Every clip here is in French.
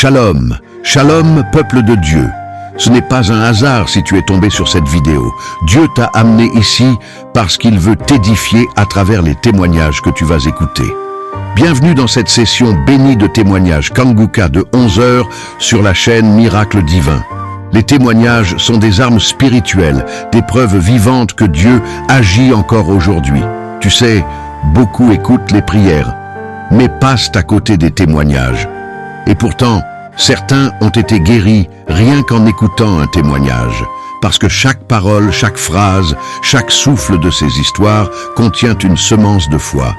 Shalom, shalom peuple de Dieu. Ce n'est pas un hasard si tu es tombé sur cette vidéo. Dieu t'a amené ici parce qu'il veut t'édifier à travers les témoignages que tu vas écouter. Bienvenue dans cette session bénie de témoignages Kanguka de 11h sur la chaîne Miracle Divin. Les témoignages sont des armes spirituelles, des preuves vivantes que Dieu agit encore aujourd'hui. Tu sais, beaucoup écoutent les prières, mais passent à côté des témoignages. Et pourtant, certains ont été guéris rien qu'en écoutant un témoignage, parce que chaque parole, chaque phrase, chaque souffle de ces histoires contient une semence de foi.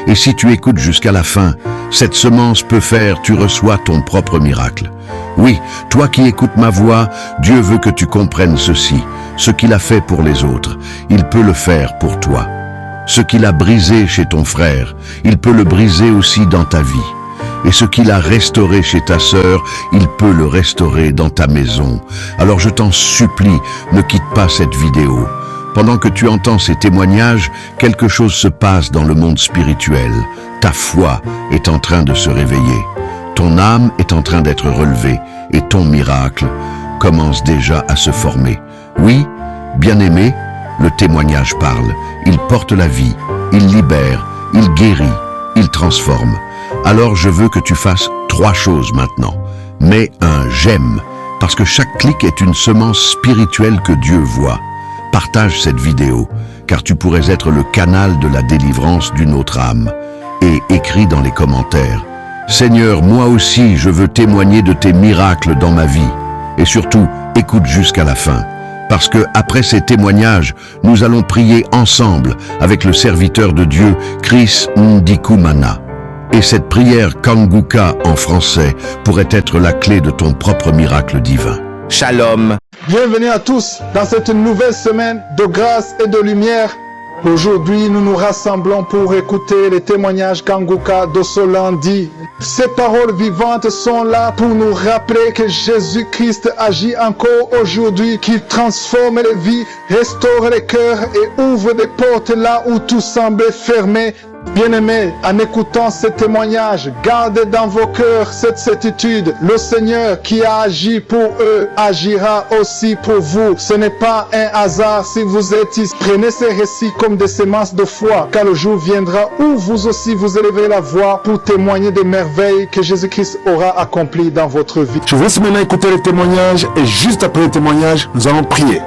Et si tu écoutes jusqu'à la fin, cette semence peut faire, tu reçois ton propre miracle. Oui, toi qui écoutes ma voix, Dieu veut que tu comprennes ceci. Ce qu'il a fait pour les autres, il peut le faire pour toi. Ce qu'il a brisé chez ton frère, il peut le briser aussi dans ta vie. Et ce qu'il a restauré chez ta sœur, il peut le restaurer dans ta maison. Alors je t'en supplie, ne quitte pas cette vidéo. Pendant que tu entends ces témoignages, quelque chose se passe dans le monde spirituel. Ta foi est en train de se réveiller. Ton âme est en train d'être relevée et ton miracle commence déjà à se former. Oui, bien-aimé, le témoignage parle. Il porte la vie, il libère, il guérit, il transforme. Alors je veux que tu fasses 3 choses maintenant. Mets un j'aime, parce que chaque clic est une semence spirituelle que Dieu voit. Partage cette vidéo, car tu pourrais être le canal de la délivrance d'une autre âme. Et écris dans les commentaires: Seigneur, moi aussi je veux témoigner de tes miracles dans ma vie. Et surtout, écoute jusqu'à la fin. Parce que après ces témoignages, nous allons prier ensemble avec le serviteur de Dieu, Chris Ndikumana. Et cette prière Kanguka en français pourrait être la clé de ton propre miracle divin. Shalom. Bienvenue à tous dans cette nouvelle semaine de grâce et de lumière. Aujourd'hui, nous nous rassemblons pour écouter les témoignages Kanguka de ce lundi. Ces paroles vivantes sont là pour nous rappeler que Jésus-Christ agit encore aujourd'hui, qu'il transforme les vies, restaure les cœurs et ouvre des portes là où tout semblait fermé. Bien-aimés, en écoutant ces témoignages, gardez dans vos cœurs cette certitude. Le Seigneur qui a agi pour eux agira aussi pour vous. Ce n'est pas un hasard si vous êtes ici. Prenez ces récits comme des semences de foi, car le jour viendra où vous aussi vous élèverez la voix pour témoigner des merveilles que Jésus-Christ aura accomplies dans votre vie. Je vous laisse maintenant écouter les témoignages et juste après les témoignages, nous allons prier.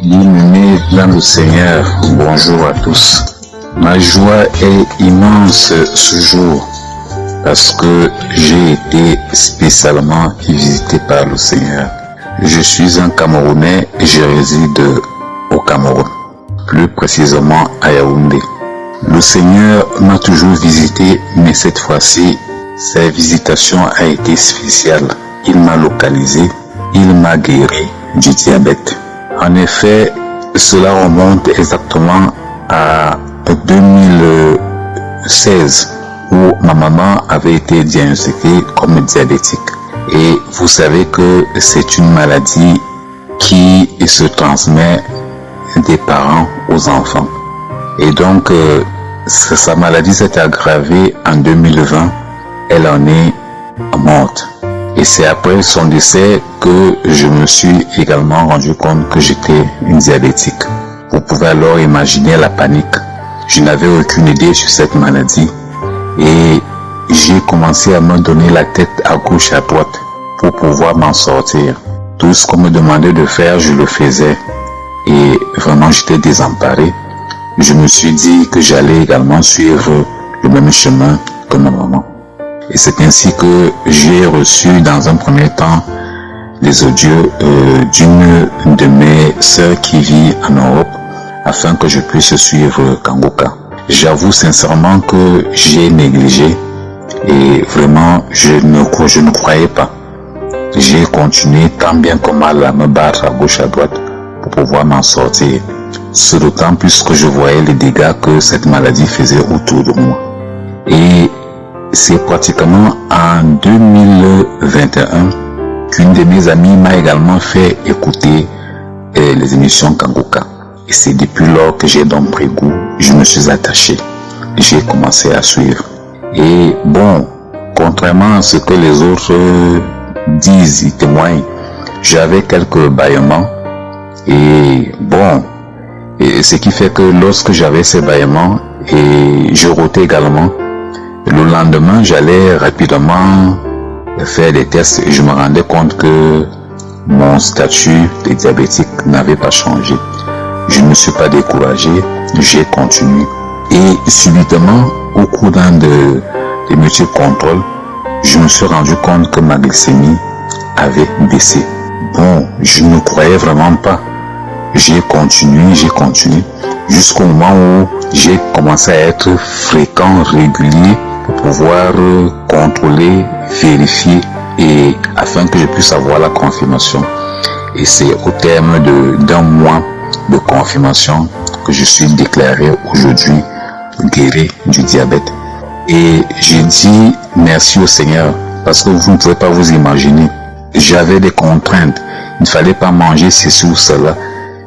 Bien-aimés dans le Seigneur, bonjour à tous. Ma joie est immense ce jour parce que j'ai été spécialement visité par le Seigneur. Je suis un Camerounais et je réside au Cameroun, plus précisément à Yaoundé. Le Seigneur m'a toujours visité, mais cette fois-ci, sa visitation a été spéciale. Il m'a localisé, il m'a guéri du diabète. En effet, cela remonte exactement à 2016 où ma maman avait été diagnostiquée comme diabétique. Et vous savez que c'est une maladie qui se transmet des parents aux enfants. Et donc, sa maladie s'est aggravée en 2020. Elle en est morte. Et c'est après son décès que je me suis également rendu compte que j'étais une diabétique. Vous pouvez alors imaginer la panique. Je n'avais aucune idée sur cette maladie et j'ai commencé à me donner la tête à gauche et à droite pour pouvoir m'en sortir. Tout ce qu'on me demandait de faire, je le faisais et vraiment j'étais désemparé. Je me suis dit que j'allais également suivre le même chemin que ma maman. Et c'est ainsi que j'ai reçu dans un premier temps les audios d'une de mes sœurs qui vit en Europe, afin que je puisse suivre Kanguka. J'avoue sincèrement que j'ai négligé et vraiment je ne croyais pas. J'ai continué tant bien que mal à me battre à gauche à droite pour pouvoir m'en sortir. Ce d'autant plus que je voyais les dégâts que cette maladie faisait autour de moi. Et c'est pratiquement en 2021 qu'une de mes amies m'a également fait écouter les émissions Kanguka. Et c'est depuis lors que j'ai donc pris goût, je me suis attaché. J'ai commencé à suivre. Et bon, contrairement à ce que les autres disent, ils témoignent, j'avais quelques bâillements. Et bon, et ce qui fait que lorsque j'avais ces bâillements et je rotais également, le lendemain, j'allais rapidement faire des tests et je me rendais compte que mon statut de diabétique n'avait pas changé. Je ne me suis pas découragé, j'ai continué. Et subitement, au cours d'un de multiples contrôles, je me suis rendu compte que ma glycémie avait baissé. Bon, je ne croyais vraiment pas. J'ai continué, jusqu'au moment où j'ai commencé à être fréquent, régulier, pour pouvoir contrôler, vérifier, et afin que je puisse avoir la confirmation. Et c'est au terme d'un mois de confirmation que je suis déclaré aujourd'hui guéri du diabète. Et j'ai dit merci au Seigneur, parce que vous ne pouvez pas vous imaginer. J'avais des contraintes, il ne fallait pas manger ceci ou cela.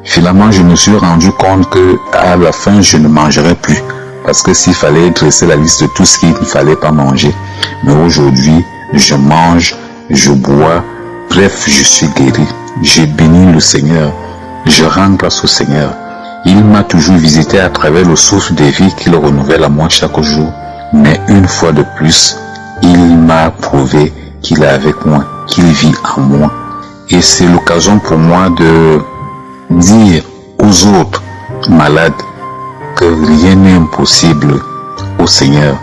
Finalement, je me suis rendu compte que à la fin, je ne mangerais plus. Parce que s'il fallait dresser la liste de tout ce qu'il ne fallait pas manger. Mais aujourd'hui, je mange, je bois, bref, je suis guéri. J'ai béni le Seigneur. Je rends grâce au Seigneur. Il m'a toujours visité à travers le souffle de vie qu'il renouvelle à moi chaque jour. Mais une fois de plus, il m'a prouvé qu'il est avec moi, qu'il vit en moi. Et c'est l'occasion pour moi de dire aux autres malades que rien n'est impossible au Seigneur.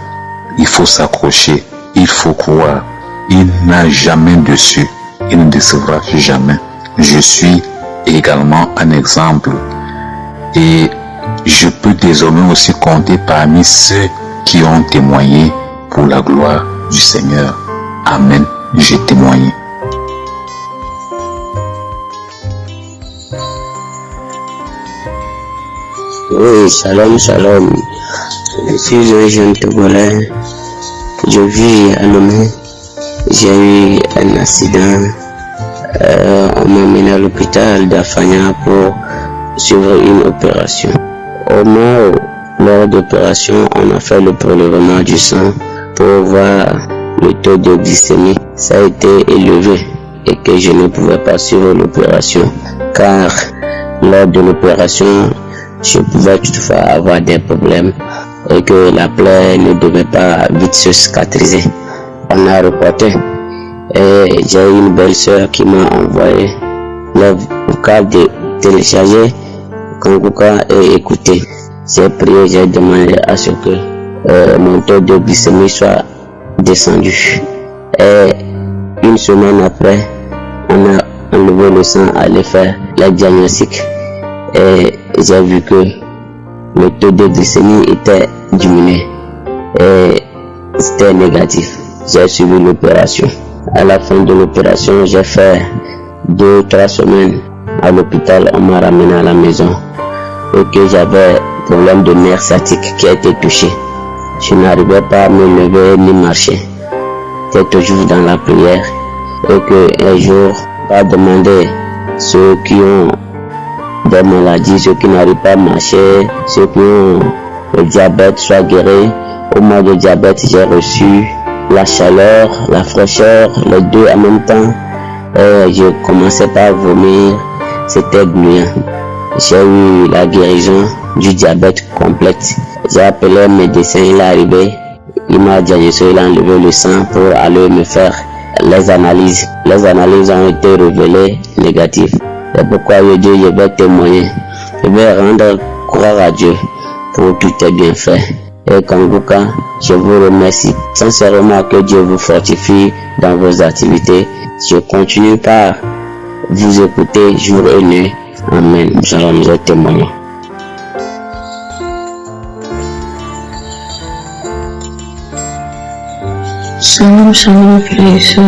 Il faut s'accrocher, il faut croire. Il n'a jamais déçu, il ne décevra jamais. Je suis également un exemple et je peux désormais aussi compter parmi ceux qui ont témoigné pour la gloire du Seigneur. Amen, j'ai témoigné. Oui, shalom, shalom. Je suis un jeune Togolais. Je vis à Lomé. J'ai eu un accident. On m'a emmené à l'hôpital d'Afanya pour suivre une opération. Au moins, lors d'opération, on a fait le prélèvement du sang pour voir le taux de glycémie. Ça a été élevé et que je ne pouvais pas suivre l'opération car lors de l'opération, je pouvais toutefois avoir des problèmes et que la plaie ne devait pas vite se cicatriser. On a reporté et j'ai eu une belle soeur qui m'a envoyé le vocal de télécharger Kanguka et écouter. J'ai prié, j'ai demandé à ce que mon taux de glycémie soit descendu. Et une semaine après, on a enlevé le sang, allé faire la diagnostic. Et j'ai vu que le taux de glycémie était diminué et c'était négatif. J'ai suivi l'opération. À la fin de l'opération, j'ai fait 2-3 semaines à l'hôpital. On m'a ramené à la maison et que j'avais problème de nerf sciatique qui a été touché. Je n'arrivais pas à me lever ni marcher. J'étais toujours dans la prière et que un jour, on va demander ceux qui ont des maladies, ceux qui n'arrivent pas à marcher, ceux qui ont le diabète soient guéris. Au mois de diabète, j'ai reçu la chaleur, la fraîcheur, les deux en même temps. Et je commençais pas à vomir, c'était gluant. J'ai eu la guérison du diabète complète. J'ai appelé un médecin, il est arrivé, il m'a diagnostiqué, il a enlevé le sang pour aller me faire les analyses. Les analyses ont été révélées négatives. C'est pourquoi je dis, je vais témoigner. Je vais rendre gloire à Dieu pour tout est bien fait. Et Kanguka, je vous remercie sincèrement, que Dieu vous fortifie dans vos activités. Je continue par vous écouter jour et nuit. Amen. Shalom, je témoigne. Shalom, shalom, frères et sœurs.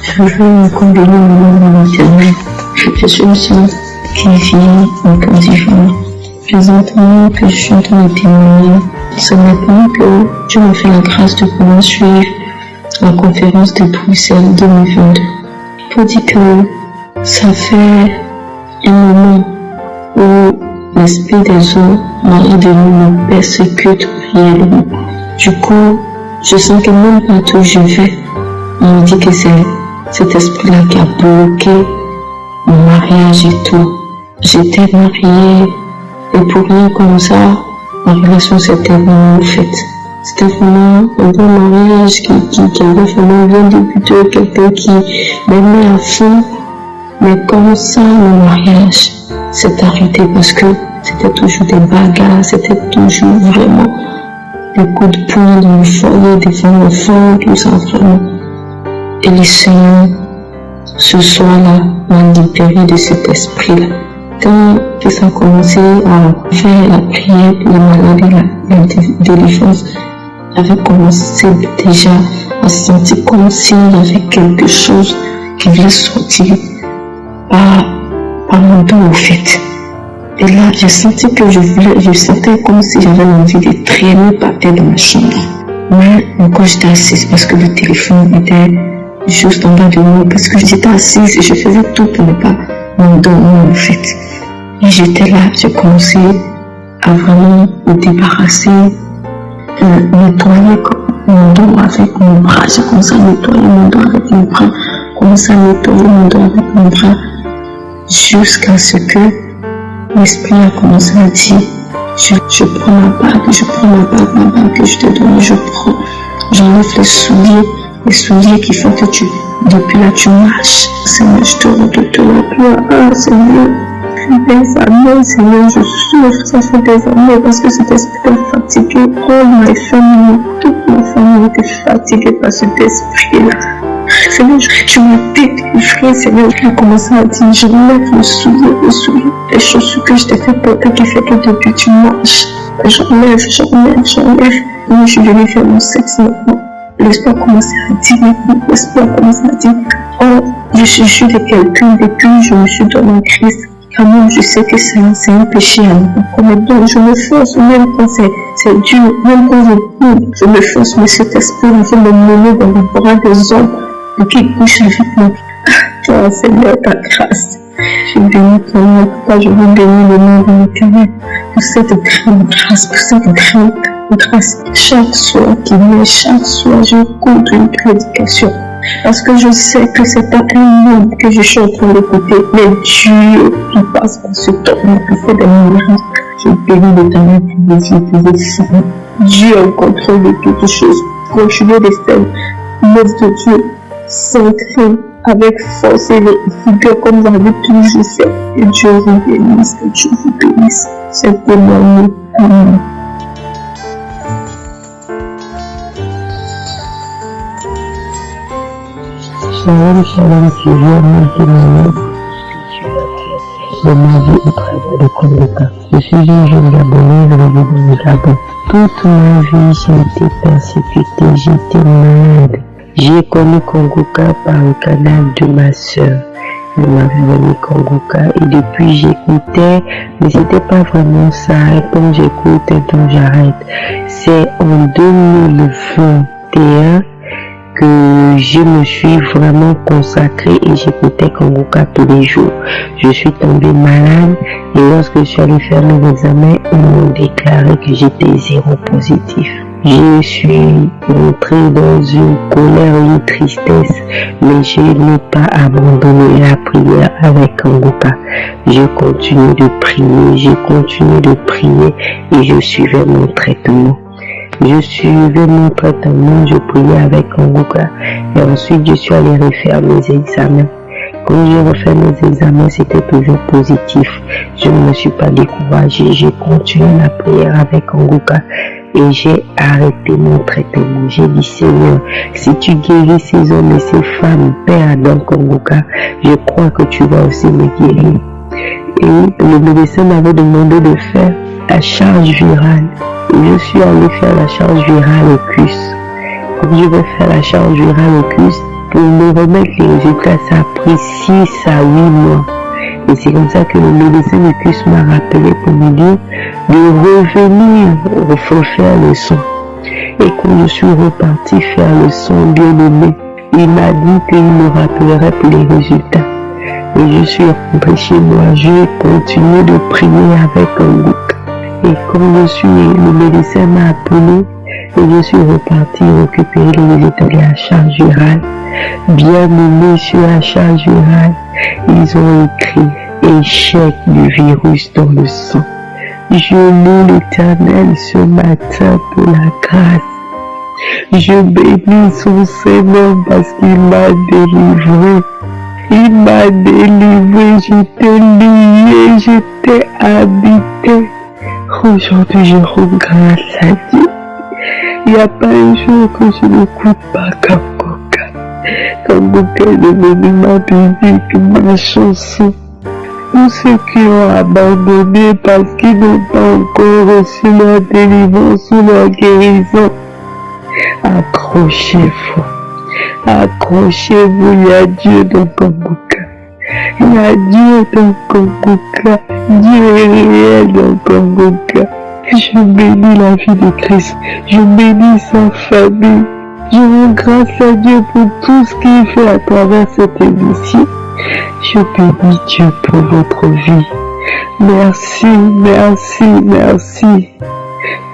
Je veux me combiner au nom de l'Éternel. Je suis une sœur qui vit en Côte d'Ivoire. Présentement que je suis en train de témoigner, ce matin que Dieu m'a fait la grâce de pouvoir suivre la conférence de Bruxelles 2022. Pour dire que ça fait un moment où l'esprit des eaux, mari de nous, me persécute réellement. Du coup, Je sens que même partout où je vais, on me dit que c'est cet esprit-là qui a bloqué mon mariage et tout. J'étais mariée et pour rien comme ça, ma relation s'était vraiment faite. C'était vraiment un bon mariage qui avait vraiment bien débuté, quelqu'un qui m'aimait à fond. Mais comme ça, le mariage s'est arrêté parce que c'était toujours des bagarres, c'était toujours vraiment des coups de poing dans le foyer, devant l'enfant, tout ça vraiment. Et le Seigneur, ce soir-là, m'a libéré de cet esprit-là. Quand ça a commencé à faire la prière pour les malades et la délivrance, j'avais commencé déjà à sentir comme s'il y avait quelque chose qui voulait sortir par mon dos au fait. Et là, j'ai senti que je sentais comme si j'avais envie de traîner par terre dans ma chambre. Mais encore j'étais assise parce que le téléphone était juste en bas de moi, parce que j'étais assise et je faisais tout pour ne pas m'endormir en fait. Et j'étais là, j'ai commencé à vraiment me débarrasser, nettoyer mon dos avec mon bras. J'ai commencé à nettoyer mon dos avec mon bras, commencé à nettoyer mon dos avec mon bras, jusqu'à ce que l'esprit a commencé à dire, je prends ma bague que je te donne, j'enlève les souliers qui font que depuis là tu marches. Seigneur, je te rends toute la gloire. Seigneur, des années, Seigneur, je souffre, ça fait des années parce que cet esprit est fatigué. Oh, ma famille, toute ma famille était fatiguée par cet esprit-là. Seigneur, tu m'as délivré, Seigneur, je vais commencer à dire, j'enlève le soulier, les chaussures que je t'ai fait porter qui fait que depuis tu marches. J'enlève. Moi, je suis venue faire mon sexe maintenant. L'espoir commence à dire, oh, je suis juste de quelqu'un, depuis je me suis donné en Christ. Quand même, je sais que c'est un péché à moi. Donc, je me force, même quand c'est dur, même quand je me force, mais cet esprit veut me mener dans les bras des hommes et qui couche avec moi. Toi, Seigneur, ta grâce. Je bénis ton nom, papa, je veux bénir le nom de l'Éternel pour cette grande grâce, grâce. Chaque soir qui vient, chaque soir, je compte une prédication. Parce que je sais que c'est pas un homme que je suis en train d'écouter, mais Dieu qui passe par ce temps, qui fait des miracles. Je bénis l'Éternel pour les yeux, pour les femmes. Dieu est au contrôle de toutes choses. Continuez de faire l'œuvre de Dieu sans crainte, avec force et vigueur comme vous avez toujours fait. Que Dieu vous bénisse, que Dieu vous bénisse. C'est témoigné. Amen. Shalom, toujours mon témoignage de ma vie au travers de Kongoka. Je suis un jeune Gabonais, je vis dans le Gabon. Toute ma vie, j'ai été persécuté, j'étais malade. J'ai connu Kongoka par le canal de ma soeur. Elle m'avait donné Kongoka et depuis j'écoutais, mais c'était pas vraiment ça. Et quand j'écoute, donc j'arrête. C'est en 2021 que je me suis vraiment consacrée et j'écoutais Kongoka tous les jours. Je suis tombée malade et lorsque je suis allée faire mes examens, ils m'ont déclaré que j'étais séropositif. Je suis entrée dans une colère, une tristesse, mais je n'ai pas abandonné la prière avec Kongoka. Je continue de prier et je suivais mon traitement. Je priais avec Kongoka et ensuite je suis allée refaire mes examens. Quand j'ai refait mes examens, c'était toujours positif. Je ne me suis pas découragée, j'ai continué la prière avec Kongoka et j'ai arrêté mon traitement. J'ai dit, Seigneur, si tu guéris ces hommes et ces femmes, Père dans Kongoka, je crois que tu vas aussi me guérir. Et le médecin m'avait demandé de faire la charge virale. Et je suis allée faire la charge virale au CUS. Comme je vais faire la charge virale au CUS, pour me remettre les résultats, ça a pris 6 à 8 mois. Et c'est comme ça que le médecin du CUS m'a rappelé pour me dire de revenir refaire le son. Et quand je suis reparti faire le son bien aimé, il m'a dit qu'il me rappellerait pour les résultats. Et je suis rentré chez moi, je continue de prier avec Kongoka. Et quand le médecin m'a appelé, Et je suis reparti récupérer les résultats à charge virale. Bien menés sur la charge virale, ils ont écrit échec du virus dans le sang. Je loue l'Éternel ce matin pour la grâce. Je bénis son Seigneur parce qu'il m'a délivré. Il m'a délivré, j'étais lié, j'étais habité. Aujourd'hui, je rends grâce à Dieu. Il n'y a pas un jour que je n'écoute pas Kangoka. Kangoka est devenu ma musique, ma chanson. Tous ceux qui ont abandonné parce qu'ils n'ont pas encore reçu leur délivrance ou leur guérison, accrochez-vous. Accrochez-vous, il y a Dieu dans Kangoka. Il y a Dieu dans Kangoka. Dieu est réel dans Kangoka. Je bénis la vie de Christ. Je bénis sa famille. Je rends grâce à Dieu pour tout ce qu'il fait à travers cette émission. Je bénis Dieu pour votre vie. Merci, merci, merci.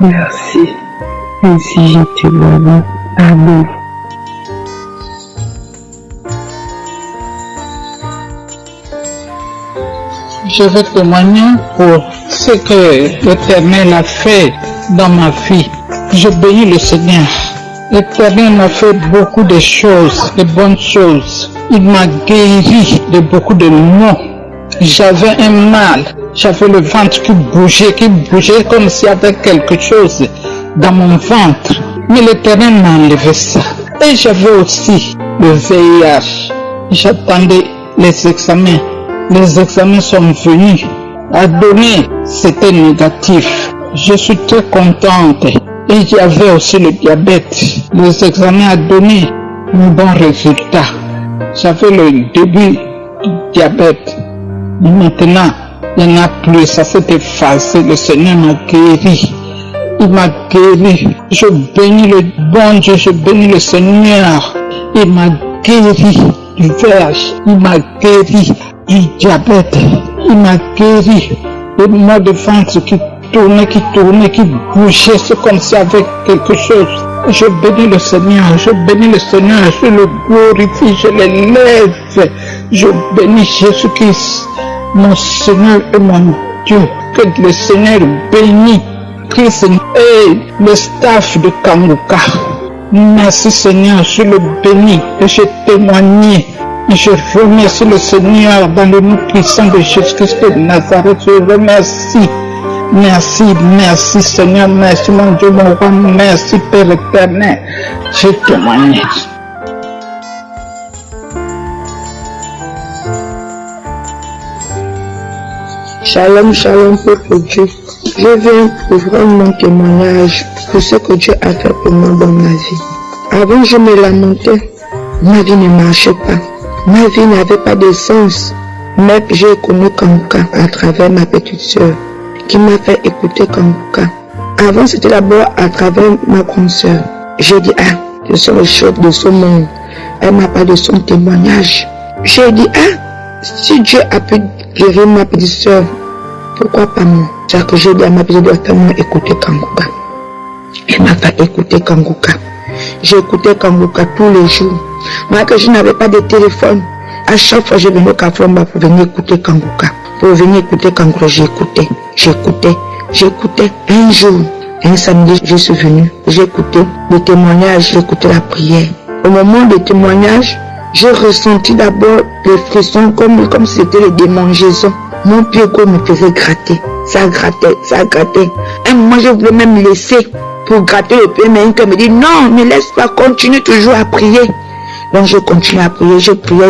Merci. Ainsi je témoigne. Amen. Je vais témoigner pour ce que l'Éternel a fait dans ma vie. Je bénis le Seigneur. L'Éternel m'a fait beaucoup de choses, de bonnes choses. Il m'a guéri de beaucoup de maux. J'avais un mal, j'avais le ventre qui bougeait comme s'il y avait quelque chose dans mon ventre. Mais l'Éternel m'a enlevé ça. Et j'avais aussi le VIH. J'attendais les examens. Les examens sont venus. À donner, c'était négatif. Je suis très contente. Et il y avait aussi le diabète. Les examens à donné un bon résultat. J'avais le début du diabète. Mais maintenant, il n'y en a plus. Ça s'est effacé. Le Seigneur m'a guéri. Il m'a guéri. Je bénis le bon Dieu. Je bénis le Seigneur. Il m'a guéri du VIH. Il m'a guéri du diabète. Il m'a guéri le maux de ventre qui tournait, qui bougeait. C'est comme s'il y avait quelque chose. Je bénis le Seigneur, je bénis le Seigneur, je le glorifie, je l'élève. Je bénis Jésus-Christ, mon Seigneur et mon Dieu. Que le Seigneur bénisse Christ et le staff de Kangoka. Merci Seigneur, je le bénis et je témoigne. Je remercie le Seigneur dans le nom puissant de Jésus-Christ de Nazareth. Je remercie. Merci, merci Seigneur, merci mon Dieu, mon roi, merci Père éternel. Je témoigne. Shalom, shalom, peuple Dieu. Je viens pour rendre mon témoignage pour ce que Dieu a fait pour moi dans ma vie. Avant, je me lamentais. Ma vie ne marchait pas. Ma vie n'avait pas de sens. Mais j'ai connu Kangoka à travers ma petite sœur qui m'a fait écouter Kangoka. Avant, c'était d'abord à travers ma grande sœur. J'ai dit, je suis le chef de ce monde. Elle m'a parlé de son témoignage. J'ai dit, si Dieu a pu guérir ma petite sœur, pourquoi pas moi? C'est que j'ai dit à ma petite sœur, dois écouter Kangoka. Elle m'a fait écouter Kangoka. J'écoutais Kangoka tous les jours. Moi que je n'avais pas de téléphone, à chaque fois je venais au Kafromba pour venir écouter Kangoka. Pour venir écouter Kangoka, j'écoutais. Un jour, un samedi, je suis venu. J'écoutais le témoignage, j'écoutais la prière. Au moment du témoignage, j'ai ressenti d'abord les frissons comme si c'était les démangeaisons. Mon pied gauche me faisait gratter. Ça grattait. Un moment, je voulais même laisser pour gratter le pied, mais une me dit non, ne laisse pas, continue toujours à prier. Donc je continue à prier, je priais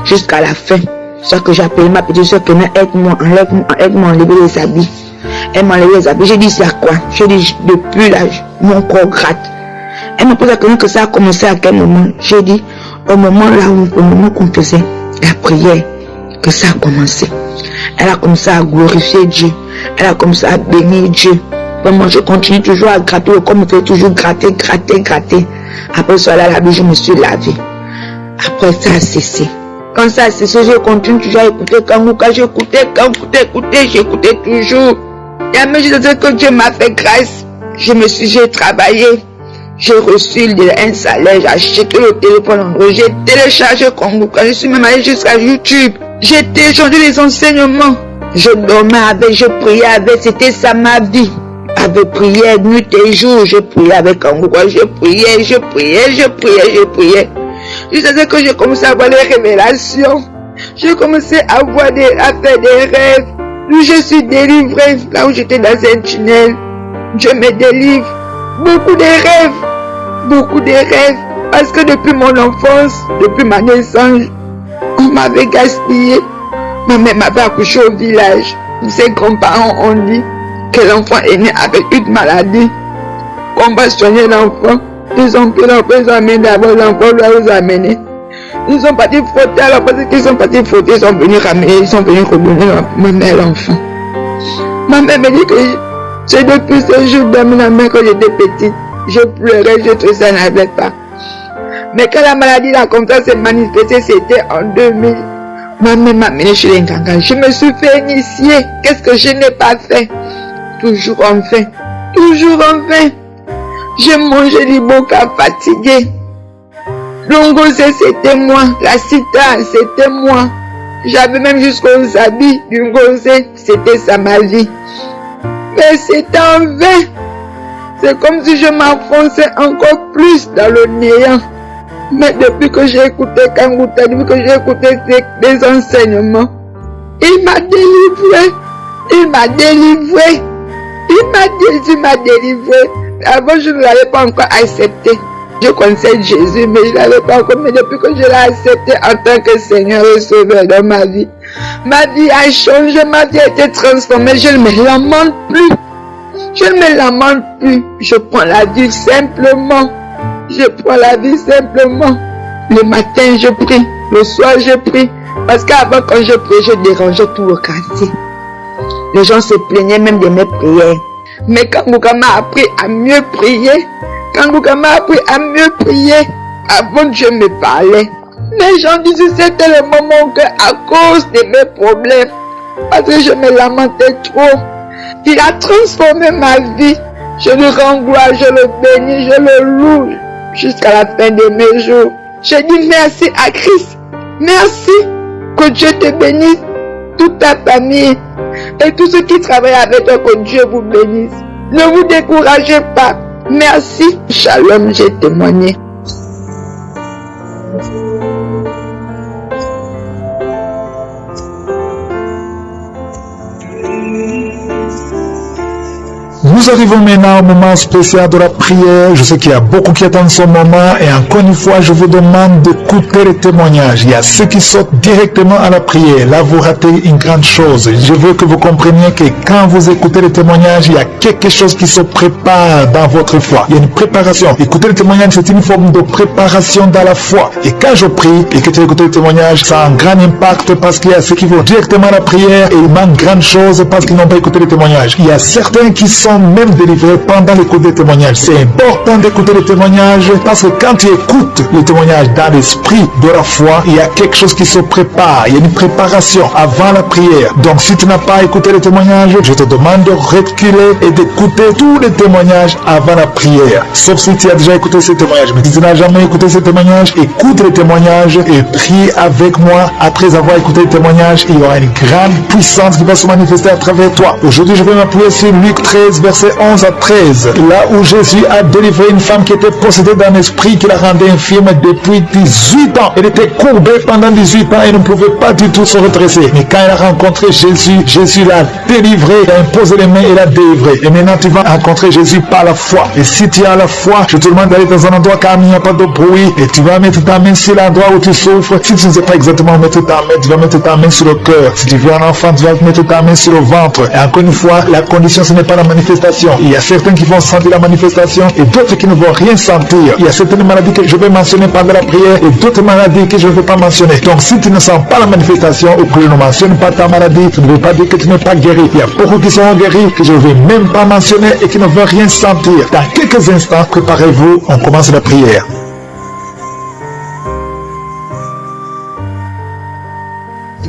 jusqu'à la fin. C'est que j'ai appelé ma petite soeur qui m'a aide-moi, enlever les habits. Elle m'a enlevé les habits. J'ai dit c'est à quoi? J'ai dit depuis là, mon corps gratte. Elle m'a posé la question que ça a commencé à quel moment? J'ai dit au moment qu'on faisait la prière, que ça a commencé. Elle a commencé à glorifier Dieu. Elle a commencé à bénir Dieu. Moi je continue toujours à gratter, comme je fais toujours gratter. Après ça, là, je me suis lavé. Après ça a cessé. Quand ça a cessé, je continue toujours à écouter Kangoka. J'écoutais toujours. Et même je disais que Dieu m'a fait grâce. J'ai travaillé. J'ai reçu un salaire, j'ai acheté le téléphone Android, j'ai téléchargé Konguka, je suis même allé jusqu'à YouTube. J'ai téléchargé les enseignements. Je dormais avec, je priais avec, c'était ça ma vie. Avec prière, nuit et jour, je priais avec Konguka, je priais. Jusqu'à ce que j'ai commencé à avoir les révélations. J'ai commencé à faire des rêves. Où je suis délivrée, là où j'étais dans un tunnel. Dieu me délivre. Beaucoup de rêves. Parce que depuis mon enfance, depuis ma naissance, on m'avait gaspillé. Ma mère m'avait accouché au village. Ses grands-parents ont dit que l'enfant est né avec une maladie. On va soigner l'enfant. Ils ont pris l'enfant, ils ont amené d'abord l'enfant, là où ils ont amené. Ils sont partis frotter, alors parce qu'ils sont partis frotter, ils sont venus ramener, ils sont venus redonner ma mère l'enfant. Ma mère me dit que c'est depuis ce jour dans ma mère quand j'étais petite. Je pleurais, je trouvais ça n'avait pas. Mais quand la maladie là comme ça s'est manifestée, c'était en 2000. Ma mère m'a amené chez les Nganga. Je me suis fait initier. Qu'est-ce que je n'ai pas fait? Toujours en vain. J'ai mangé du boca fatigué. L'ongosé c'était moi. La citane c'était moi. J'avais même jusqu'aux habits du ngosé. C'était ça ma vie. Mais c'était en vain. C'est comme si je m'enfonçais encore plus dans le néant. Mais depuis que j'ai écouté Kanguka, depuis que j'ai écouté les enseignements, il m'a délivré. Jésus m'a délivré. Avant, je ne l'avais pas encore accepté. Je connaissais Jésus, mais je ne l'avais pas encore. Mais depuis que je l'ai accepté en tant que Seigneur et Sauveur dans ma vie a changé, ma vie a été transformée. Je ne me lamente plus. Je prends la vie simplement. Le matin, je prie. Le soir, je prie. Parce qu'avant, quand je priais, je dérangeais tout le quartier. Les gens se plaignaient même de mes prières. Mais Kanguka m'a appris à mieux prier. Avant, Dieu me parlait. Les gens disaient que c'était le moment que, à cause de mes problèmes, parce que je me lamentais trop, il a transformé ma vie. Je le rends gloire, je le bénis, je le loue jusqu'à la fin de mes jours. Je dis merci à Christ. Merci. Que Dieu te bénisse, toute ta famille et tous ceux qui travaillent avec toi, que Dieu vous bénisse. Ne vous découragez pas. Merci. Shalom, j'ai témoigné. Nous arrivons maintenant au moment spécial de la prière. Je sais qu'il y a beaucoup qui attendent ce moment et encore une fois, je vous demande d'écouter les témoignages. Il y a ceux qui sautent directement à la prière. Là, vous ratez une grande chose. Je veux que vous compreniez que quand vous écoutez les témoignages, il y a quelque chose qui se prépare dans votre foi. Il y a une préparation. Écouter les témoignages, c'est une forme de préparation dans la foi. Et quand je prie et que tu écoutes les témoignages, ça a un grand impact parce qu'il y a ceux qui vont directement à la prière et ils manquent grande chose parce qu'ils n'ont pas écouté les témoignages. Il y a certains qui sont même délivrés pendant l'écoute des témoignages. C'est important d'écouter les témoignages parce que quand tu écoutes les témoignages dans l'esprit de la foi, il y a quelque chose qui se prépare. Il y a une préparation avant la prière. Donc si tu n'as pas écouté les témoignages, je te demande de reculer et d'écouter tous les témoignages avant la prière. Sauf si tu as déjà écouté ces témoignages. Mais si tu n'as jamais écouté ces témoignages, écoute les témoignages et prie avec moi. Après avoir écouté les témoignages, il y aura une grande puissance qui va se manifester à travers toi. Aujourd'hui, je vais m'appuyer sur Luc 13, versets 11 à 13. Là où Jésus a délivré une femme qui était possédée d'un esprit qui la rendait infirme depuis 18 ans. Elle était courbée pendant 18 ans et ne pouvait pas du tout se redresser. Mais quand elle a rencontré Jésus, Jésus l'a délivrée, il a imposé les mains et l'a délivrée. Et maintenant, tu vas rencontrer Jésus par la foi. Et si tu as la foi, je te demande d'aller dans un endroit calme, il n'y a pas de bruit. Et tu vas mettre ta main sur l'endroit où tu souffres. Si tu ne sais pas exactement où mettre ta main, tu vas mettre ta main sur le cœur. Si tu veux un enfant, tu vas mettre ta main sur le ventre. Et encore une fois, la condition, ce n'est pas la manifestation. Il y a certains qui vont sentir la manifestation et d'autres qui ne vont rien sentir. Il y a certaines maladies que je vais mentionner pendant la prière et d'autres maladies que je ne vais pas mentionner. Donc si tu ne sens pas la manifestation ou que je ne mentionne pas ta maladie, ça ne veut pas dire que tu n'es pas guéri. Il y a beaucoup qui sont guéris que je ne vais même pas mentionner et qui ne veulent rien sentir. Dans quelques instants, préparez-vous, on commence la prière.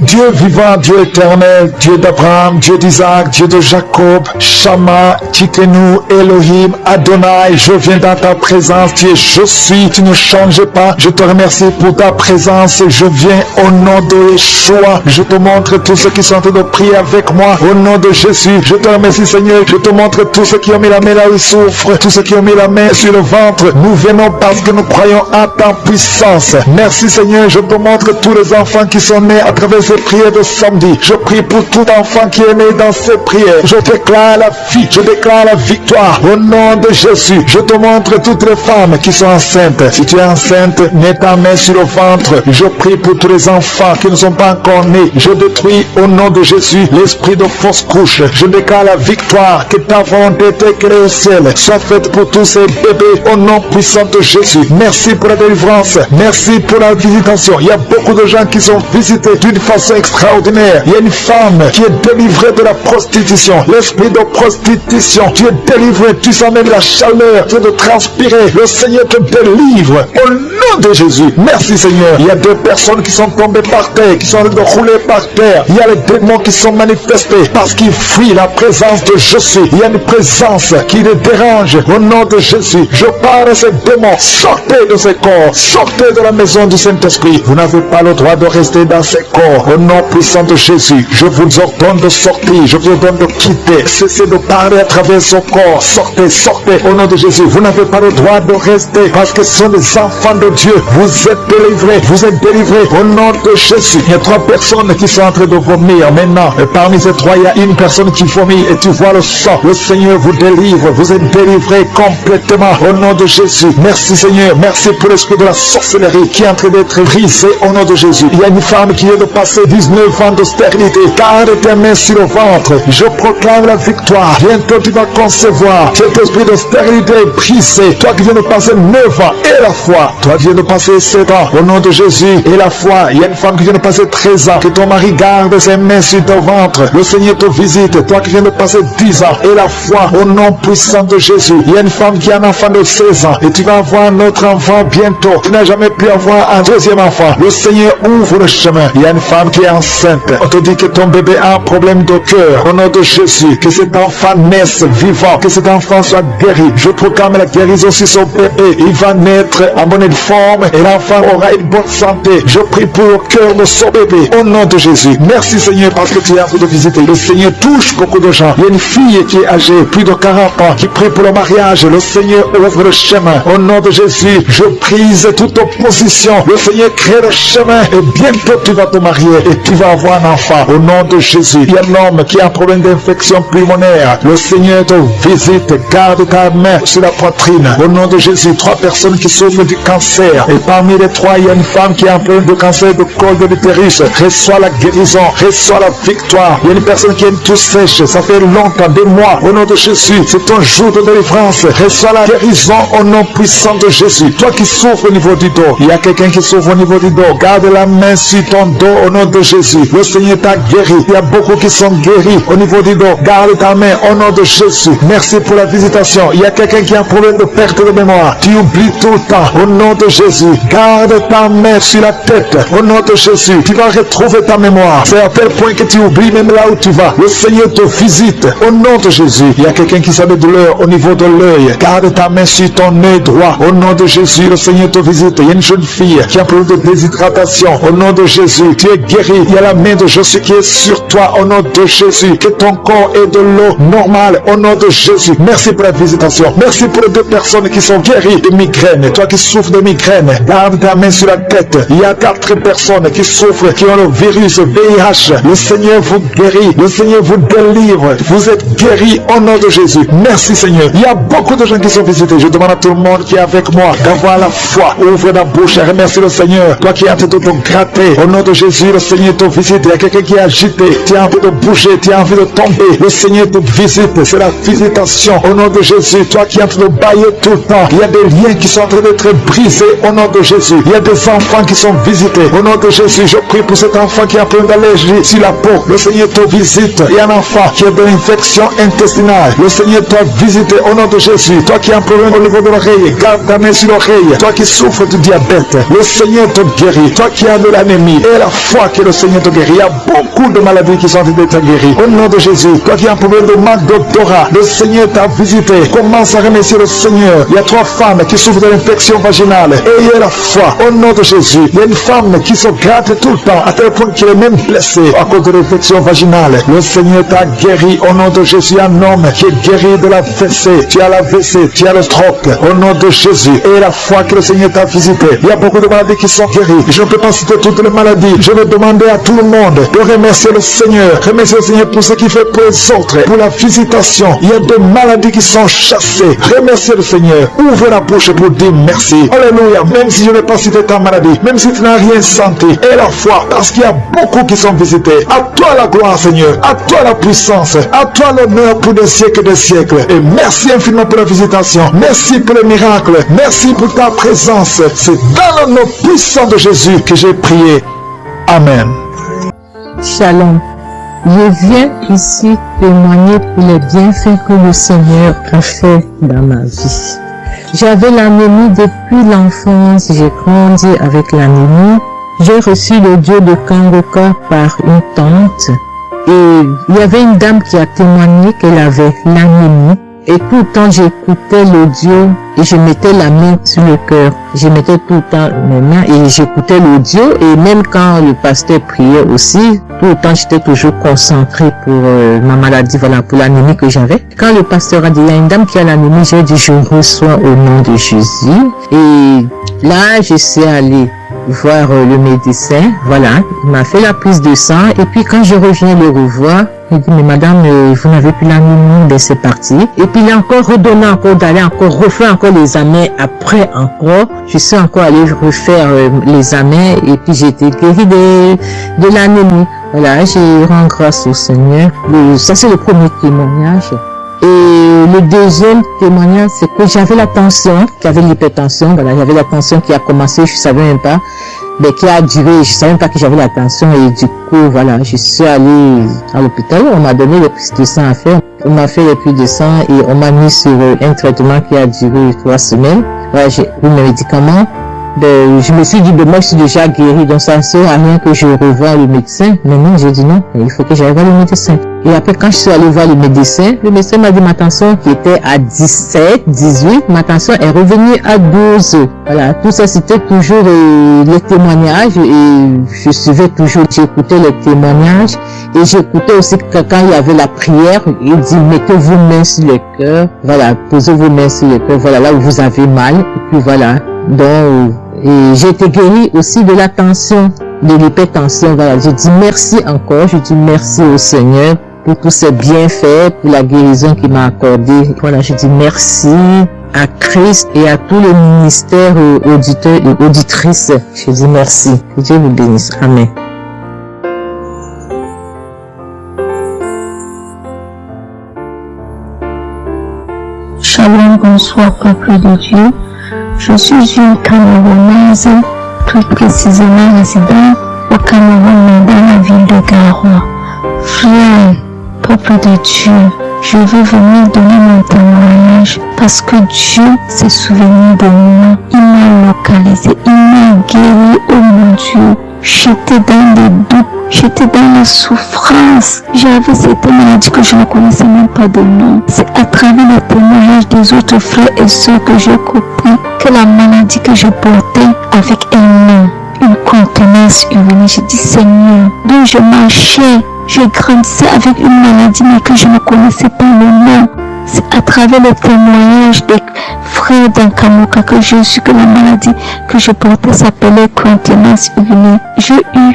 Dieu vivant, Dieu éternel, Dieu d'Abraham, Dieu d'Isaac, Dieu de Jacob, Shama, Tikenu, Elohim, Adonai, je viens dans ta présence, tu es je suis, tu ne changes pas. Je te remercie pour ta présence, je viens au nom de Yeshua. Je te montre tous ceux qui sont en train de prier avec moi, au nom de Jésus. Je te remercie Seigneur, je te montre tous ceux qui ont mis la main là où ils souffrent, tous ceux qui ont mis la main sur le ventre. Nous venons parce que nous croyons à ta puissance. Merci Seigneur, je te montre tous les enfants qui sont nés à travers ces prières de samedi. Je prie pour tout enfant qui est né dans ces prières. Je déclare la vie, je déclare la victoire au nom de Jésus. Je te montre toutes les femmes qui sont enceintes. Si tu es enceinte, mets ta main sur le ventre. Je prie pour tous les enfants qui ne sont pas encore nés. Je détruis au nom de Jésus l'esprit de fausse couche. Je déclare la victoire, que ta volonté créée au ciel soit faite pour tous ces bébés au nom puissant de Jésus. Merci pour la délivrance. Merci pour la visitation. Il y a beaucoup de gens qui sont visités d'une façon extraordinaire. Il y a une femme qui est délivrée de la prostitution. L'esprit de prostitution. Tu es délivré. Tu sens même la chaleur. Tu es de transpirer. Le Seigneur te délivre. Au nom de Jésus. Merci Seigneur. Il y a deux personnes qui sont tombées par terre, qui sont en train de rouler par terre. Il y a les démons qui sont manifestés parce qu'ils fuient la présence de Jésus. Il y a une présence qui les dérange. Au nom de Jésus, je parle à ces démons. Sortez de ces corps. Sortez de la maison du Saint-Esprit. Vous n'avez pas le droit de rester dans ces corps. Au nom puissant de Jésus, je vous ordonne de sortir. Je vous ordonne de quitter. Cessez de parler à travers son corps. Sortez, sortez. Au nom de Jésus, vous n'avez pas le droit de rester parce que ce sont des enfants de Dieu. Vous êtes délivrés. Vous êtes délivrés. Au nom de Jésus. Il y a 3 personnes qui sont en train de vomir maintenant. Et parmi ces 3, il y a une personne qui vomit et tu vois le sang. Le Seigneur vous délivre. Vous êtes délivrés complètement. Au nom de Jésus. Merci Seigneur. Merci pour l'esprit de la sorcellerie qui est en train d'être brisé au nom de Jésus. Il y a une femme qui vient de passer 19 ans de stérilité. Garde tes mains sur le ventre. Je proclame la victoire. Bientôt tu vas concevoir. Cet esprit de stérilité est brisé. Toi qui viens de passer 9 ans et la foi. Toi qui viens de passer 7 ans au nom de Jésus et la foi. Il y a une femme qui vient de passer 13 ans. Que ton mari garde ses mains sur ton ventre. Le Seigneur te visite. Toi qui viens de passer 10 ans et la foi au nom puissant de Jésus. Il y a une femme qui a un enfant de 16 ans et tu vas avoir un autre enfant bientôt. Tu n'as jamais pu avoir un deuxième enfant. Le Seigneur ouvre le chemin. Il y a une femme qui est enceinte. On te dit que ton bébé a un problème de cœur. Au nom de Jésus, que cet enfant naisse vivant. Que cet enfant soit guéri. Je proclame la guérison sur son bébé. Il va naître en bonne forme et l'enfant aura une bonne santé. Je prie pour le cœur de son bébé. Au nom de Jésus. Merci Seigneur parce que tu es en train de visiter. Le Seigneur touche beaucoup de gens. Il y a une fille qui est âgée, plus de 40 ans, qui prie pour le mariage. Le Seigneur ouvre le chemin. Au nom de Jésus, je brise toute opposition. Le Seigneur crée le chemin et bientôt tu vas te marier et tu vas avoir un enfant. Au nom de Jésus, il y a un homme qui a un problème d'infection pulmonaire. Le Seigneur te visite. Garde ta main sur la poitrine. Au nom de Jésus, 3 personnes qui souffrent du cancer. Et parmi les 3, il y a une femme qui a un problème de cancer de col de l'utérus. Reçois la guérison. Reçois la victoire. Il y a une personne qui a une toux sèche. Ça fait longtemps, des mois. Au nom de Jésus, c'est ton jour de délivrance. Reçois la guérison au nom puissant de Jésus. Toi qui souffres au niveau du dos, il y a quelqu'un qui souffre au niveau du dos. Garde la main sur ton dos au nom de Jésus. Le Seigneur t'a guéri. Il y a beaucoup qui sont guéris au niveau du dos. Garde ta main au nom de Jésus. Merci pour la visitation. Il y a quelqu'un qui a un problème de perte de mémoire. Tu oublies tout le temps au nom de Jésus. Garde ta main sur la tête au nom de Jésus. Tu vas retrouver ta mémoire. C'est à tel point que tu oublies même là où tu vas. Le Seigneur te visite au nom de Jésus. Il y a quelqu'un qui a des douleurs au niveau de l'œil. Garde ta main sur ton œil droit au nom de Jésus. Le Seigneur te visite. Il y a une jeune fille qui a un problème de déshydratation au nom de Jésus. Tu es guéri. Il y a la main de Jésus qui est sur toi au nom de Jésus. Que ton corps ait de l'eau normale au nom de Jésus. Merci pour la visitation. Merci pour les 2 personnes qui sont guéries de migraine. Toi qui souffres de migraine, garde ta main sur la tête. Il y a 4 personnes qui souffrent, qui ont le virus VIH. Le Seigneur vous guérit. Le Seigneur vous délivre. Vous êtes guéris au nom de Jésus. Merci Seigneur. Il y a beaucoup de gens qui sont visités. Je demande à tout le monde qui est avec moi d'avoir la foi. Ouvre la bouche et remercie le Seigneur. Toi qui es en train de te gratter. Au nom de Jésus, le Seigneur te visite. Il y a quelqu'un qui est agité. Tu as envie de bouger. Tu as envie de tomber. Le Seigneur te visite. C'est la visitation. Au nom de Jésus. Toi qui es en train de bailler tout le temps. Il y a des liens qui sont en train d'être brisés. Au nom de Jésus. Il y a des enfants qui sont visités. Au nom de Jésus, je prie pour cet enfant qui a un problème d'allergie sur la peau. Le Seigneur te visite. Il y a un enfant qui a de l'infection intestinale. Le Seigneur t'a visité au nom de Jésus. Toi qui as un problème au niveau de l'oreille, garde ta main sur l'oreille. Toi qui souffres du diabète, le Seigneur te guérit. Toi qui as de l'anémie et la foi qui que le Seigneur te guérit. Il y a beaucoup de maladies qui sont en train d'être guéries. Au nom de Jésus, toi qui as un problème de manque d'odorat, le Seigneur t'a visité. Commence à remercier le Seigneur. Il y a 3 femmes qui souffrent de l'infection vaginale. Ayez la foi. Au nom de Jésus, il y a une femme qui se gratte tout le temps, à tel point qu'elle est même blessée à cause de l'infection vaginale. Le Seigneur t'a guéri. Au nom de Jésus, un homme qui est guéri de la WC. Tu as la WC, tu as le stroke. Au nom de Jésus, et la foi que le Seigneur t'a visité. Il y a beaucoup de maladies qui sont guéries. Je ne peux pas citer toutes les maladies. Je vais demander à tout le monde de remercier le Seigneur. Remercier le Seigneur pour ce qu'il fait pour les autres, pour la visitation. Il y a des maladies qui sont chassées. Remerciez le Seigneur. Ouvre la bouche pour dire merci. Alléluia. Même si je n'ai pas cité ta maladie, même si tu n'as rien senti, et la foi, parce qu'il y a beaucoup qui sont visités. À toi la gloire, Seigneur. À toi la puissance. À toi l'honneur pour des siècles et des siècles. Et merci infiniment pour la visitation. Merci pour le miracle. Merci pour ta présence. C'est dans le nom puissant de Jésus que j'ai prié. Amen. Shalom. Je viens ici témoigner pour les bienfaits que le Seigneur a fait dans ma vie. J'avais l'anémie depuis l'enfance. J'ai grandi avec l'anémie. J'ai reçu le Dieu de Kangoka par une tante. Et il y avait une dame qui a témoigné qu'elle avait l'anémie. Et tout le temps, j'écoutais l'audio et je mettais la main sur le cœur. Je mettais tout le temps mes mains et j'écoutais l'audio. Et même quand le pasteur priait aussi, tout le temps, j'étais toujours concentrée pour ma maladie, voilà, pour l'anémie que j'avais. Quand le pasteur a dit, il y a une dame qui a l'anémie, j'ai dit, je reçois au nom de Jésus. Et là, je suis allée voir le médecin, voilà, il m'a fait la prise de sang. Et puis quand je reviens le revoir, il dit, mais madame, vous n'avez plus l'anémie, ben c'est parti. Et puis il a encore redonné encore d'aller encore refaire encore les examens. Après encore, je suis encore allé refaire les examens et puis j'ai été guérie de l'anémie. Voilà, j'ai rendu grâce au Seigneur. Ça c'est le premier témoignage. Et le deuxième témoignage, c'est que j'avais la tension, j'avais l'hypertension, voilà, j'avais la tension qui a commencé, je savais même pas, mais qui a duré, je savais même pas que j'avais la tension et du coup, voilà, je suis allée à l'hôpital, on m'a donné les prises de sang à faire, on m'a fait les prises de sang et on m'a mis sur un traitement qui a duré 3 semaines, voilà, j'ai pris mes médicaments. Je me suis dit, moi je suis déjà guérie, donc ça ne sert à rien que je revoie le médecin. Mais non, j'ai dit non, il faut que j'aille voir le médecin. Et après, quand je suis allée voir le médecin m'a dit ma tension qui était à 17, 18, ma tension est revenue à 12. Voilà, tout ça c'était toujours les témoignages et je suivais toujours, j'écoutais les témoignages et j'écoutais aussi que quand il y avait la prière, il dit mettez vos mains sur le cœur, voilà, posez vos mains sur le cœur, voilà là où vous avez mal, et puis voilà. Donc, et j'ai été guérie aussi de la tension, de l'hypertension. Voilà, je dis merci encore, je dis merci au Seigneur pour tous ses bienfaits, pour la guérison qu'il m'a accordée. Voilà, je dis merci à Christ et à tous les ministères, auditeurs et auditrices. Je dis merci. Que Dieu vous bénisse. Amen. Shalom, bonsoir, peuple de Dieu. Je suis une Camerounaise, plus précisément résident au Cameroun, dans la ville de Garoua. Frère, peuple de Dieu, je veux venir donner mon témoignage parce que Dieu s'est souvenu de moi. Il m'a localisé, il m'a guéri, oh mon Dieu. J'étais dans des doutes, j'étais dans la souffrance. J'avais cette maladie que je ne connaissais même pas de nom. C'est à travers le témoignage des autres frères et sœurs que j'ai compris que la maladie que je portais avec un nom, une contenance urinaire. J'ai dit Seigneur, donc je marchais, je grandissais avec une maladie mais que je ne connaissais pas le nom. C'est à travers le témoignage des frères d'Ankamoka que j'ai su que la maladie que je portais s'appelait contenance urinaire. J'ai eu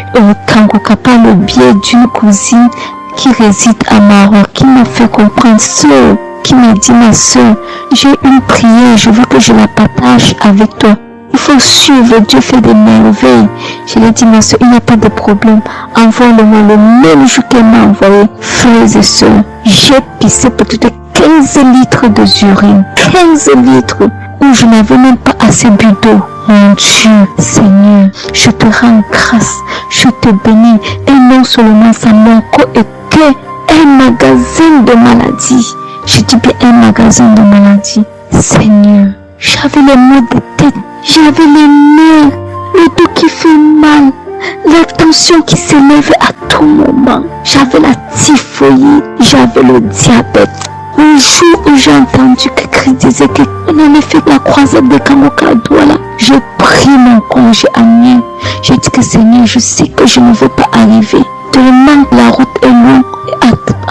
Kangoka par le biais d'une cousine qui réside à Maroc, qui m'a fait comprendre sœur, qui m'a dit ma sœur, j'ai une prière, je veux que je la partage avec toi. Il faut suivre, Dieu fait des merveilles. Je lui ai dit ma sœur, il n'y a pas de problème. Envoie-le-moi le même jour qu'elle m'a envoyé. Frères et sœurs, j'ai pissé peut-être 15 litres d'urine, 15 litres, où je n'avais même pas assez bu d'eau. Mon Dieu, Seigneur, je te rends grâce, je te bénis. Et non seulement ça, mon corps était un magasin de maladies. Je dis bien un magasin de maladies. Seigneur, j'avais les maux de tête, j'avais les nerfs, le dos qui fait mal, la tension tension qui s'élevait à tout moment. J'avais la typhoïde, j'avais le diabète. Un jour où j'ai entendu que Christ disait qu'on allait faire la croisade de Kangoka à Douala, j'ai pris mon congé à Niel. J'ai dit que Seigneur, je sais que je ne veux pas arriver. Tellement la route est longue,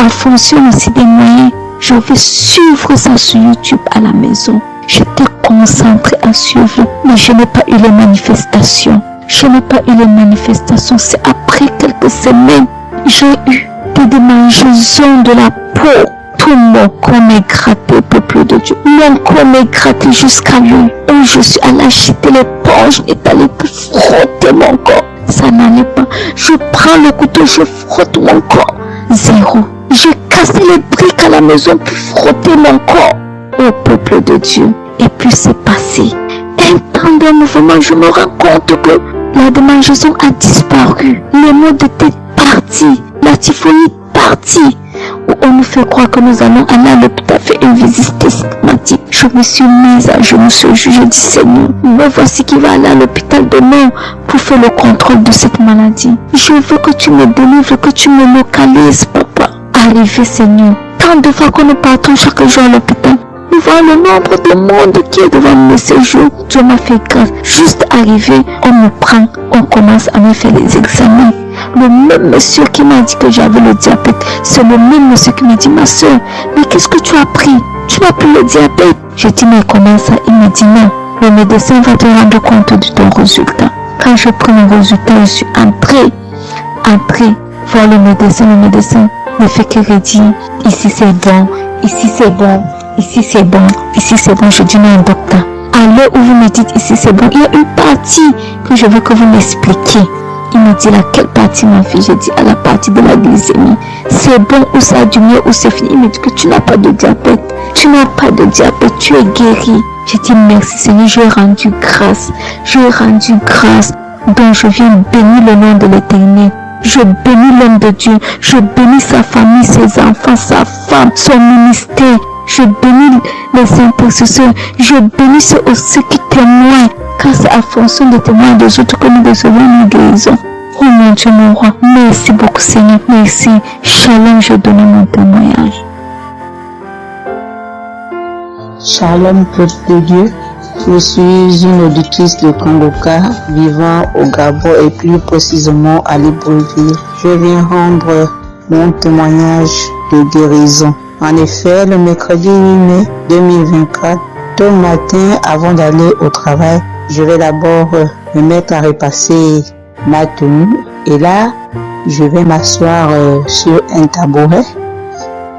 en fonction aussi des moyens, je vais suivre ça sur YouTube à la maison. J'étais concentrée à suivre, mais je n'ai pas eu les manifestations. C'est après quelques semaines, j'ai eu des démangeaisons de la peau. Tout mon corps m'est gratté, peuple de Dieu. Mon corps m'est gratté jusqu'à l'œil. Et je suis allée acheter l'éponge et allée frotter mon corps. Ça n'allait pas. Je prends le couteau, je frotte mon corps. Zéro. J'ai cassé les briques à la maison pour frotter mon corps. Au peuple de Dieu. Et puis c'est passé. Un temps de mouvement, je me rends compte que la démangeaison a disparu. Les maux de tête partis. La typhoïde partie. Où on nous fait croire que nous allons aller à l'hôpital faire une visite systématique. Je me suis mise à genoux ce jour. Je dis Seigneur, me voici qui va aller à l'hôpital demain pour faire le contrôle de cette maladie. Je veux que tu me délivres, que tu me localises, papa. Arrivé Seigneur, tant de fois que nous partons chaque jour à l'hôpital, nous voyons le nombre de monde qui est devant nous ce jour. Dieu m'a fait grâce. Juste arrivé, on me prend, on commence à me faire les examens. Le même monsieur qui m'a dit que j'avais le diabète, c'est le même monsieur qui m'a dit, ma soeur, mais qu'est-ce que tu as pris? Tu n'as plus le diabète. J'ai dit, mais comment ça? Il m'a dit, non, le médecin va te rendre compte de ton résultat. Quand je prends le résultat, je suis entrée voir le médecin me fait que redire, ici c'est bon, ici c'est bon, ici c'est bon, ici c'est bon. Je dis, non, docteur, à l'heure où vous me dites ici c'est bon, il y a une partie que je veux que vous m'expliquiez. Il me dit laquelle partie, ma fille? J'ai dit à la partie de la glycémie. C'est bon ou ça a du mieux ou c'est fini? Il me dit que tu n'as pas de diabète. Tu n'as pas de diabète, tu es guéri. J'ai dit merci Seigneur, j'ai rendu grâce. Donc je viens bénir le nom de l'Éternel. Je bénis l'homme de Dieu. Je bénis sa famille, ses enfants, sa femme, son ministère. Je bénis les intercesseurs. Je bénis ceux qui témoignent. Car c'est à fonction des témoins des autres que nous recevons nos guérisons. Oh mon Dieu, mon roi. Merci beaucoup Seigneur. Merci. Shalom, je donne mon témoignage. Shalom, peuple de Dieu. Je suis une auditrice de Kangoka vivant au Gabon et plus précisément à Libreville. Je viens rendre mon témoignage de guérison. En effet, le mercredi 8 mai 2024, tôt le matin, avant d'aller au travail, je vais d'abord me mettre à repasser ma tenue et là, je vais m'asseoir sur un tabouret.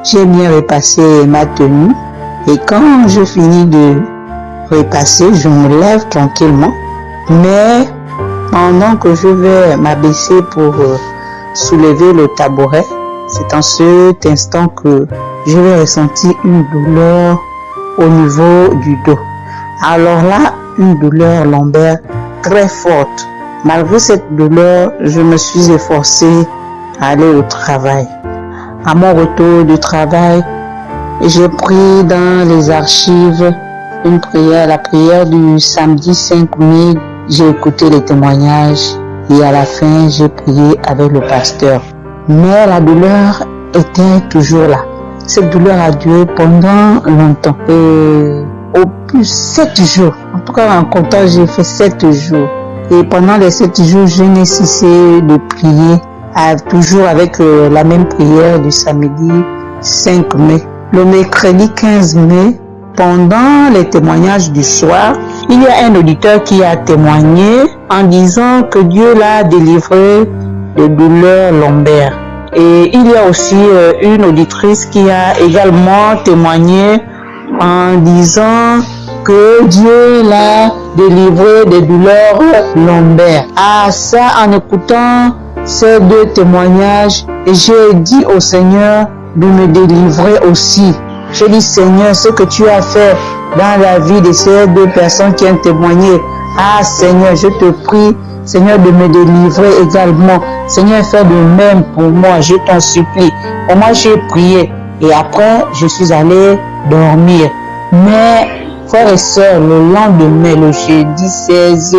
J'ai bien repassé ma tenue et quand je finis de repasser, je me lève tranquillement. Mais pendant que je vais m'abaisser pour soulever le tabouret, c'est en cet instant que je vais ressentir une douleur au niveau du dos. Alors là, une douleur lombaire très forte. Malgré cette douleur, je me suis efforcé à aller au travail. À mon retour du travail, j'ai pris dans les archives une prière, la prière du samedi 5 mai. J'ai écouté les témoignages et à la fin, j'ai prié avec le pasteur. Mais la douleur était toujours là. Cette douleur a duré pendant longtemps. Et au plus 7 jours. En tout cas, en comptant, j'ai fait 7 jours. Et pendant les 7 jours, je n'ai cessé de prier, toujours avec la même prière du samedi 5 mai. Le mercredi 15 mai, pendant les témoignages du soir, il y a un auditeur qui a témoigné en disant que Dieu l'a délivré de douleurs lombaires. Et il y a aussi une auditrice qui a également témoigné en disant que Dieu l'a délivré des douleurs lombaires. À ça, en écoutant ces deux témoignages, j'ai dit au Seigneur de me délivrer aussi. J'ai dit Seigneur, ce que tu as fait dans la vie de ces deux personnes qui ont témoigné, ah Seigneur, je te prie, Seigneur, de me délivrer également. Seigneur, fais de même pour moi, je t'en supplie. Et moi, j'ai prié et après, je suis allé dormir. Mais, frères et sœurs, le lendemain, le jeudi 16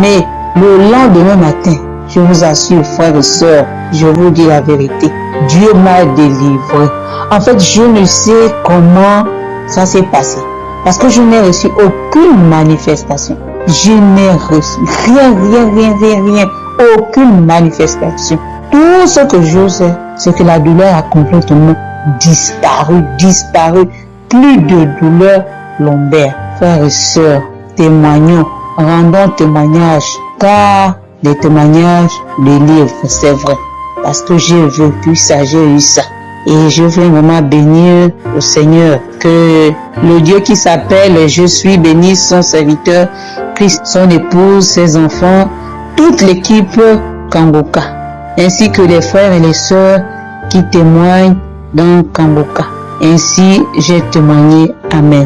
mai, le lendemain matin, Je vous assure, frères et sœurs, je vous dis la vérité. Dieu m'a délivré. En fait, je ne sais comment ça s'est passé. Parce que je n'ai reçu aucune manifestation. Je n'ai reçu rien. Aucune manifestation. Tout ce que je sais, c'est que la douleur a complètement disparu. Plus de douleur lombaire. Frères et sœurs, témoignons, rendons témoignage, car les témoignages délivrent, c'est vrai. Parce que j'ai vécu ça, j'ai eu ça. Et je veux vraiment bénir au Seigneur que le Dieu qui s'appelle Je suis béni, son serviteur, Christ, son épouse, ses enfants, toute l'équipe Kangoka, ainsi que les frères et les sœurs qui témoignent dans Kangoka. Ainsi, j'ai témoigné. Amen.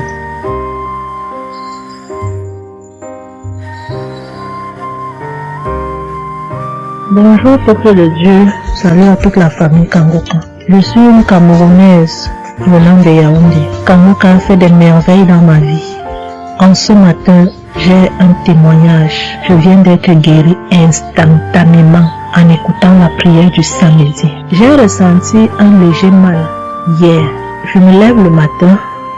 Bonjour peuple de Dieu, salut à toute la famille Kangoka. Je suis une Camerounaise venant de Yaoundé. Kangoka a fait des merveilles dans ma vie. En ce matin, j'ai un témoignage. Je viens d'être guérie instantanément en écoutant la prière du samedi. J'ai ressenti un léger mal hier. Je me lève le matin,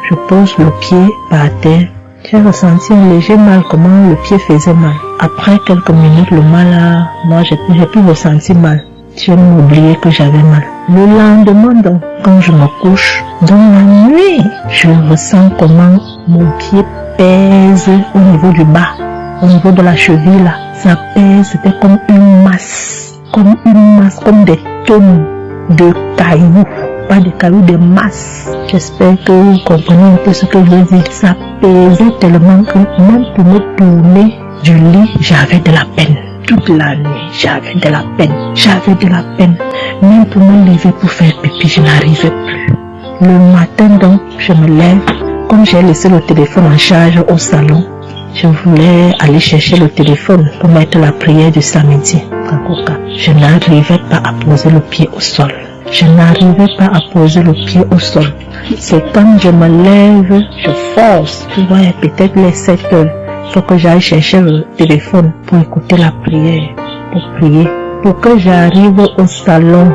je pose le pied par terre. J'ai ressenti un léger mal, comment le pied faisait mal. Après quelques minutes, le mal a... Moi, j'ai plus ressenti mal. J'ai même oublié que j'avais mal. Le lendemain, donc, quand je me couche, dans la nuit, je ressens comment mon pied pèse au niveau du bas, au niveau de la cheville là. Ça pèse, c'était comme une masse, comme des tonnes de cailloux. Pas de cailloux, de masse. J'espère que vous comprenez un peu ce que je veux dire. Ça pesait tellement que même pour me tourner du lit, j'avais de la peine. Toute la nuit, j'avais de la peine. Même pour me lever pour faire pipi, je n'arrivais plus. Le matin donc, je me lève. Comme j'ai laissé le téléphone en charge au salon, je voulais aller chercher le téléphone pour mettre la prière du samedi. Je n'arrivais pas à poser le pied au sol. C'est quand je me lève, je force. Tu vois, peut-être les 7 heures. Il faut que j'aille chercher le téléphone pour écouter la prière, pour prier. Pour que j'arrive au salon,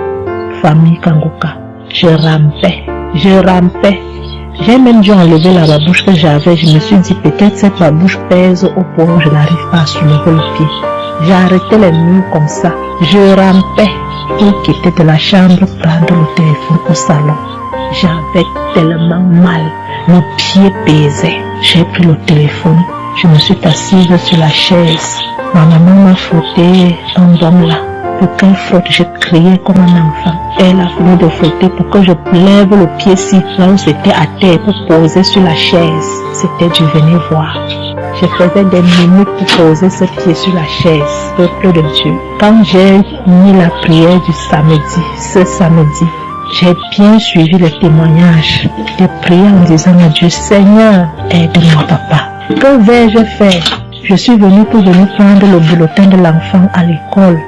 famille Kangoka, je rampais. J'ai même dû enlever la babouche que j'avais. Je me suis dit, peut-être cette babouche pèse au point où je n'arrive pas à soulever le pied. J'ai arrêté les murs comme ça. Je rampais pour quitter de la chambre, prendre le téléphone au salon. J'avais tellement mal. Le pied pesait. J'ai pris le téléphone. Je me suis assise sur la chaise. Ma maman m'a frotté un baume là. Pour qu'elle frotte, je criais comme un enfant. Elle a fini de frotter pour que je lève le pied-ci, là où c'était à terre, pour poser sur la chaise. C'était du venez voir. Je faisais des minutes pour poser ce pied sur la chaise, peuple de Dieu. Quand j'ai mis la prière du samedi, ce samedi, j'ai bien suivi les témoignages. J'ai prié en disant à Dieu, Seigneur, aide-moi papa. Que vais-je faire? Je suis venue pour venir prendre le bulletin de l'enfant à l'école.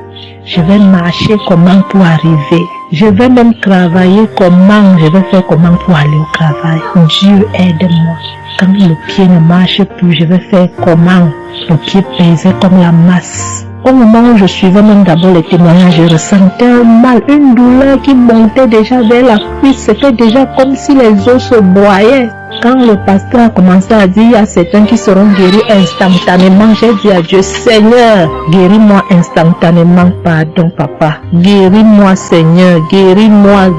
Je vais marcher comment pour arriver. Je vais même travailler comment. Je vais faire comment pour aller au travail. Dieu aide-moi. Quand le pied ne marche plus, je vais faire comment? Le pied pesait comme la masse. Au moment où je suivais même d'abord les témoignages, je ressentais un mal, une douleur qui montait déjà vers la cuisse. C'était déjà comme si les os se broyaient. Quand le pasteur a commencé à dire, il y a certains qui seront guéris instantanément, j'ai dit à Dieu, Seigneur, guéris-moi instantanément, pardon papa. Guéris-moi Seigneur, guéris-moi.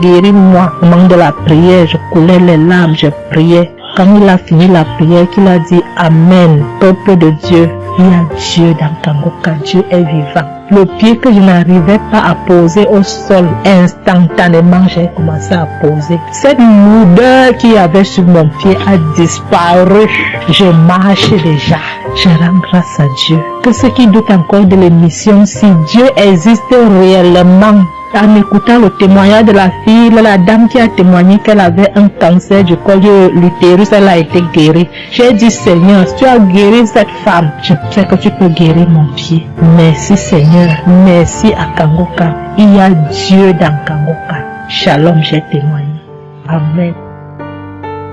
Au moment de la prière, je coulais les larmes, je priais. Quand il a fini la prière, qu'il a dit Amen, peuple de Dieu, il y a Dieu dans Kangoka, Dieu est vivant. Le pied que je n'arrivais pas à poser au sol, instantanément, j'ai commencé à poser. Cette lourdeur qu'il y avait sur mon pied a disparu. Je marche déjà. Je rends grâce à Dieu. Que ceux qui doutent encore de l'émission, si Dieu existe réellement, en écoutant le témoignage de la fille, la dame qui a témoigné qu'elle avait un cancer du col de l'utérus, elle a été guérie. J'ai dit, Seigneur, si tu as guéri cette femme, je sais que tu peux guérir mon pied. Merci Seigneur, merci à Kangoka. Il y a Dieu dans Kangoka. Shalom, j'ai témoigné. Amen.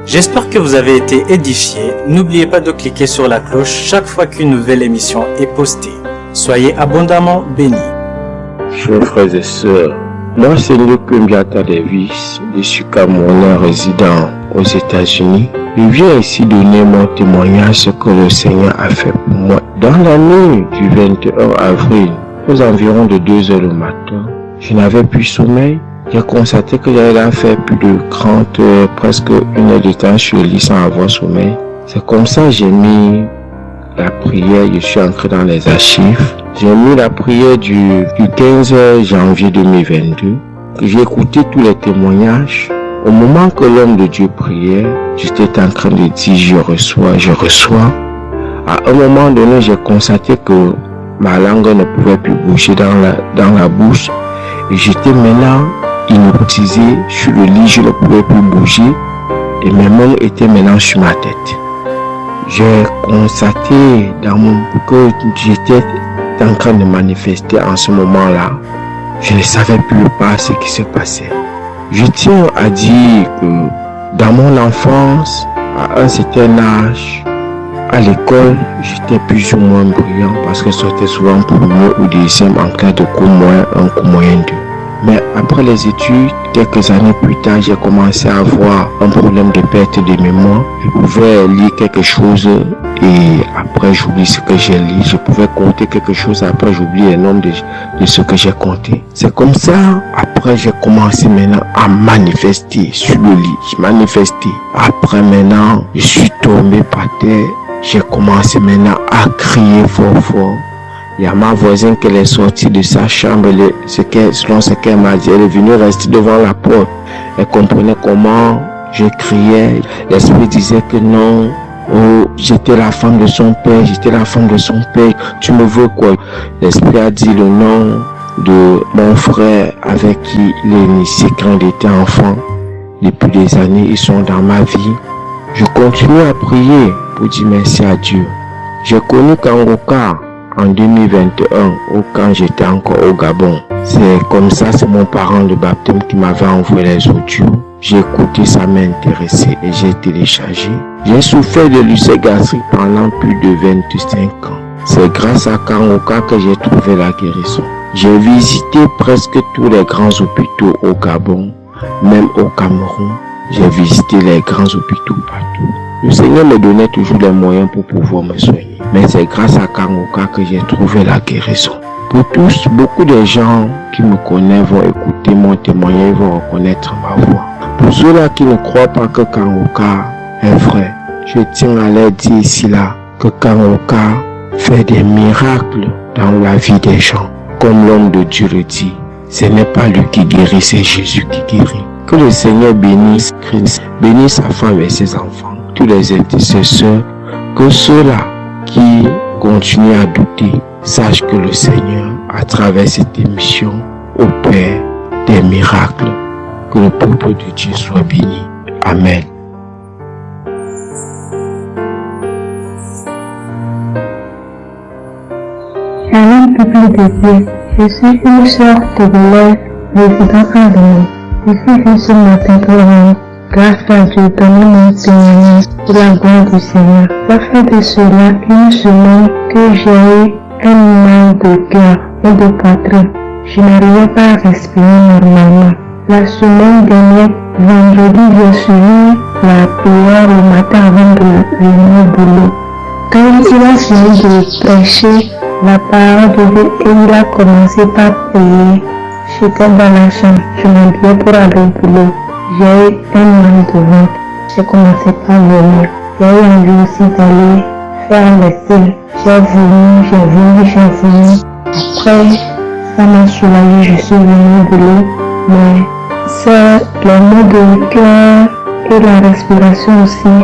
J'espère que vous avez été édifiés. N'oubliez pas de cliquer sur la cloche chaque fois qu'une nouvelle émission est postée. Soyez abondamment bénis. chers frères et sœurs, moi c'est Nyokumbiata Davis, je suis Camerounais résident aux États-Unis. Je viens ici donner mon témoignage ce que le Seigneur a fait pour moi. Dans la nuit du 21 avril, aux environs de 2 heures le matin, je n'avais plus sommeil. J'ai constaté que j'avais fait plus de 30 heures, presque 1 heure de temps sur le lit sans avoir sommeil. C'est comme ça que j'ai mis la prière, je suis entré dans les archives. J'ai mis la prière du 15 janvier 2022. J'ai écouté tous les témoignages. Au moment que l'homme de Dieu priait, j'étais en train de dire je reçois. À un moment donné, j'ai constaté que ma langue ne pouvait plus bouger dans la bouche. Et j'étais maintenant hypnotisé sur le lit, je ne pouvais plus bouger. Et mes mains étaient maintenant sur ma tête. J'ai constaté que j'étais en train de manifester en ce moment-là. Je ne savais plus pas ce qui se passait. Je tiens à dire que dans mon enfance, à un certain âge, à l'école, j'étais plus ou moins brillant parce que c'était souvent premier ou deuxième en classe de cours moyen 1, cours moyen 2. Mais après les études, quelques années plus tard, j'ai commencé à avoir un problème de perte de mémoire. Je pouvais lire quelque chose et après j'oublie ce que j'ai lu. Je pouvais compter quelque chose et après j'oublie le nombre de ce que j'ai compté. C'est comme ça, après j'ai commencé maintenant à manifester sur le lit. Je manifestais. Après maintenant, je suis tombé par terre. J'ai commencé maintenant à crier fort. Il y a ma voisine qui est sortie de sa chambre, selon ce qu'elle m'a dit, elle est venue rester devant la porte. Elle comprenait comment je criais. L'esprit disait que non, j'étais la femme de son père, tu me veux quoi? L'esprit a dit le nom de mon frère avec qui il est initié quand il était enfant. Depuis des années, ils sont dans ma vie. Je continue à prier pour dire merci à Dieu. J'ai connu Kangoka en 2021, quand j'étais encore au Gabon. C'est comme ça, c'est mon parent de baptême qui m'avait envoyé les audios. J'ai écouté, ça m'a intéressé et j'ai téléchargé. J'ai souffert de l'ulcère gastrique pendant plus de 25 ans. C'est grâce à Kangoka que j'ai trouvé la guérison. J'ai visité presque tous les grands hôpitaux au Gabon, même au Cameroun. J'ai visité les grands hôpitaux partout. Le Seigneur me donnait toujours les moyens pour pouvoir me soigner. Mais c'est grâce à Kangoka que j'ai trouvé la guérison. Pour tous, beaucoup de gens qui me connaissent vont écouter mon témoignage et vont reconnaître ma voix. Pour ceux-là qui ne croient pas que Kangoka est vrai, je tiens à leur dire ici là que Kangoka fait des miracles dans la vie des gens. Comme l'homme de Dieu le dit, ce n'est pas lui qui guérit, c'est Jésus qui guérit. Que le Seigneur bénisse Christ, bénisse sa femme et ses enfants, tous les intercesseurs, que ceux-là qui continuent à douter sachent que le Seigneur, à travers cette émission, opère des miracles. Que le peuple de Dieu soit béni. Amen. Shalom, peuple de Dieu. Je suis une sœur togolaise résidant à Lyon. Je suis venue ce matin pour rendre grâce à Dieu, donner mon témoignage pour la gloire du Seigneur. Ça fait de cela une semaine que j'ai eu un mal de cœur et de poitrine. Je n'arrivais pas à respirer normalement. La semaine dernière, vendredi, j'ai suivi la prière le matin avant de venir au boulot. Quand il a fini de prêcher la parole de Dieu et il a commencé par prier, j'étais dans la chambre, je m'habillais pour aller au boulot. J'ai eu un mal de ventre, j'ai commencé par vomir. J'ai eu envie aussi d'aller faire le vaisselle. J'ai vomi. Après, ça m'a soulagé, je suis venue au boulot. Mais c'est le mot de cœur et la respiration aussi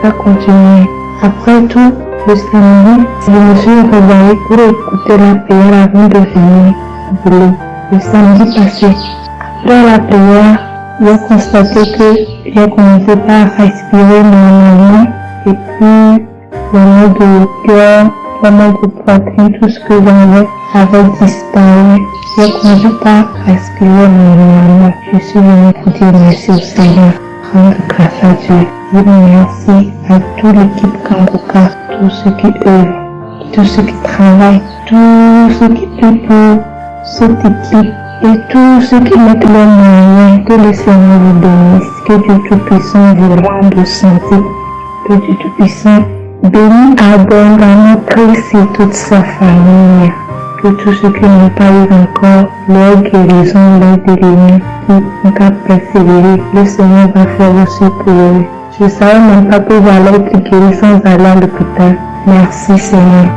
a continué. Après tout, le samedi, je me suis réveillée pour écouter la prière avant de venir au boulot. Le samedi passé, après la prière, j'ai constaté que j'ai commencé par respirer normalement et puis le mot de cœur, le mot de poitrine, tout ce que j'avais avait disparu. J'ai commencé par respirer normalement. Je suis venue pour dire merci au Seigneur, rendre grâce à Dieu, dire merci à toute l'équipe Kangoka, tous ceux qui œuvrent, tous ceux qui travaillent, tous ceux qui œuvrent pour cette équipe et tous ceux qui mettent leurs moyens. Que le Seigneur vous bénisse. Que Dieu Tout-Puissant vous rende santé. Que Dieu Tout-Puissant bénisse abondamment Christ et toute sa famille. Que tous ceux qui n'ont pas eu encore leur guérison, leur délivrance, qui n'ont qu'à persévérer, le Seigneur va faire aussi pour eux. Je ne savais même pas pouvoir être guéri sans aller à l'hôpital. Merci Seigneur.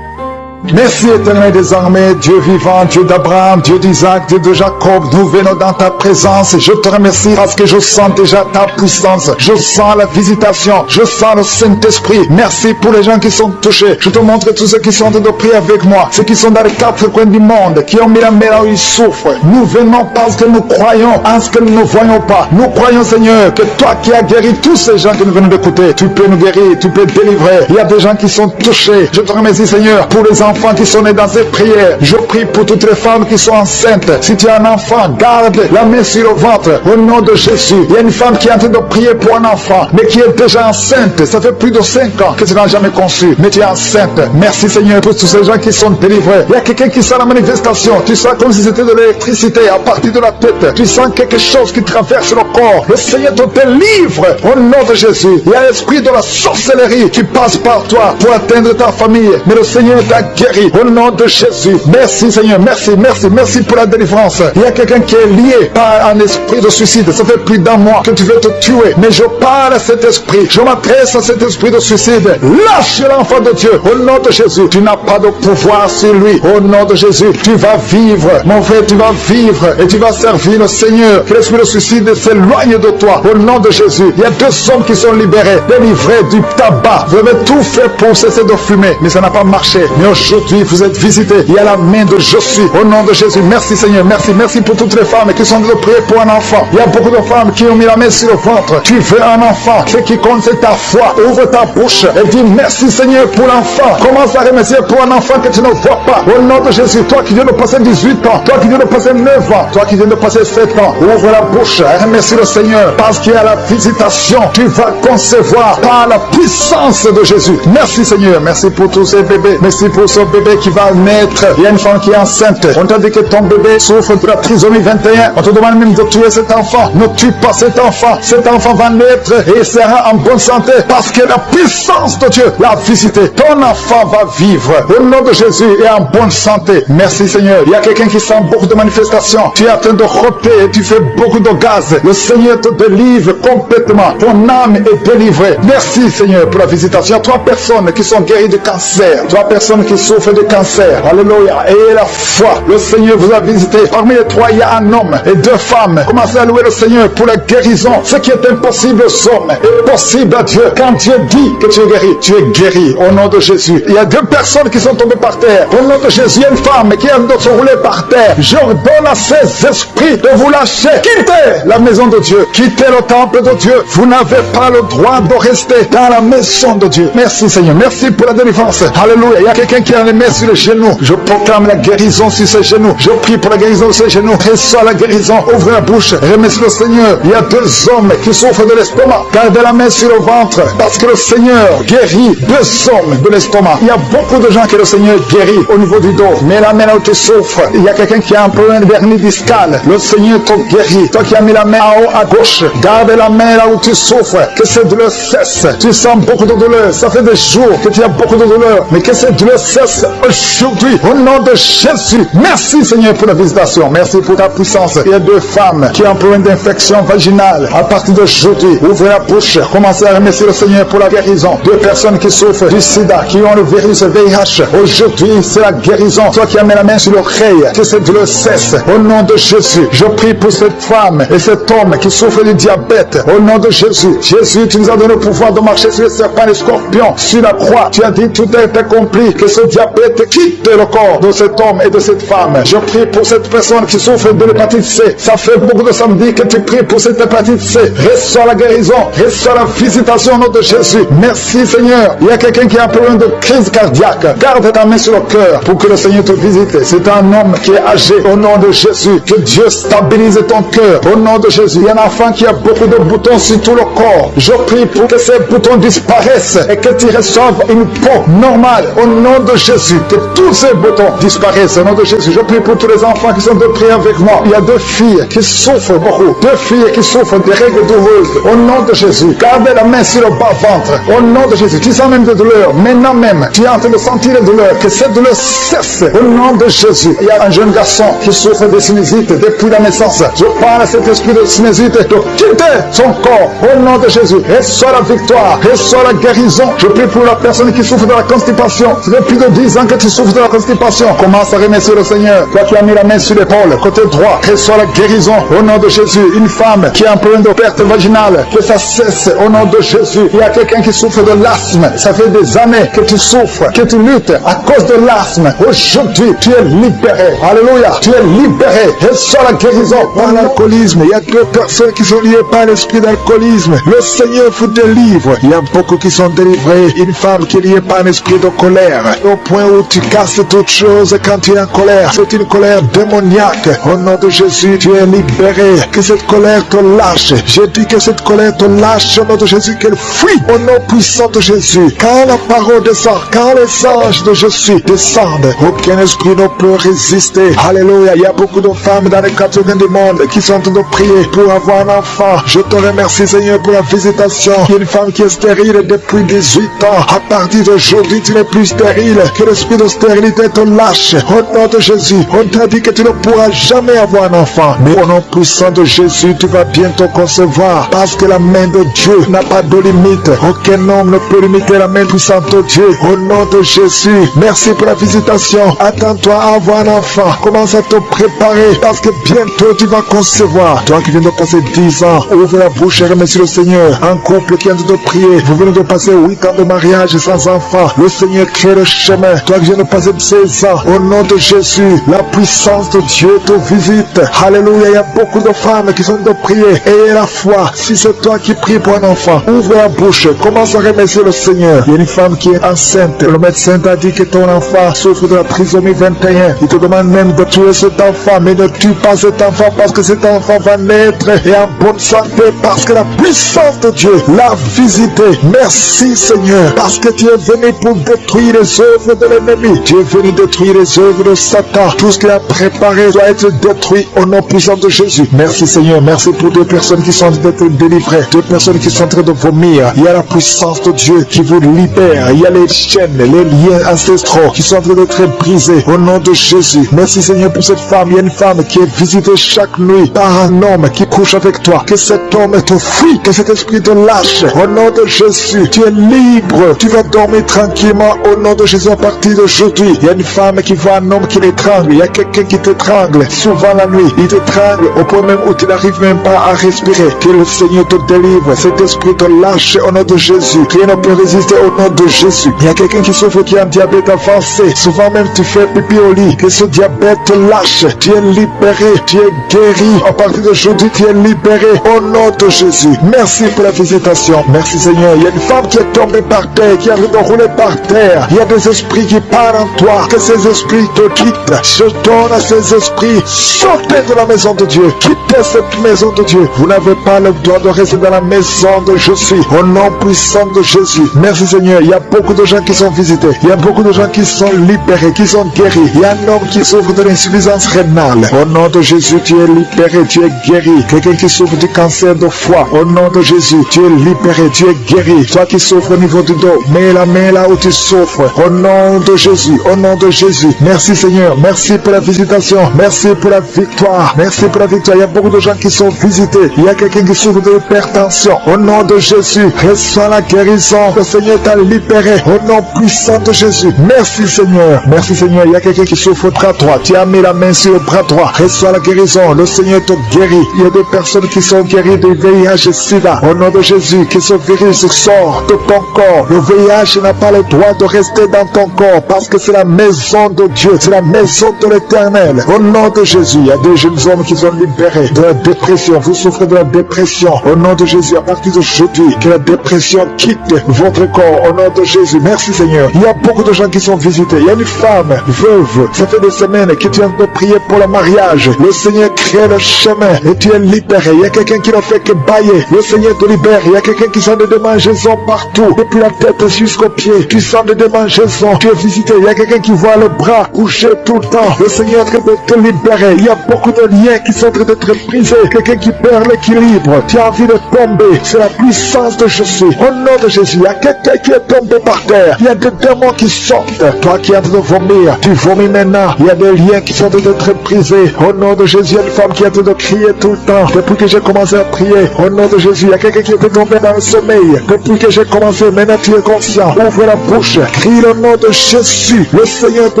Merci éternel désormais, Dieu vivant, Dieu d'Abraham, Dieu d'Isaac, Dieu de Jacob, nous venons dans ta présence. Je te remercie parce que je sens déjà ta puissance. Je sens la visitation, je sens le Saint-Esprit. Merci pour les gens qui sont touchés. Je te montre tous ceux qui sont en train de prier avec moi, ceux qui sont dans les quatre coins du monde, qui ont mis la main là où ils souffrent. Nous venons parce que nous croyons en ce que nous ne voyons pas. Nous croyons Seigneur que toi qui as guéri tous ces gens que nous venons d'écouter, tu peux nous guérir, tu peux délivrer. Il y a des gens qui sont touchés. Je te remercie Seigneur pour les enfants qui sont nés dans ces prières. Je prie pour toutes les femmes qui sont enceintes. Si tu as un enfant, garde la main sur le ventre au nom de Jésus. Il y a une femme qui est en train de prier pour un enfant, mais qui est déjà enceinte. Ça fait plus de 5 ans que tu n'as jamais conçu, mais tu es enceinte. Merci Seigneur pour tous ces gens qui sont délivrés. Il y a quelqu'un qui sent la manifestation. Tu sens comme si c'était de l'électricité à partir de la tête. Tu sens quelque chose qui traverse le corps. Le Seigneur te délivre au nom de Jésus. Il y a l'esprit de la sorcellerie qui passe par toi pour atteindre ta famille, mais le Seigneur t'a guéri au nom de Jésus. Merci Seigneur, merci pour la délivrance. Il y a quelqu'un qui est lié par un esprit de suicide. Ça fait plus d'un mois que tu veux te tuer, mais je parle à cet esprit, je m'adresse à cet esprit de suicide. Lâche l'enfant de Dieu au nom de Jésus. Tu n'as pas de pouvoir sur lui au nom de Jésus. Tu vas vivre, mon frère, tu vas vivre et tu vas servir le Seigneur. Que l'esprit de suicide s'éloigne de toi au nom de Jésus. Il y a 2 hommes qui sont libérés, délivrés du tabac. Vous avez tout fait pour cesser de fumer, mais ça n'a pas marché. Mais aujourd'hui, vous êtes visités. Il y a la main de Je suis au nom de Jésus. Merci Seigneur, merci pour toutes les femmes qui sont de prier pour un enfant. Il y a beaucoup de femmes qui ont mis la main sur le ventre. Tu veux un enfant, ce qui compte c'est ta foi. Ouvre ta bouche et dis merci Seigneur pour l'enfant. Commence à remercier pour un enfant que tu ne vois pas. Au nom de Jésus, toi qui viens de passer 18 ans, toi qui viens de passer 9 ans, toi qui viens de passer 7 ans, ouvre la bouche et remercie le Seigneur parce qu'il y a la visitation. Tu vas concevoir par la puissance de Jésus. Merci Seigneur, merci pour tous ces bébés. Merci pour ce bébé qui va naître. Il y a une femme qui est enceinte. On t'a dit que ton bébé souffre de la trisomie 21. On te demande même de tuer cet enfant. Ne tue pas cet enfant. Cet enfant va naître et il sera en bonne santé parce que la puissance de Dieu l'a visité. Ton enfant va vivre au nom de Jésus et en bonne santé. Merci Seigneur. Il y a quelqu'un qui sent beaucoup de manifestations. Tu es en train de rôter et tu fais beaucoup de gaz. Le Seigneur te délivre complètement. Ton âme est délivrée. Merci Seigneur pour la visitation. Il y a 3 personnes qui sont guéries de cancer. 3 personnes qui souffrent de cancer. Alléluia. Et la foi. Le Seigneur vous a visité. Parmi les 3, il y a un homme et 2 femmes. Commencez à louer le Seigneur pour la guérison. Ce qui est impossible aux hommes est possible à Dieu. Quand Dieu dit que tu es guéri au nom de Jésus. Il y a 2 personnes qui sont tombées par terre. Au nom de Jésus, il y a une femme qui est en train de se rouler par terre. J'ordonne à ces esprits de vous lâcher. Quittez la maison de Dieu. Quittez le temple de Dieu. Vous n'avez pas le droit de rester dans la maison de Dieu. Merci Seigneur. Merci pour la délivrance. Alléluia. Il y a quelqu'un qui a les mains sur les genoux. Je proclame la guérison sur ses genoux. Je prie pour la guérison sur ses genoux. Reçois la guérison. Ouvre la bouche. Remercie le Seigneur. Il y a 2 hommes qui souffrent de l'estomac. Gardez la main sur le ventre. Parce que le Seigneur guérit 2 hommes de l'estomac. Il y a beaucoup de gens que le Seigneur guérit au niveau du dos. Mais la main là où tu souffres, il y a quelqu'un qui a un problème de hernie discale. Le Seigneur te guérit. Toi qui as mis la main en haut à gauche, garde la main là où tu souffres. Que cette douleur cesse. Tu sens beaucoup de douleur. Ça fait des jours que tu as beaucoup de douleur. Mais que cette douleur cesse aujourd'hui. Au nom de Jésus. Merci Seigneur pour la visitation. Merci pour ta puissance. Il y a 2 femmes qui ont un problème d'infection vaginale. À partir d'aujourd'hui, ouvrez la bouche. Commencez à remercier le Seigneur pour la guérison. 2 personnes qui souffrent du sida, qui ont le virus VIH. Aujourd'hui, c'est la guérison. Toi qui as mis la main sur l'oreille, que cette douleur cesse. Au nom de Jésus, je prie pour cette femme et cet homme qui souffre du diabète. Au nom de Jésus. Jésus, tu nous as donné le pouvoir de marcher sur les serpents et les scorpions. Sur la croix, tu as dit tout est accompli. Que ce diabète quitte le corps de cet homme et de cette femme. Je prie pour cette personne qui souffre de l'hépatite C. Ça fait beaucoup de samedis que tu pries pour cette hépatite C. Reçois la guérison. Reçois la visitation au nom de Jésus. Merci Seigneur. Il y a quelqu'un qui a un problème de crise cardiaque. Garde ta main sur le cœur pour que le Seigneur te visite. C'est un homme qui est âgé. Au nom de Jésus. Que Dieu stabilise ton cœur. Au nom de Jésus. Il y a un enfant qui a beaucoup de boutons sur tout le corps. Je prie pour que ces boutons disparaissent et que tu reçoives une peau normale. Au nom de Jésus, que tous ces boutons disparaissent. Au nom de Jésus, je prie pour tous les enfants qui sont de prier avec moi. Il y a 2 filles qui souffrent beaucoup. 2 filles qui souffrent des règles douloureuses. Au nom de Jésus, gardez la main sur le bas-ventre. Au nom de Jésus, tu sens même de douleur. Maintenant même, tu es en train de sentir la douleur. Que cette douleur cesse. Au nom de Jésus, il y a un jeune garçon qui souffre de sinusite depuis la naissance. Je parle à cet esprit de sinusite de quitter son corps. Au nom de Jésus, reçois la victoire, reçois la guérison. Je prie pour la personne qui souffre de la constipation. Ça fait plus de 10 ans que tu souffres de la constipation. Commence à remercier le Seigneur. Toi qui as mis la main sur l'épaule, côté droit, reçois la guérison. Au nom de Jésus, une femme qui a un problème de perte vaginale, que ça cesse. Au nom de Jésus, il y a quelqu'un qui souffre de l'asthme. Ça fait des années que tu souffres, que tu luttes à cause de l'asthme. Aujourd'hui, tu es libéré. Alléluia. Tu es libéré. Reçois la guérison. Par l'alcoolisme, il y a 2 personnes qui sont liées par l'esprit d'alcoolisme. Le Seigneur vous délivre. Il y a beaucoup qui sont délivrés. Une femme qui est liée par un esprit de colère. Au point où tu casses toute chose quand tu es en colère. C'est une colère démoniaque. Au nom de Jésus, tu es libéré. Que cette colère te lâche. Je dis que cette colère te lâche au nom de Jésus, qu'elle fuit au nom puissant de Jésus. Quand la parole descend, quand les anges de Jésus descendent, aucun esprit ne peut résister. Alléluia. Il y a beaucoup de femmes dans les 4 coins du monde qui sont en train de prier pour avoir un enfant. Je te remercie, Seigneur, pour la visitation. Il y a une femme qui est stérile depuis 18 ans. À partir d'aujourd'hui, tu n'es plus stérile. Que l'esprit de stérilité te lâche. Au nom de Jésus, on t'a dit que tu ne pourras jamais avoir un enfant. Mais au nom puissant de Jésus, tu vas bientôt concevoir. Parce que la main de Dieu n'a pas de limite. Aucun homme ne peut limiter la main puissante de Dieu. Au nom de Jésus, merci pour la visitation. Attends-toi à avoir un enfant. Commence à te préparer. Parce que bientôt tu vas concevoir. Toi qui viens de passer 10 ans, ouvre la bouche et remercie le Seigneur. Un couple qui vient de prier. Vous venez de passer 8 ans de mariage sans enfant. Le Seigneur crée le chemin. Toi qui viens de passer 16 ans, au nom de Jésus, la puissance de Dieu te visite. Alléluia. Il y a beaucoup de femmes qui sont de prier. Ayez la foi. Si c'est toi qui pries pour un enfant, ouvre la bouche. Commence à remercier le Seigneur. Il y a une femme qui est enceinte. Le médecin t'a dit que ton enfant souffre de la trisomie 21. Il te demande même de tuer cet enfant. Mais ne tue pas cet enfant parce que cet enfant va naître et en bonne santé. Parce que la puissance de Dieu l'a visité. Merci Seigneur. Parce que tu es venu pour détruire les œuvres de l'ennemi. Tu es venu détruire les œuvres de Satan. Tout ce qu'il a préparé doit être détruit au nom puissant de Jésus. Merci Seigneur. Merci pour 2 personnes qui sont en train d'être délivrées. 2 personnes qui sont en train de vomir. Il y a la puissance de Dieu qui vous libère. Il y a les chaînes, les liens ancestraux qui sont en train d'être brisés au nom de Jésus. Merci Seigneur pour cette femme. Il y a une femme qui est visitée chaque nuit par un homme qui couche avec toi. Que cet homme te fuit. Que cet esprit te lâche. Au nom de Jésus, tu es libre. Tu vas dormir tranquillement au nom de Jésus à partir d'aujourd'hui. Il y a une femme qui voit un homme qui l'étrangle. Il y a quelqu'un qui t'étrangle souvent la nuit. Il t'étrangle au point même où tu n'arrives même pas à respirer. Que le Seigneur te délivre. Cet esprit te lâche au nom de Jésus. Rien ne peut résister au nom de Jésus. Il y a quelqu'un qui souffre qui a un diabète avancé. Souvent même tu fais pipi au lit. Que ce diabète te lâche. Tu es libéré. Tu es guéri. À partir d'aujourd'hui, tu es libéré au nom de Jésus. Merci pour la visitation. Merci Seigneur. Il y a une femme qui est tombée par terre, qui a envie de rouler par terre. Il y a des esprits qui parlent en toi. Que ces esprits te quittent. Je donne à ces esprits. Sortez de la maison de Dieu. Quittez cette maison de Dieu. Vous n'avez pas le droit de rester dans la maison de Jésus. Au nom puissant de Jésus. Merci Seigneur. Il y a beaucoup de gens qui sont visités. Il y a beaucoup de gens qui sont libérés, qui sont guéris. Il y a un homme qui souffre de l'insuffisance rénale. Au nom de Jésus, tu es libéré, tu es guéri. Quelqu'un qui souffre du cancer de foie. Au nom de Jésus, tu es libéré, tu es guéri. Toi qui souffres au niveau du dos, mets la main là où tu souffres. Au nom de Jésus, au nom de Jésus. Merci Seigneur. Merci pour la visitation. Merci pour la victoire. Merci pour la victoire. Il y a beaucoup de gens qui sont visités. Il y a quelqu'un qui souffre de l'hypertension. Au nom de Jésus, reçois la guérison. Le Seigneur t'a libéré. Au nom puissant de Jésus. Merci Seigneur. Merci Seigneur. Il y a quelqu'un qui souffre au bras droit. Tu as mis la main sur le bras droit. Reçois la guérison. Le Seigneur te guérit. Il y a des personnes qui sont guéries de VIH et SIDA. Au nom de Jésus, que ce virus sort de ton corps. Le VIH n'a pas le droit de rester dans ton corps parce que c'est la maison de Dieu. C'est la maison de l'Éternel. Au nom de Jésus, il y a des jeunes hommes qui sont libérés de la dépression. Vous souffrez de la dépression. Au nom de Jésus, à partir d'aujourd'hui, que la dépression quitte votre corps. Au nom de Jésus. Merci Seigneur. Il y a beaucoup de gens qui sont visités. Il y a une femme veuve. Ça fait des semaines que tu viens de prier pour le mariage. Le Seigneur crée le chemin et tu es libéré. Il y a quelqu'un qui ne fait que bailler. Le Seigneur te libère. Il y a quelqu'un qui sent des démangeaisons partout. Depuis la tête jusqu'aux pieds. Tu sens des démangeaisons. maison, tu es visité. Il y a quelqu'un qui voit le bras couché tout le temps. Le Seigneur est en train de te libérer. Il y a beaucoup de liens qui sont en train d'être brisés. Quelqu'un qui perd l'équilibre. Tu as envie de tomber. C'est la puissance de Jésus. Au nom de Jésus, il y a quelqu'un qui est tombé par terre. Il y a des démons qui sortent. Toi qui es en train de vomir, tu vomis maintenant. Il y a des liens qui sont en train d'être brisés. Au nom de Jésus, il y a une femme qui est en train de crier tout le temps. Depuis que j'ai commencé à prier, au nom de Jésus, il y a quelqu'un qui était tombé dans le sommeil. Depuis que j'ai commencé, maintenant tu es conscient. Ouvre la bouche. Crie le nom de Jésus. Le Seigneur te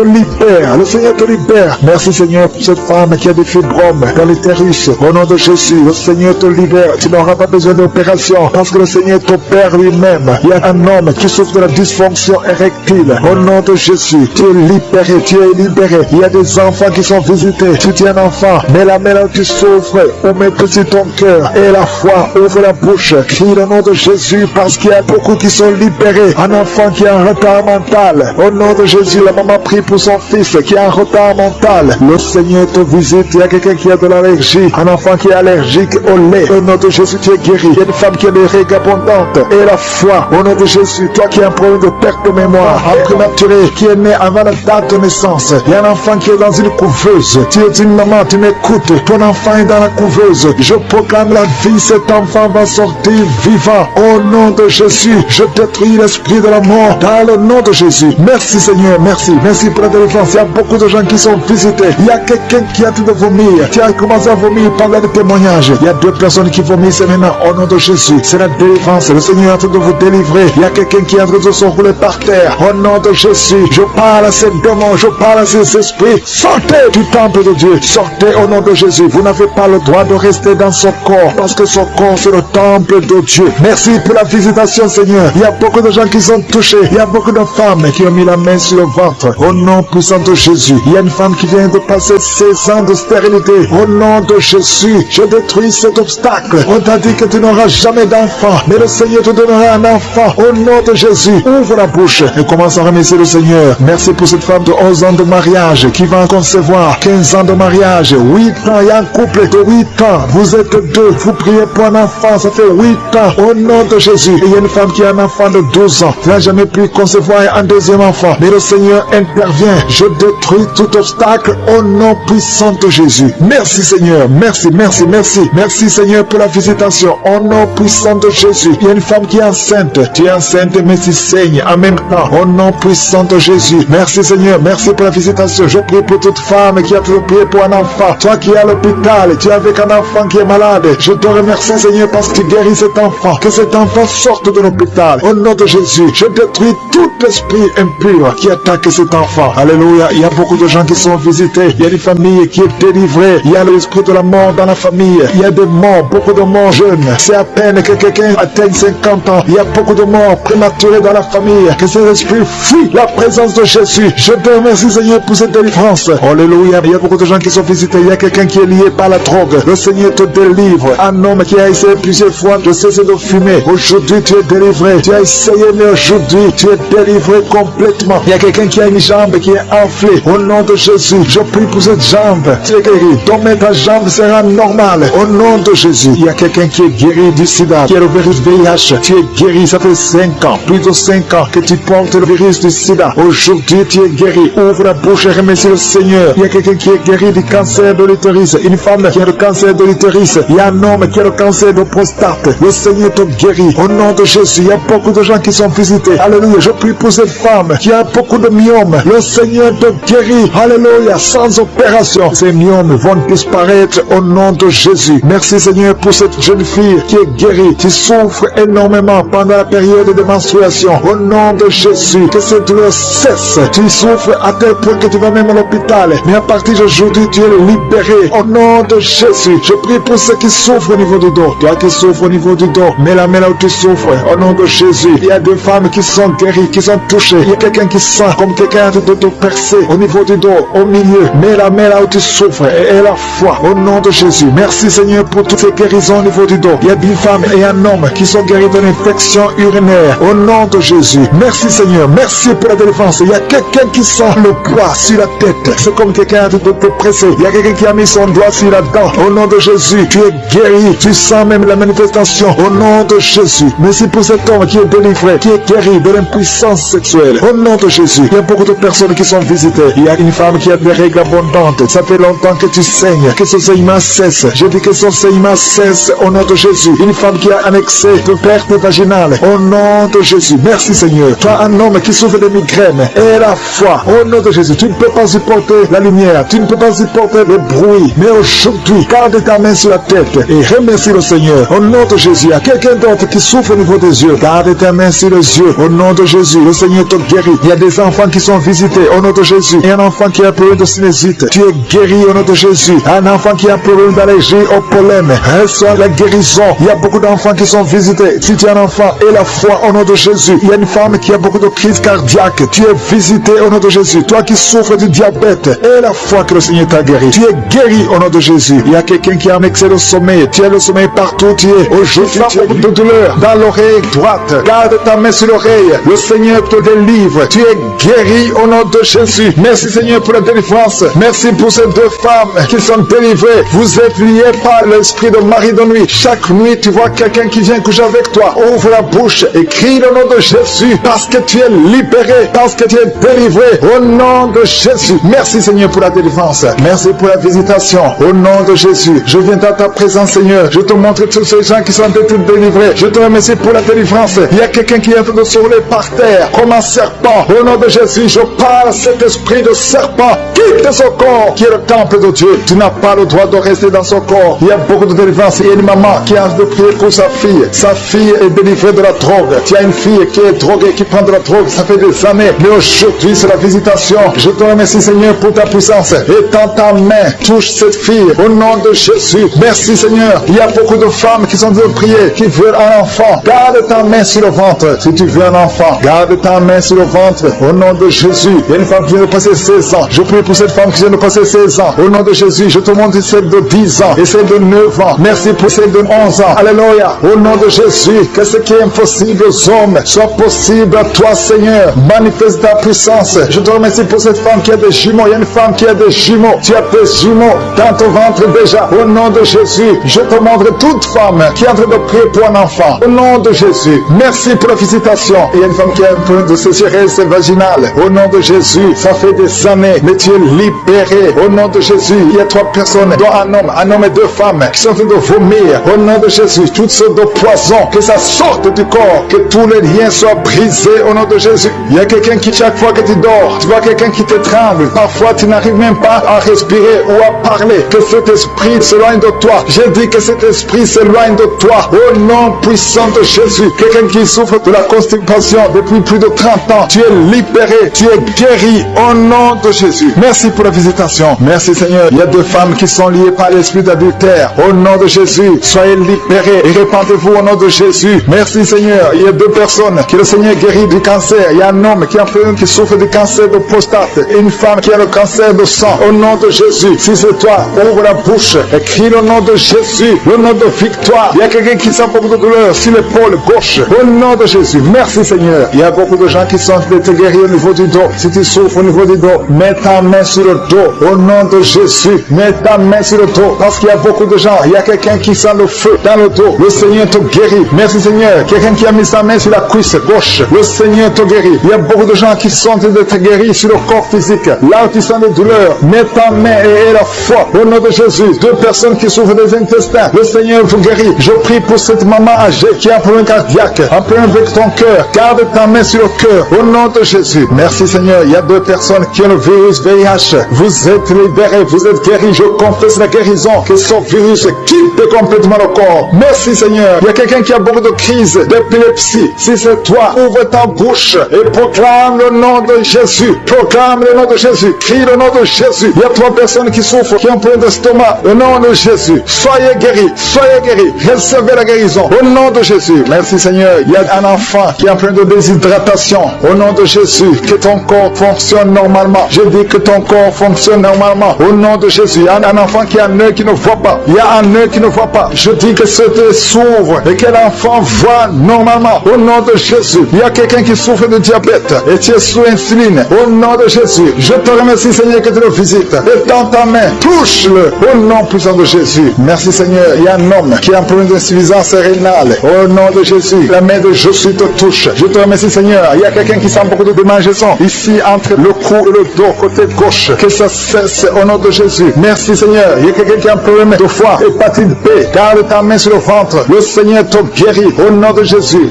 libère. Le Seigneur te libère. Merci Seigneur pour cette femme qui a des fibromes dans l'utérus. Au nom de Jésus, le Seigneur te libère. Tu n'auras pas besoin d'opération parce que le Seigneur t'opère lui-même. Il y a un homme qui souffre de la dysfonction érectile. Au nom de Jésus, tu es libéré. Tu es libéré. Il y a des enfants qui sont visités. Tu es un enfant. Mais la main là où tu souffres, ou mets sur ton cœur. Et la foi, ouvre la bouche. Crie le nom de Jésus parce qu'il y a beaucoup qui sont libérés. Un enfant qui a un retard mental. Au nom de Jésus, la maman prie pour son fils qui a un retard mental. Le Seigneur te visite. Il y a quelqu'un qui a de l'allergie. Un enfant qui est allergique au lait. Au nom de Jésus, tu es guéri. Il y a une femme qui a des règles abondantes. Et la foi. Au nom de Jésus, toi qui as un problème de perte de mémoire, un prématuré qui est né avant la date de naissance. Il y a un enfant qui est dans une couveuse. Tu es une maman, tu m'écoutes. Ton enfant est dans la couveuse. Je proclame la vie. Cet enfant va sortir vivant. Au nom de Jésus, je détruis l'esprit de la mort dans le nom de Jésus. Merci Seigneur, merci. Merci pour la délivrance. Il y a beaucoup de gens qui sont visités. Il y a quelqu'un qui a tout de vomir. Tu as commencé à vomir pendant le témoignage. Il y a 2 personnes qui vomissent maintenant au nom de Jésus. C'est la délivrance. Le Seigneur est en train de vous délivrer. Il y a quelqu'un qui est en train de se rouler par terre. Au nom de Jésus, je parle à ces démons, je parle à ces esprits. Sortez du temple de Dieu. Sortez au nom de Jésus. Vous n'avez pas le droit de rester dans son corps parce que son corps c'est le temple de Dieu. Merci pour la visitation Seigneur. Il y a beaucoup de gens qui sont touchés. Il y a beaucoup de femmes qui ont mis la main sur le ventre. Au nom puissant de Jésus. Il y a une femme qui vient de passer 16 ans de stérilité. Au nom de Jésus, je détruis cet obstacle. On t'a dit que tu n'auras jamais d'enfant, mais le Seigneur te donnera un enfant. Au nom de Jésus, ouvre la bouche et commence à remercier le Seigneur. Merci pour cette femme de 11 ans de mariage qui va en concevoir 15 ans de mariage, 8 ans. Il y a un couple de 8 ans. Vous êtes 2. Vous priez pour un enfant. Ça fait 8 ans. Au nom de Jésus. Et il y a une femme qui a un enfant de 12 ans. Tu n'as jamais pu concevoir un deuxième enfant. Mais le Seigneur intervient. Je détruis tout obstacle au nom puissant de Jésus. Merci Seigneur. Merci, merci, merci. Merci Seigneur pour la visitation. Au nom puissant de Jésus. Il y a une femme qui est enceinte. Tu es enceinte mais tu saignes en même temps. Au nom puissant de Jésus. Merci Seigneur. Merci pour la visitation. Je prie pour toute femme qui a prié pour un enfant. Toi qui es à l'hôpital, tu es avec un enfant qui est malade. Je te remercie Seigneur parce que tu guéris cet enfant. Que cet enfant sorte de l'hôpital. Au nom de Jésus, je détruis tout esprit impur qui attaque cet enfant. Alléluia. Il y a beaucoup de gens qui sont visités. Il y a des familles qui est délivrée. Il y a l'esprit de la mort dans la famille. Il y a des morts, beaucoup de morts jeunes. C'est à peine que quelqu'un atteigne 50 ans. Il y a beaucoup de morts prématurées dans la famille. Que ces esprits fuient la présence de Jésus. Je te remercie Seigneur pour cette délivrance. Alléluia. Il y a beaucoup de gens qui sont visités. Il y a quelqu'un qui est lié par la drogue. Le Seigneur te délivre. Un homme qui a essayé plusieurs fois de cesser de fumer. Aujourd'hui tu es délivré. Tu as essayé mais aujourd'hui tu es délivré complètement. Il y a quelqu'un qui a une jambe qui est enflée. Au nom de Jésus, je prie pour cette jambe. Tu es guéri. Tomber ta jambe sera normale. Au nom de Jésus. Il y a quelqu'un qui est guéri du sida, qui est le virus VIH. Tu es guéri. Ça fait 5 ans, plus de 5 ans que tu portes le virus du sida. Aujourd'hui tu es guéri. Ouvre la bouche et remercie le Seigneur. Il y a quelqu'un qui est guéri du cancer de l'utérus. Une femme qui a le cancer de l'utérus. Il y a un homme qui a le cancer de prostate. Le Seigneur te guérit. Au nom de Jésus, il y a beaucoup de gens qui sont visités. Alléluia. Je prie pour cette femme qui a beaucoup de myomes. Le Seigneur te guérit. Alléluia. Sans opération. Ces myomes vont disparaître au nom de Jésus. Merci Seigneur pour cette jeune fille qui est guérie. Tu souffres énormément pendant la période de menstruation. Au nom de Jésus, que cette douleur cesse. Tu souffres à tel point que tu vas même à l'hôpital. Mais à partir d'aujourd'hui, tu es libéré. Au nom de Jésus, je prie pour ceux qui souffrent au niveau du dos. Toi qui souffres au niveau du dos, mets la main là où tu souffres. Au nom de Jésus, il y a des femmes qui sont guéries, qui sont touchées. Il y a quelqu'un qui sent comme quelqu'un de te percer au niveau du dos, au milieu. Mets la main là où tu souffres et la foi. Au nom de Jésus, merci Seigneur pour toutes ces guérisons au niveau du dos. Il y a une femme et un homme qui sont guéris d'une infection urinaire. Au nom de Jésus, merci Seigneur, merci pour la délivrance. Il y a quelqu'un qui sent le poids sur la tête. C'est comme quelqu'un de te presser. Il y a quelqu'un qui a mis son doigt sur la dent. Au nom de Jésus, tu es guéri. Tu sens même la manifestation. Au nom de Jésus, merci pour cet homme qui est délivré, qui est guéri de l'impuissance sexuelle. Au nom de Jésus, il y a beaucoup de personnes qui sont visitées. Il y a une femme qui a des règles abondantes. Ça fait longtemps que tu saignes, que ce saignement cesse. Je dis que son saignement cesse au nom de Jésus. Une femme qui a un excès de perte vaginale. Au nom de Jésus. Merci Seigneur. Toi, un homme qui souffre de migraine, et la foi. Au nom de Jésus, tu ne peux pas supporter la lumière. Tu ne peux pas supporter le bruit. Mais aujourd'hui, garde ta main sur la tête et remercie le Seigneur. Au nom de Jésus, il y a quelqu'un d'autre qui souffre au niveau des yeux. Garde ta main sur les yeux. Au nom de Jésus, le Seigneur te guérit. Il y a des enfants qui sont visités. Au nom de Jésus. Il y a un enfant qui a problème de sinusite. Tu es guéri au nom de Jésus. Un enfant qui a problème d'allergie au pollen. Reçois la guérison. Il y a beaucoup d'enfants qui sont visités. Si tu es un enfant, et la foi au nom de Jésus. Il y a une femme qui a beaucoup de crises cardiaques. Tu es visité au nom de Jésus. Toi qui souffres du diabète, et la foi que le Seigneur t'a guéri. Tu es guéri au nom de Jésus. Il y a quelqu'un qui a un excès de sommeil. Tu as le sommeil partout où tu es. Aujourd'hui, tu as beaucoup de douleur dans l'oreille droite. Garde ta main sur l'oreille. Le Seigneur te délivre. Tu es guéri au nom de Jésus. Merci Seigneur pour la délivrance. Merci pour ces deux femmes qui sont délivrées. Vous êtes liés par l'esprit de mari de nuit. Chaque nuit, tu vois quelqu'un qui vient coucher avec toi. Ouvre la bouche et crie le nom de Jésus parce que tu es libéré, parce que tu es délivré au nom de Jésus. Merci Seigneur pour la délivrance. Merci pour la visitation au nom de Jésus. Je viens dans ta présence Seigneur. Je te montre tous ces gens qui sont délivrés. Je te remercie pour la délivrance. Il y a quelqu'un qui est en train de se rouler par terre comme un serpent. Au nom de Jésus, je parle à cet esprit de serpent. Quitte ce corps qui est le temple de Dieu. Tu n'as pas le droit de rester dans ce corps. Il y a beaucoup de délivrance. Il y a une maman qui a de prier pour sa fille. Sa fille est délivrée de la drogue. Tu as une fille qui est droguée, qui prend de la drogue. Ça fait des années. Mais aujourd'hui, c'est la visitation. Je te remercie Seigneur pour ta puissance. Étends ta main. Touche cette fille. Au nom de Jésus. Merci Seigneur. Il y a beaucoup de femmes qui sont de prier, qui veulent un enfant. Garde ta main sur le ventre. Si tu veux un enfant, garde ta main sur le ventre. Au nom de Jésus. Il y a une femme qui vient de passer 16 ans. Je prie pour cette femme qui vient de passer 16 ans. Au nom de Jésus, je te montre celle de 10 ans et celle de 9 ans. Merci pour celle de 11 ans. Alléluia. Au nom de Jésus, que ce qui est impossible aux hommes soit possible à toi, Seigneur. Manifeste ta puissance. Je te remercie pour cette femme qui a des jumeaux. Il y a une femme qui a des jumeaux. Tu as des jumeaux dans ton ventre déjà. Au nom de Jésus, je te montre toute femme qui est en train de prier pour un enfant. Au nom de Jésus, merci pour la visitation. Il y a une femme qui a un problème de sécheresse vaginale. Au nom de Jésus, ça fait des années, mais tu es libéré. Au nom de Jésus, il y a 3 personnes, dont un homme et 2 femmes, qui sont en train de vomir. Au nom de Jésus, toutes sortes de poisons, que ça sorte du corps, que tous les liens soient brisés. Au nom de Jésus, il y a quelqu'un qui, chaque fois que tu dors, tu vois quelqu'un qui te tremble. Parfois, tu n'arrives même pas à respirer ou à parler. Que cet esprit s'éloigne de toi. J'ai dit que cet esprit s'éloigne de toi. Au nom puissant de Jésus, quelqu'un qui souffre de la constipation depuis plus de 30 ans, tu es libéré, tu es guéri au nom de Jésus. Merci pour la visitation. Merci Seigneur. Il y a 2 femmes qui sont liées par l'esprit d'adultère. Au nom de Jésus, soyez libérés et répandez-vous au nom de Jésus. Merci Seigneur. Il y a 2 personnes que le Seigneur guérit du cancer. Il y a un homme qui souffre du cancer de prostate et une femme qui a le cancer de sang. Au nom de Jésus, si c'est toi, ouvre la bouche et crie le nom de Jésus, le nom de victoire. Il y a quelqu'un qui sent beaucoup de douleur sur l'épaule gauche. Au nom de Jésus, merci Seigneur. Il y a beaucoup de gens qui sont guéris au niveau du dos. Si tu souffres au niveau du dos, mets ta main sur le dos. Au nom de Jésus, mets ta main sur le dos. Parce qu'il y a beaucoup de gens. Il y a quelqu'un qui sent le feu dans le dos. Le Seigneur te guérit. Merci Seigneur. Quelqu'un qui a mis sa main sur la cuisse gauche. Le Seigneur te guérit. Il y a beaucoup de gens qui sont de te guérir sur le corps physique. Là où tu sens des douleurs, mets ta main et la foi. Au nom de Jésus, 2 personnes qui souffrent des intestins. Le Seigneur vous guérit. Je prie pour cette maman âgée qui a un problème cardiaque. Un problème avec ton cœur. Garde ta main sur le cœur. Au nom de Jésus. Merci Seigneur. Il y a 2 personnes qui ont le virus VIH. Vous êtes libérés. Vous êtes guéris. Je confesse la guérison. Que ce virus quitte complètement le corps. Merci Seigneur. Il y a quelqu'un qui a beaucoup de crises d'épilepsie. Si c'est toi, ouvre ta bouche et proclame le nom de Jésus. Proclame le nom de Jésus. Crie le nom de Jésus. Il y a 3 personnes qui souffrent, qui ont un problème d'estomac. Au nom de Jésus. Soyez guéris. Soyez guéris. Recevez la guérison. Au nom de Jésus. Merci Seigneur. Il y a un enfant qui a un problème de déshydratation. Au nom de Jésus. Que ton corps fonctionne normalement. Je dis que ton corps fonctionne normalement. Au nom de Jésus. Il y a un enfant qui a un œil qui ne voit pas. Il y a un œil qui ne voit pas. Je dis que cet œil s'ouvre et que l'enfant voit normalement. Au nom de Jésus. Il y a quelqu'un qui souffre de diabète et tu es sous insuline. Au nom de Jésus. Je te remercie Seigneur que tu le visites. Et dans ta main, touche-le. Au nom puissant de Jésus. Merci Seigneur. Il y a un homme qui a un problème d'insuffisance rénale. Au nom de Jésus. La main de Jésus te touche. Je te remercie Seigneur. Il y a quelqu'un quelqu'un qui sent beaucoup de démangeaison, ici entre le cou et le dos, côté gauche, que ça cesse au nom de Jésus. Merci Seigneur. Il y a quelqu'un qui a un problème de foie, hépatite B, garde ta main sur le ventre. Le Seigneur te guérit au nom de Jésus.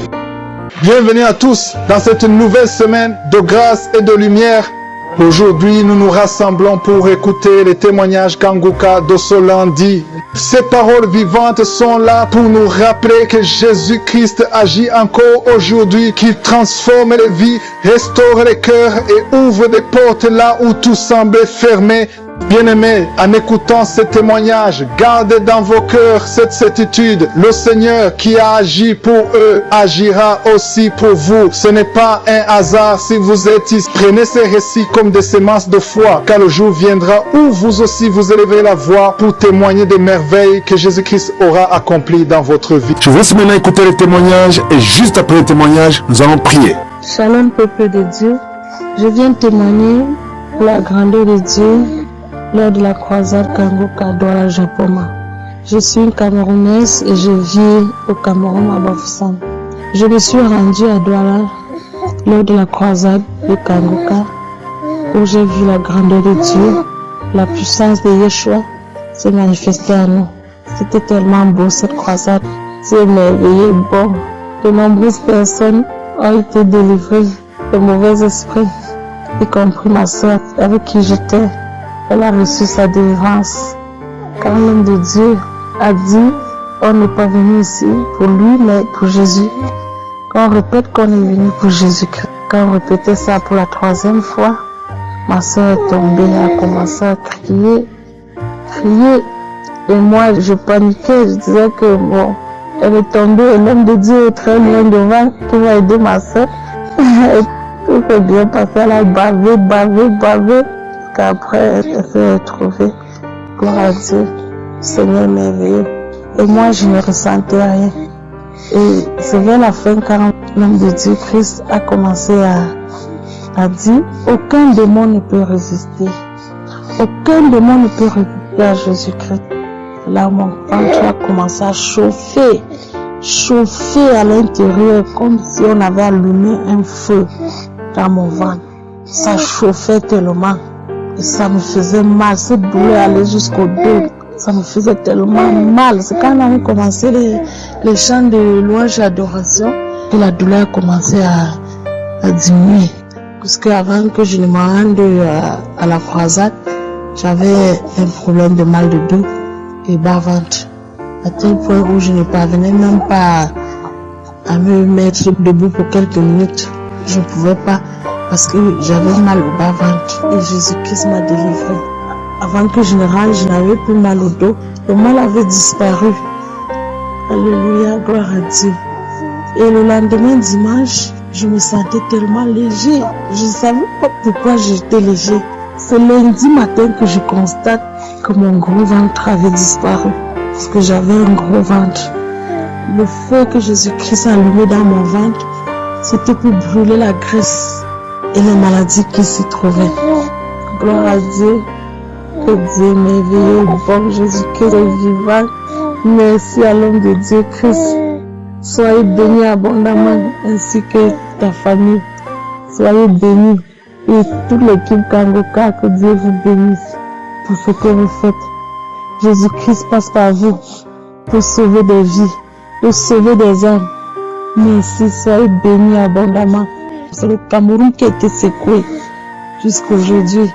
Bienvenue à tous dans cette nouvelle semaine de grâce et de lumière. Aujourd'hui, nous nous rassemblons pour écouter les témoignages qu'Anguka Dosolan dit. Ces paroles vivantes sont là pour nous rappeler que Jésus-Christ agit encore aujourd'hui, qu'il transforme les vies, restaure les cœurs et ouvre des portes là où tout semblait fermé. Bien-aimés, en écoutant ces témoignages, gardez dans vos cœurs cette certitude. Le Seigneur qui a agi pour eux agira aussi pour vous. Ce n'est pas un hasard si vous êtes ici. Prenez ces récits comme des semences de foi, car le jour viendra où vous aussi vous élèverez la voix pour témoigner des merveilles que Jésus-Christ aura accomplies dans votre vie. Je vous laisse maintenant écouter les témoignages et juste après les témoignages, nous allons prier. Shalom peuple de Dieu, je viens témoigner pour la grandeur de Dieu lors de la croisade Kangoka Douala Japoma. Je suis une Camerounaise et je vis au Cameroun à Bafoussam. Je me suis rendue à Douala lors de la croisade de Kangoka où j'ai vu la grandeur de Dieu, la puissance de Yeshua se manifester à nous. C'était tellement beau cette croisade, c'est merveilleux, bon. De nombreuses personnes ont été délivrées de mauvais esprits, y compris ma soeur avec qui j'étais. Elle a reçu sa délivrance. Quand l'homme de Dieu a dit, on n'est pas venu ici pour lui, mais pour Jésus. Quand on répète qu'on est venu pour Jésus-Christ, quand on répétait ça pour la 3e fois, ma soeur est tombée, elle a commencé à crier. Et moi, je paniquais, je disais que bon, elle est tombée et l'homme de Dieu est très loin devant, qui va aider ma soeur. Tout s'est bien passé, elle a bavé. Qu'après, elle s'est retrouvée. Gloire à Dieu, Seigneur merveilleux. Et moi, je ne ressentais rien. Et c'est vers la fin, quand l'homme de Dieu, Christ, a commencé à dire, aucun démon ne peut résister. Aucun démon ne peut résister à Jésus-Christ. Là, mon ventre a commencé à chauffer à l'intérieur, comme si on avait allumé un feu dans mon ventre. Ça chauffait tellement. Et ça me faisait mal, cette douleur allait jusqu'au dos. Ça me faisait tellement mal. C'est quand on a commencé les chants de louange et d'adoration que la douleur a commencé à diminuer. Parce qu'avant que je ne me rende à la croisade, j'avais un problème de mal de dos et bas-ventre. À tel point où je ne parvenais même pas à me mettre debout pour quelques minutes. Je ne pouvais pas. Parce que j'avais mal au bas-ventre et Jésus-Christ m'a délivré. Avant que je ne rentre, je n'avais plus mal au dos. Le mal avait disparu. Alléluia, gloire à Dieu. Et le lendemain dimanche, je me sentais tellement léger. Je ne savais pas pourquoi j'étais léger. C'est lundi matin que je constate que mon gros ventre avait disparu. Parce que j'avais un gros ventre. Le feu que Jésus-Christ a allumé dans mon ventre, c'était pour brûler la graisse et les maladies qui s'y trouvaient. Gloire à Dieu, que Dieu est merveilleux, bon Jésus-Christ est vivant. Merci à l'homme de Dieu Christ. Soyez bénis abondamment ainsi que ta famille. Soyez bénis et toute l'équipe Kangoka, que Dieu vous bénisse pour ce que vous faites. Jésus-Christ passe par vous pour sauver des vies, pour sauver des âmes. Merci, soyez bénis abondamment. C'est le Cameroun qui a été secoué. Jusqu'aujourd'hui,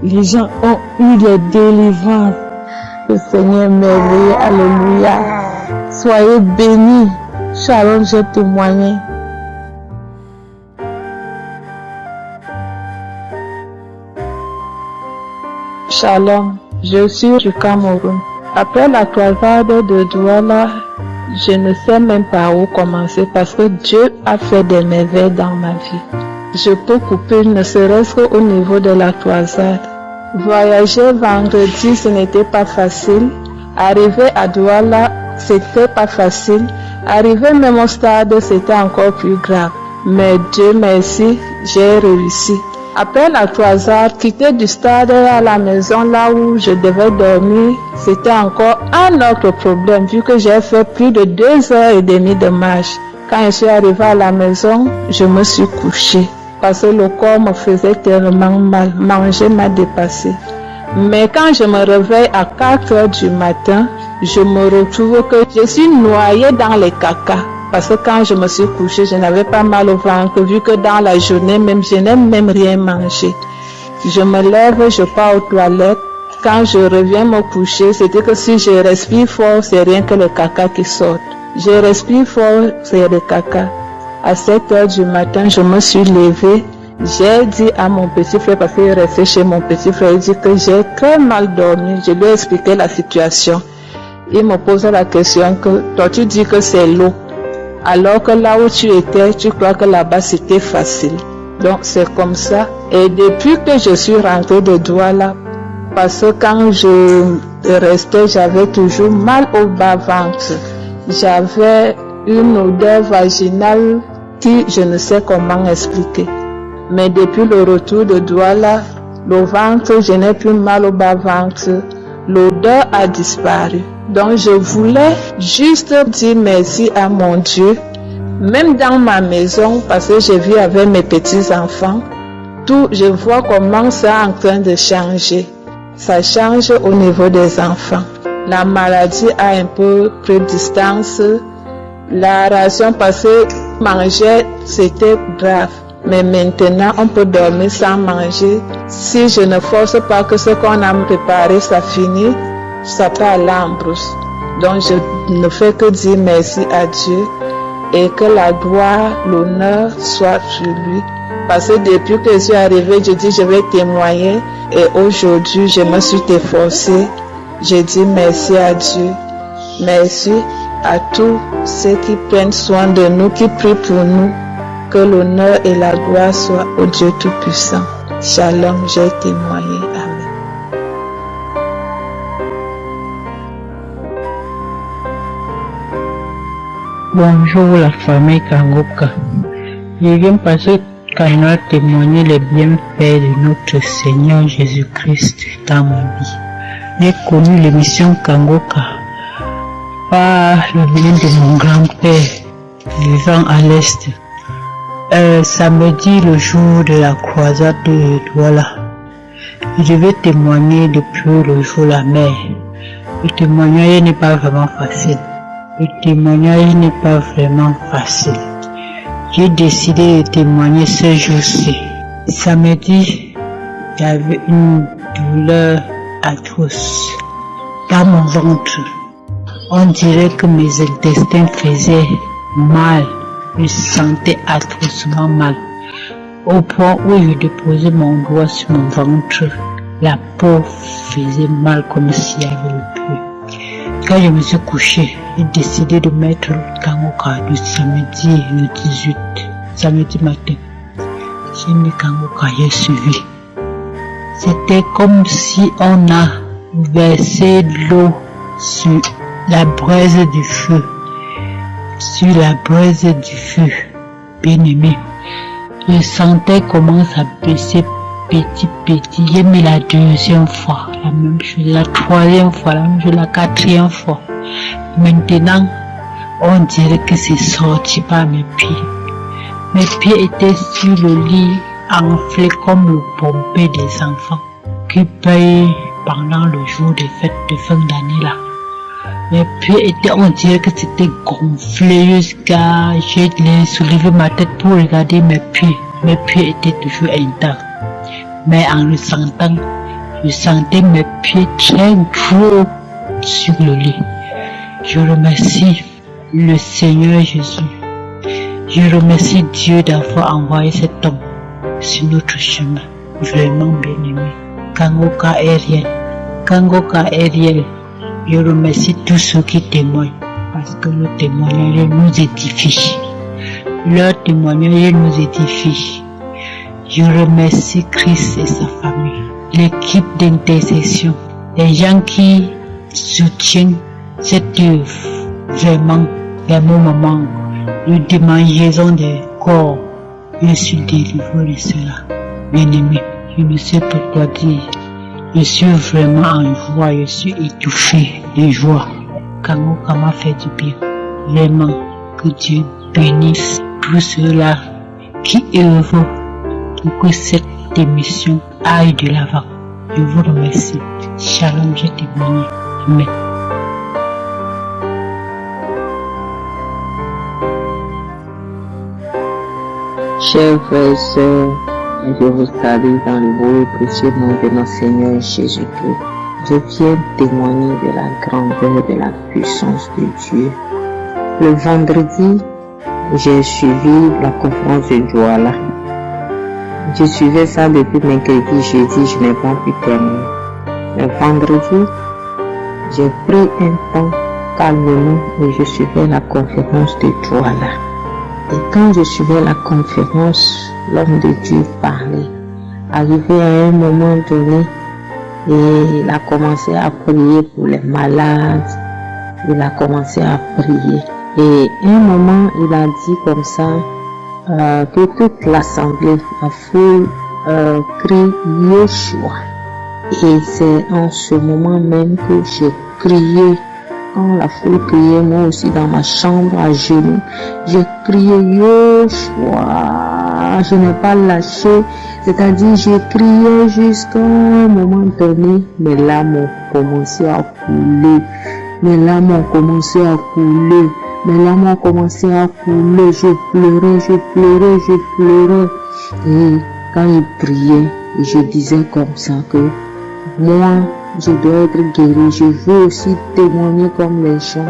les gens ont eu des délivrances. Le Seigneur est merveilleux. Alléluia. Soyez bénis. Shalom, j'ai témoigné. Shalom, je suis du Cameroun. Après la croisade de Douala, je ne sais même pas où commencer parce que Dieu a fait des merveilles dans ma vie. Je peux couper ne serait-ce qu'au niveau de la croisade. Voyager vendredi, ce n'était pas facile. Arriver à Douala, c'était pas facile. Arriver même au stade, c'était encore plus grave. Mais Dieu merci, j'ai réussi. Après la croisade, quitter du stade à la maison là où je devais dormir, c'était encore un autre problème vu que j'ai fait plus de 2 heures et demie de marche. Quand je suis arrivée à la maison, je me suis couchée parce que le corps me faisait tellement mal. Manger m'a dépassé. Mais quand je me réveille à 4 heures du matin, je me retrouve que je suis noyée dans les caca. Parce que quand je me suis couchée, je n'avais pas mal au ventre, vu que dans la journée même, je n'ai même rien mangé. Je me lève, je pars aux toilettes. Quand je reviens me coucher, c'était que si je respire fort, c'est rien que le caca qui sort. Je respire fort, c'est le caca. À 7 heures du matin, je me suis levée. J'ai dit à mon petit frère, parce qu'il restait chez mon petit frère, il dit que j'ai très mal dormi. Je lui ai expliqué la situation. Il me pose la question que toi tu dis que c'est l'eau. Alors que là où tu étais, tu crois que là-bas c'était facile. Donc c'est comme ça. Et depuis que je suis rentrée de Douala, parce que quand je restais, j'avais toujours mal au bas-ventre. J'avais une odeur vaginale qui je ne sais comment expliquer. Mais depuis le retour de Douala, le ventre, je n'ai plus mal au bas-ventre. L'odeur a disparu. Donc je voulais juste dire merci à mon Dieu. Même dans ma maison, parce que je vis avec mes petits-enfants, tout, je vois comment ça est en train de changer. Ça change au niveau des enfants. La maladie a un peu pris distance. La ration passée, manger, c'était grave. Mais maintenant, on peut dormir sans manger. Si je ne force pas que ce qu'on a préparé, ça finit, ça peut aller en brousse. Donc, je ne fais que dire merci à Dieu et que la gloire, l'honneur soit sur lui. Parce que depuis que je suis arrivée, je dis je vais témoigner et aujourd'hui, je me suis efforcée. Je dis merci à Dieu. Merci à tous ceux qui prennent soin de nous, qui prient pour nous. Que l'honneur et la gloire soient au Dieu Tout-Puissant. Shalom, j'ai témoigné. Amen. Bonjour la famille Kangoka. Je viens passer à témoigner les bienfaits de notre Seigneur Jésus-Christ dans ma vie. J'ai connu l'émission Kangoka par le biais de mon grand-père vivant à l'Est. Samedi, le jour de la croisade de Douala, je vais témoigner depuis le jour la mer. Le témoignage n'est pas vraiment facile. J'ai décidé de témoigner ce jour-ci. Samedi, j'avais une douleur atroce dans mon ventre. On dirait que mes intestins faisaient mal. Je sentais atrocement mal. Au point où je déposais mon doigt sur mon ventre, la peau faisait mal comme s'il y avait le feu. Quand je me suis couché, j'ai décidé de mettre le Kangoka le samedi le 18, samedi matin. J'ai mis Kangoka, j'ai suivi. C'était comme si on a versé de l'eau sur la braise du feu. Sur la braise du feu, bien aimé. Je sentais comment ça baissait petit. J'ai mis la deuxième fois, la même chose, la troisième fois, la même chose, la quatrième fois. Maintenant, on dirait que c'est sorti par mes pieds. Mes pieds étaient sur le lit, enflés comme le pompé des enfants qui payent pendant le jour des fêtes de fin d'année là. Mes pieds étaient, on dirait que c'était gonflé jusqu'à, j'ai soulevé ma tête pour regarder mes pieds. Mes pieds étaient toujours intacts. Mais en le sentant, je sentais mes pieds très gros sur le lit. Je remercie le Seigneur Jésus. Je remercie Dieu d'avoir envoyé cet homme sur notre chemin. Vraiment bien aimé. Kangoka est réel. Je remercie tous ceux qui témoignent parce que le témoignage nous édifie. Leur témoignage nous édifie. Je remercie Christ et sa famille, l'équipe d'intercession, les gens qui soutiennent cette œuvre. Vraiment, les moments de démangeaison des corps, je suis délivré de cela. Bien aimé, je ne sais pourquoi dire. Je suis vraiment en joie, je suis étouffé de joie. Kangoka m'a fait du bien. Vraiment, que Dieu bénisse tous ceux-là qui œuvrent pour que cette émission aille de l'avant. Je vous remercie. Shalom, j'ai témoigné. Amen. Chers frères et sœurs, je vous salue dans le beau et précieux nom de notre Seigneur Jésus-Christ. Je viens témoigner de la grandeur de la puissance de Dieu. Le vendredi, j'ai suivi la conférence de Douala. Je suivais ça depuis mercredi, jeudi, je n'ai pas pu terminer. Le vendredi, j'ai pris un temps calmement et je suivais la conférence de Douala. Et quand je suivais la conférence, l'homme de Dieu parlait. Arrivé à un moment donné, et il a commencé à prier pour les malades. Il a commencé à prier. Et à un moment, il a dit comme ça, que toute l'assemblée, la foule, crie Yeshua. Et c'est en ce moment même que j'ai crié. Quand la foule criait, moi aussi dans ma chambre à genoux, j'ai crié Yeshua. Je n'ai pas lâché, c'est-à-dire j'ai crié jusqu'à un moment donné, mes larmes ont commencé à couler. Mes larmes ont commencé à couler. Mes larmes ont commencé à couler. Je pleurais. Et quand il priait, je disais comme ça que moi, je dois être guéri. Je veux aussi témoigner comme les gens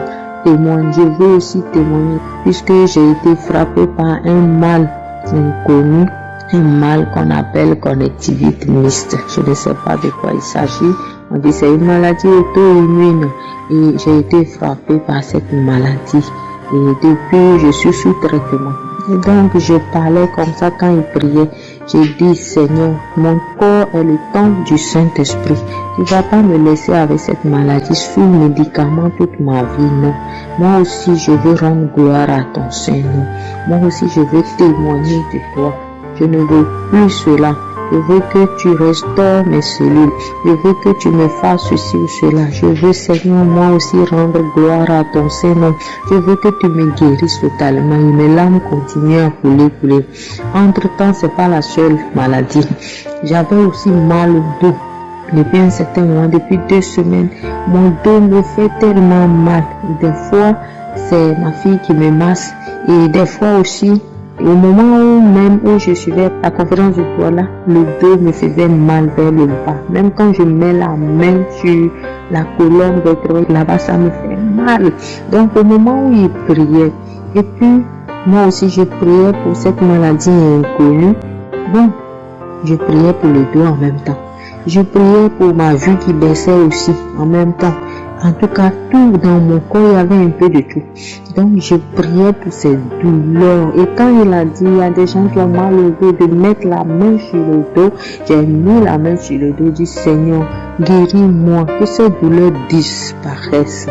témoignent. Je veux aussi témoigner puisque j'ai été frappé par un mal inconnu, un mal qu'on appelle connectivité mixte. Je ne sais pas de quoi il s'agit. On dit c'est une maladie auto-immune et j'ai été frappé par cette maladie. Et depuis, je suis sous traitement. Et donc, je parlais comme ça quand il priait. J'ai dit, Seigneur, mon corps est le temple du Saint-Esprit. Tu ne vas pas me laisser avec cette maladie sous médicament toute ma vie, non. Moi aussi, je veux rendre gloire à ton Seigneur. Moi aussi, je veux témoigner de toi. Je ne veux plus cela. Je veux que tu restaures mes cellules. Je veux que tu me fasses ceci ou cela. Je veux, Seigneur, moi aussi rendre gloire à ton Seigneur. Je veux que tu me guérisses totalement. Et mes larmes continuent à couler. Entre-temps, c'est pas la seule maladie. J'avais aussi mal au dos. Depuis un certain moment, depuis 2 semaines, mon dos me fait tellement mal. Des fois, c'est ma fille qui me masse. Et des fois aussi, au moment où je suivais la conférence de Douala, le dos me faisait mal vers le bas. Même quand je mets la main sur la colonne vertébrale, là-bas, ça me fait mal. Donc, au moment où il priait, et puis, moi aussi, je priais pour cette maladie inconnue. Bon, je priais pour le dos en même temps. Je priais pour ma vue qui baissait aussi en même temps. En tout cas, tout dans mon corps, il y avait un peu de tout. Donc, je priais pour ces douleurs. Et quand il a dit, il y a des gens qui ont mal au dos, de mettre la main sur le dos, j'ai mis la main sur le dos, dit Seigneur, guéris-moi, que ces douleurs disparaissent.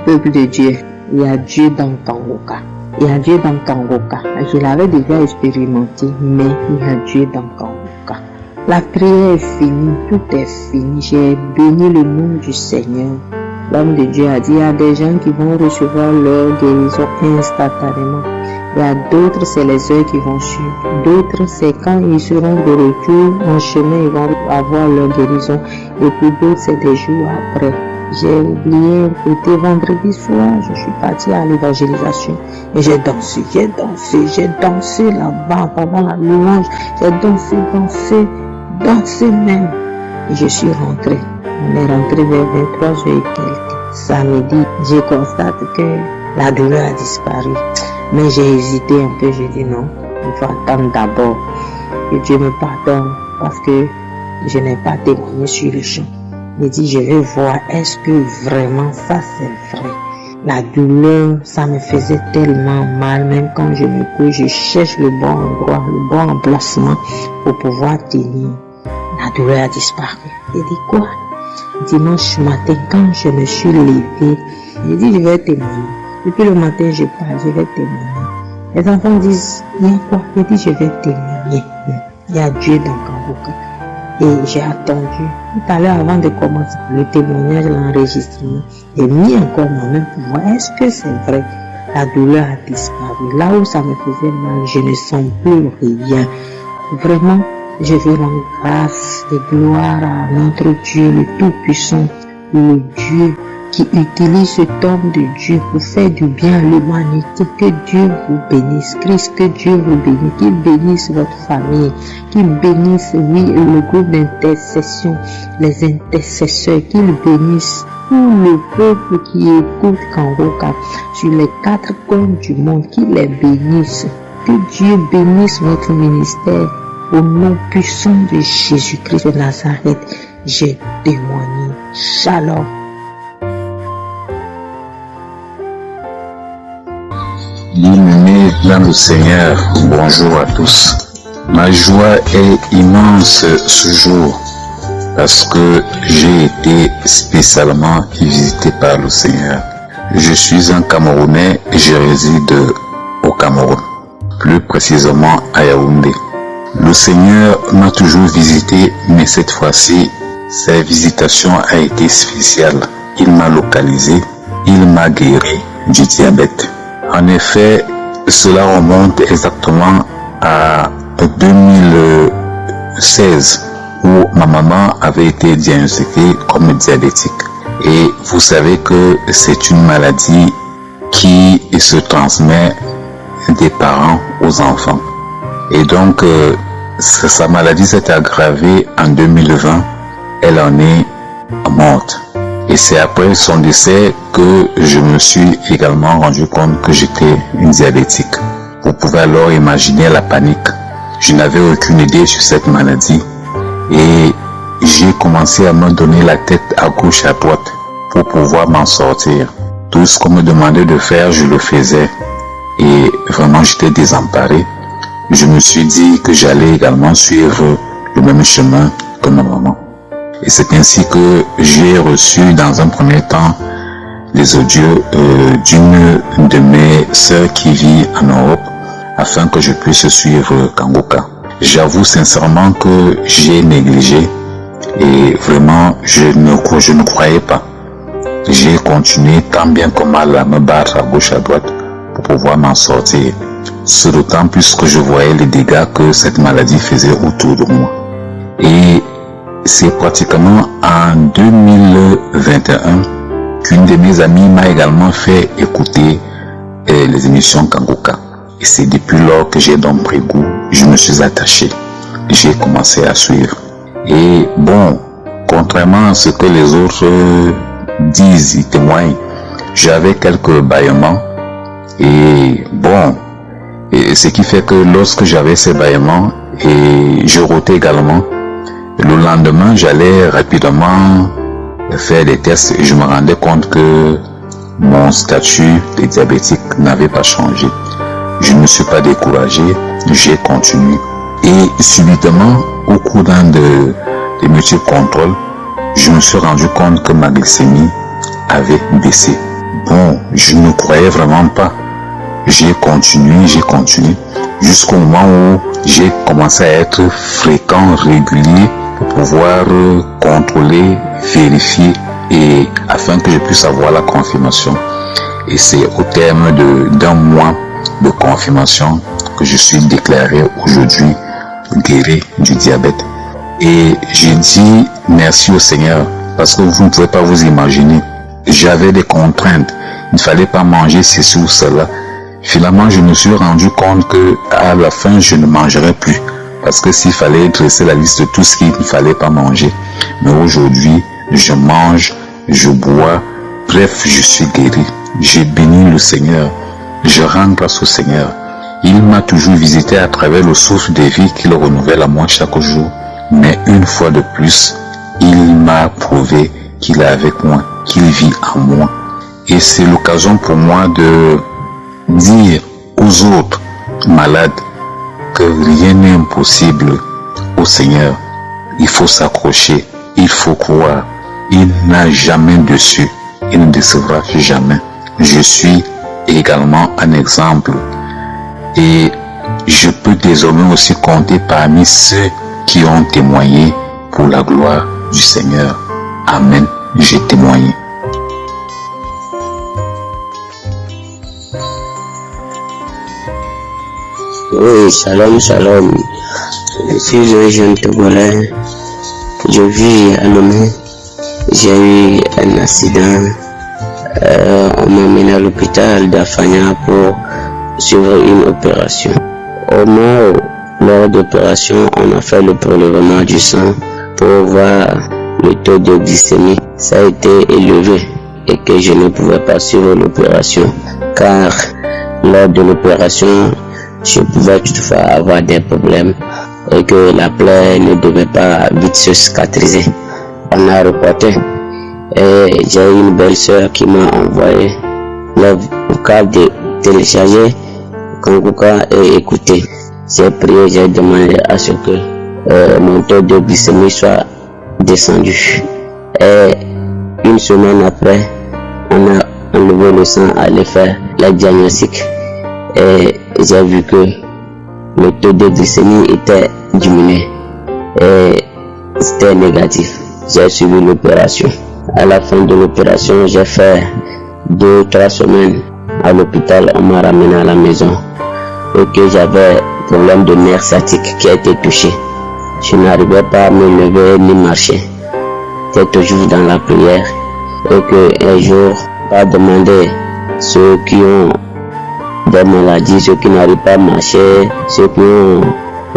Peuple de Dieu, il y a Dieu dans Kangoka. Il y a Dieu dans Kangoka. Je l'avais déjà expérimenté, mais il y a Dieu dans Kangoka. La prière est finie, tout est fini. J'ai béni le nom du Seigneur. L'homme de Dieu a dit, il y a des gens qui vont recevoir leur guérison instantanément. Il y a d'autres, c'est les heures qui vont suivre. D'autres, c'est quand ils seront de retour en chemin, ils vont avoir leur guérison. Et puis d'autres, c'est des jours après. J'ai oublié un côté vendredi soir, je suis partie à l'évangélisation. Et j'ai dansé là-bas pendant la louange. J'ai dansé même. Et je suis rentrée. On est rentré vers 23h et quelques. Samedi, je constate que la douleur a disparu. Mais j'ai hésité un peu, j'ai dit non, il faut attendre d'abord que Dieu me pardonne parce que je n'ai pas témoigné sur le champ. J'ai dit, je vais voir, est-ce que vraiment ça c'est vrai? La douleur, ça me faisait tellement mal, même quand je me couche, je cherche le bon endroit, le bon emplacement pour pouvoir tenir. La douleur a disparu. J'ai dit quoi? Dimanche matin, quand je me suis levée, j'ai dit, je vais témoigner. Depuis le matin, je parle, je vais témoigner. Les enfants disent, il y a quoi? J'ai dit, je vais témoigner. Il y a Dieu dans Kangoka. Et j'ai attendu. Tout à l'heure, avant de commencer le témoignage, l'enregistrement, j'ai mis encore ma main pour voir, est-ce que c'est vrai? La douleur a disparu. Là où ça me faisait mal, je ne sens plus rien. Vraiment, Je veux rendre grâce et gloire à notre Dieu, le Tout-Puissant, le Dieu qui utilise cet homme de Dieu pour faire du bien à l'humanité. Que Dieu vous bénisse, Christ, que Dieu vous bénisse, qu'il bénisse votre famille, qu'il bénisse, oui, le groupe d'intercession, les intercesseurs, qu'il bénisse tout le peuple qui écoute Kangoka sur les 4 coins du monde, qu'il les bénisse. Que Dieu bénisse votre ministère. Au nom puissant de Jésus-Christ de Nazareth, j'ai témoigné. Shalom. Bien-aimés dans le Seigneur, bonjour à tous. Ma joie est immense ce jour parce que j'ai été spécialement visité par le Seigneur. Je suis un Camerounais et je réside au Cameroun, plus précisément à Yaoundé. Le Seigneur m'a toujours visité, mais cette fois-ci, sa visitation a été spéciale. Il m'a localisé, il m'a guéri du diabète. En effet, cela remonte exactement à 2016 où ma maman avait été diagnostiquée comme diabétique. Et vous savez que c'est une maladie qui se transmet des parents aux enfants. Et donc, sa maladie s'est aggravée en 2020. Elle en est morte. Et c'est après son décès que je me suis également rendu compte que j'étais une diabétique. Vous pouvez alors imaginer la panique. Je n'avais aucune idée sur cette maladie. Et j'ai commencé à me donner la tête à gauche et à droite pour pouvoir m'en sortir. Tout ce qu'on me demandait de faire, je le faisais. Et vraiment, j'étais désemparé. Je me suis dit que j'allais également suivre le même chemin que ma maman. Et c'est ainsi que j'ai reçu dans un premier temps les audios d'une de mes sœurs qui vit en Europe afin que je puisse suivre Kangoka. J'avoue sincèrement que j'ai négligé et vraiment je ne croyais pas. J'ai continué tant bien que mal à me battre à gauche à droite pour pouvoir m'en sortir. Ce d'autant plus que je voyais les dégâts que cette maladie faisait autour de moi. Et c'est pratiquement en 2021 qu'une de mes amies m'a également fait écouter les émissions Kangoka. Et c'est depuis lors que j'ai donc pris goût, je me suis attaché. J'ai commencé à suivre. Et bon, contrairement à ce que les autres disent, ils témoignent, j'avais quelques bâillements. Et bon, et ce qui fait que lorsque j'avais ces bâillements et je rotais également, le lendemain j'allais rapidement faire des tests et je me rendais compte que mon statut de diabétique n'avait pas changé. Je ne me suis pas découragé, j'ai continué. Et subitement, au cours d'un de multiples contrôles, je me suis rendu compte que ma glycémie avait baissé. Bon, je ne croyais vraiment pas. J'ai continué, jusqu'au moment où j'ai commencé à être fréquent, régulier, pour pouvoir contrôler, vérifier, et afin que je puisse avoir la confirmation. Et c'est au terme d'un mois de confirmation que je suis déclaré aujourd'hui guéri du diabète. Et j'ai dit merci au Seigneur, parce que vous ne pouvez pas vous imaginer. J'avais des contraintes, il ne fallait pas manger ceci ou cela. Finalement, je me suis rendu compte que à la fin, je ne mangerais plus. Parce que s'il fallait dresser la liste de tout ce qu'il ne fallait pas manger. Mais aujourd'hui, je mange, je bois. Bref, je suis guéri. J'ai béni le Seigneur. Je rends grâce au Seigneur. Il m'a toujours visité à travers le souffle de vie qu'il renouvelle à moi chaque jour. Mais une fois de plus, il m'a prouvé qu'il est avec moi, qu'il vit en moi. Et c'est l'occasion pour moi de dire aux autres malades que rien n'est impossible au Seigneur. Il faut s'accrocher, il faut croire. Il n'a jamais déçu, il ne décevra jamais. Je suis également un exemple et je peux désormais aussi compter parmi ceux qui ont témoigné pour la gloire du Seigneur. Amen, j'ai témoigné. Oui, shalom, shalom. Je suis un jeune Togolais. Je vis à Lomé. J'ai eu un accident. On m'a emmené à l'hôpital d'Afanya pour suivre une opération. Lors d'opération, on a fait le prélèvement du sang pour voir le taux de glycémie. Ça a été élevé et que je ne pouvais pas suivre l'opération car lors de l'opération, je pouvais toutefois avoir des problèmes et que la plaie ne devait pas vite se cicatriser. On a reporté et j'ai une belle soeur qui m'a envoyé le vocal de télécharger Kanguka et écouter. J'ai prié, j'ai demandé à ce que mon taux de glycémie soit descendu. Et une semaine après, on a enlevé le sang, allé faire le diagnostic. Et j'ai vu que le taux de glycémie était diminué et c'était négatif. J'ai suivi l'opération. À la fin de l'opération, j'ai fait 2-3 semaines à l'hôpital. On m'a ramené à la maison et que j'avais problème de nerf sciatique qui a été touché. Je n'arrivais pas à me lever ni marcher. J'étais toujours dans la prière et que un jour, on a demandé ceux qui ont des maladies, ceux qui n'arrivent pas à marcher, ceux qui ont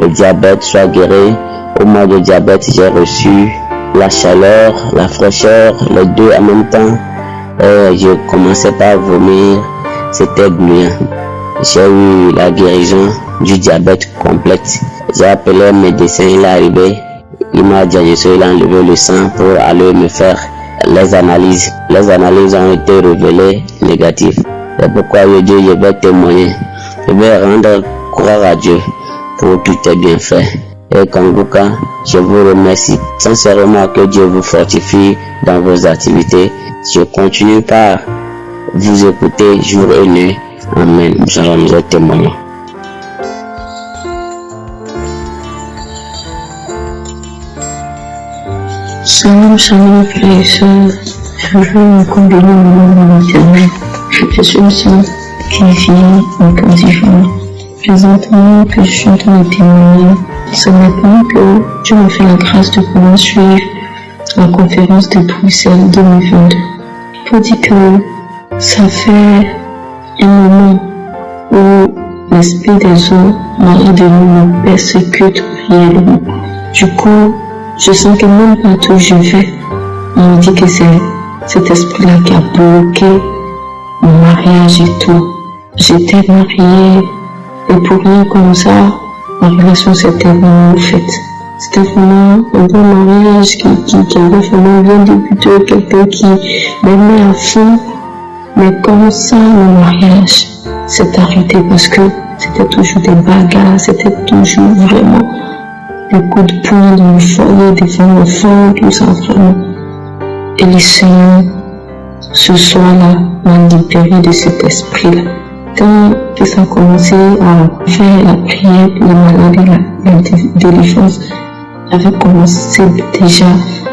le diabète soient guéris. Au mois de diabète, j'ai reçu la chaleur, la fraîcheur, les deux en même temps. Et je commençais par vomir, c'était gluant. J'ai eu la guérison du diabète complète. J'ai appelé un médecin, il est arrivé, il m'a diagnostiqué, il a enlevé le sang pour aller me faire les analyses. Les analyses ont été révélées négatives. C'est pourquoi je dis, je vais témoigner. Je vais rendre croire à Dieu pour tout est bien fait. Et Kanguka, je vous remercie sincèrement, que Dieu vous fortifie dans vos activités. Je continue par vous écouter jour et nuit. Amen. Shalom, je témoigne. Shalom, shalom, frères et sœurs. Je veux me combiner au nom de l'Éternel. Je suis une sœur qui vit en Côte d'Ivoire. Présentement que je suis en train de témoigner, ce matin que Dieu me fait la grâce de pouvoir suivre la conférence de Bruxelles 2022. Pour dire que ça fait un moment où l'esprit des eaux malades de nous me persécute réellement. Du coup, je sens que même partout où je vais, on me dit que c'est cet esprit-là qui a bloqué mon mariage et tout. J'étais mariée et pour rien comme ça, la relation s'était vraiment faite. C'était vraiment un bon mariage qui avait vraiment bien débuté, quelqu'un qui m'aimait à fond. Mais comme ça, le mariage s'est arrêté parce que c'était toujours des bagarres, c'était toujours vraiment des coups de poing dans le foyer, des femmes enfants, tout ça vraiment. Et le Seigneur, ce soir-là, m'a libéré de cet esprit-là. Quand ça a commencé à faire la prière pour les malades et la délivrance, j'avais commencé déjà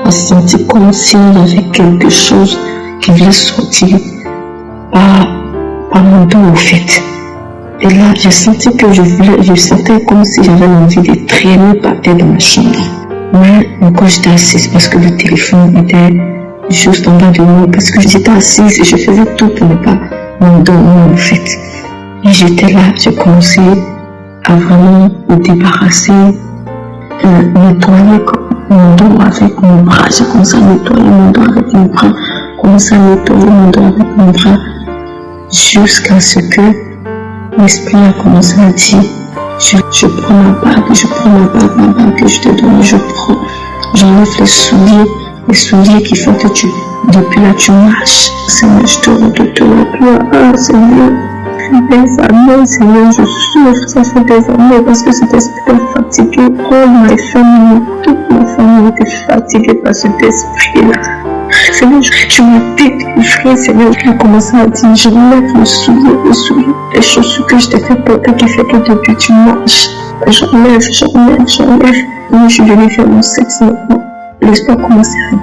à sentir comme s'il y avait quelque chose qui voulait sortir par mon dos au fait. Et là, j'ai senti que je sentais comme si j'avais envie de traîner par terre dans ma chambre. Mais quand j'étais assise, parce que le téléphone était juste en bas de moi, parce que j'étais assise et je faisais tout pour ne pas m'endormir en fait. Et j'étais là, j'ai commencé à vraiment me débarrasser, nettoyer mon dos avec mon bras. J'ai commencé à nettoyer mon dos avec mon bras, commencé à nettoyer mon dos avec mon bras, jusqu'à ce que l'esprit a commencé à dire, je prends ma bague que je t'ai donnée, je prends, j'enlève les souliers qui font que depuis là tu marches. Seigneur, je te redonne de la gloire. Ah, Seigneur, des années, Seigneur, je souffre, ça fait des années parce que cet esprit est fatigué. Oh, ma famille, toute ma famille était fatiguée par cet esprit-là. Seigneur, tu m'as délivré, Seigneur, tu as commencé à dire, je lève les souliers, les chaussures que je t'ai fait porter qui fait que depuis tu marches. J'enlève. Moi, je suis venue faire mon sexe maintenant. L'esprit a commencé à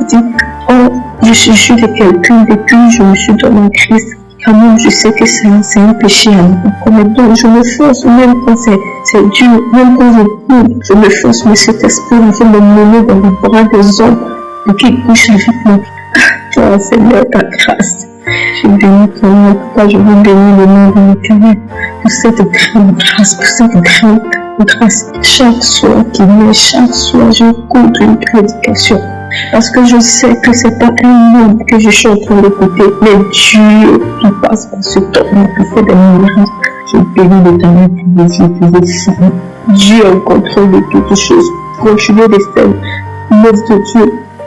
dire, oh, je suis de quelqu'un depuis que je me suis donné en Christ. Quand même, je sais que c'est un péché à ne pas commettre. Donc, je me force, même quand c'est dur, même quand je me force, mais cet esprit veut me mener dans les bras des hommes et qui couchent avec moi. Toi, Seigneur, ta grâce. Je bénis ton nom, pourquoi je veux bénir le nom de l'Éternel pour cette grande grâce, pour cette grande grâce. Chaque soir qui vient, chaque soir, j'écoute une prédication. Parce que je sais que c'est pas un homme que je suis en train d'écouter, mais Dieu qui passe par ce temps, qui fait des miracles. Je bénis l'Éternel pour les yeux de femmes. Dieu est au contrôle de toutes choses. Continuez de faire l'œuvre de Dieu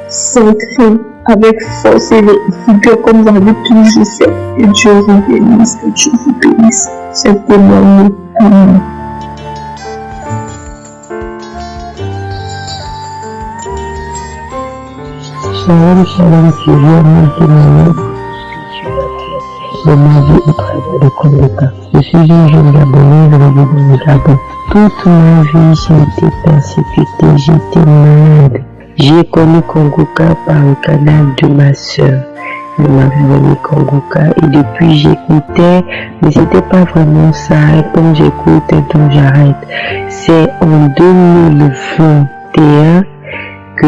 sans crainte, avec force et vigueur comme vous avez toujours fait. Que Dieu vous bénisse, que Dieu vous bénisse. C'est témoigné. Amen. Shalom, shalom, tu viens mon témoignage de ma vie au travers de Kongoka. Je suis un jeune Gabonais, je vis dans le Gabon. Toute ma vie, j'ai été persécuté, j'étais malade. J'ai connu Kongoka par le canal de ma soeur. Elle m'avait donné Kongoka et depuis j'écoutais, mais c'était pas vraiment ça. Et comme j'écoutais, donc j'arrête. C'est en 2021 que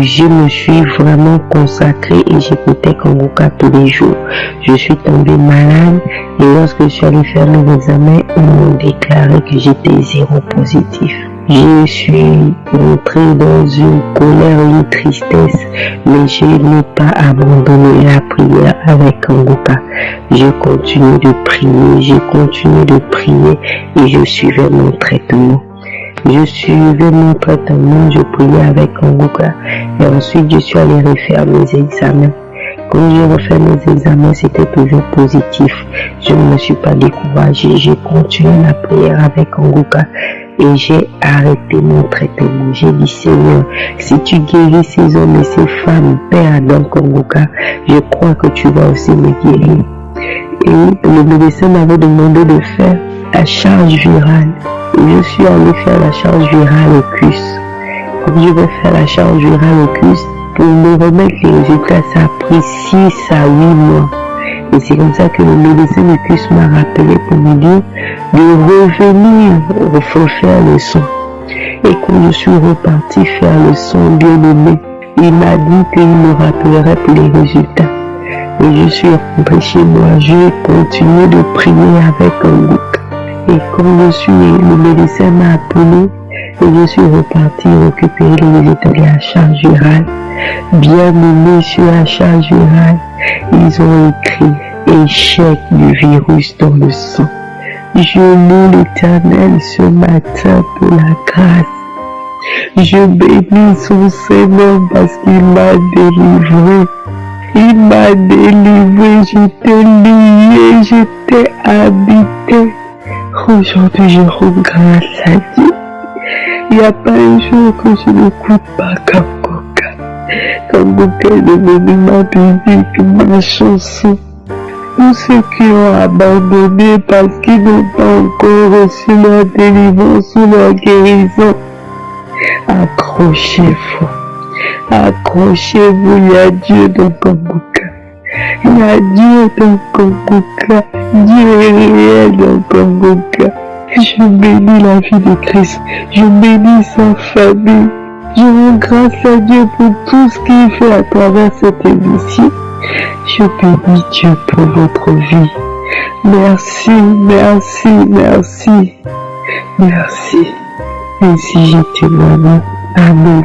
je me suis vraiment consacrée et j'écoutais Kongoka tous les jours. Je suis tombée malade et lorsque je suis allée faire mes examens, ils m'ont déclaré que j'étais séropositif. Je suis entrée dans une colère, une tristesse, mais je n'ai pas abandonné la prière avec Kongoka. Je continue de prier et je suivais mon traitement. Je priais avec Kongoka et ensuite je suis allée refaire mes examens. Quand j'ai refait mes examens, c'était toujours positif. Je ne me suis pas découragée, j'ai continué la prière avec Kongoka et j'ai arrêté mon traitement. J'ai dit Seigneur, si tu guéris ces hommes et ces femmes, Père Adam Kongoka, je crois que tu vas aussi me guérir. Et le médecin m'avait demandé de faire la charge virale. Et je suis allée faire la charge virale au CUS. Comme je vais faire la charge virale au CUS, pour me remettre les résultats, ça a pris 6 à 8 mois. Et c'est comme ça que le médecin du CUS m'a rappelé pour me dire de revenir refaire le son. Et quand je suis reparti faire le son bien aimé, il m'a dit qu'il me rappellerait pour les résultats. Et je suis rentré chez moi, j'ai continué de prier avec Kongoka. Et comme le médecin m'a appelé et je suis reparti récupérer les résultats de la charge virale. Bien aimé sur la charge virale, ils ont écrit échec du virus dans le sang. Je loue l'Éternel ce matin pour la grâce. Je bénis son Seigneur parce qu'il m'a délivré. Il m'a délivré, j'étais lié, j'étais habité. Aujourd'hui, je rends grâce à Dieu. Il n'y a pas un jour que je n'écoute pas Kongoka. Kongoka est devenu ma musique, ma chanson. Tous ceux qui ont abandonné parce qu'ils n'ont pas encore reçu leur délivrance ou leur guérison, accrochez-vous. Accrochez-vous, il y a Dieu dans Kongoka. Il y a Dieu dans Kongoka. Dieu est réel dans Kongoka. Je bénis la vie de Christ. Je bénis sa famille. Je rends grâce à Dieu pour tout ce qu'il fait à travers cette émission. Je bénis Dieu pour votre vie. Merci, merci, merci. Merci. Ainsi je témoigne. Amen.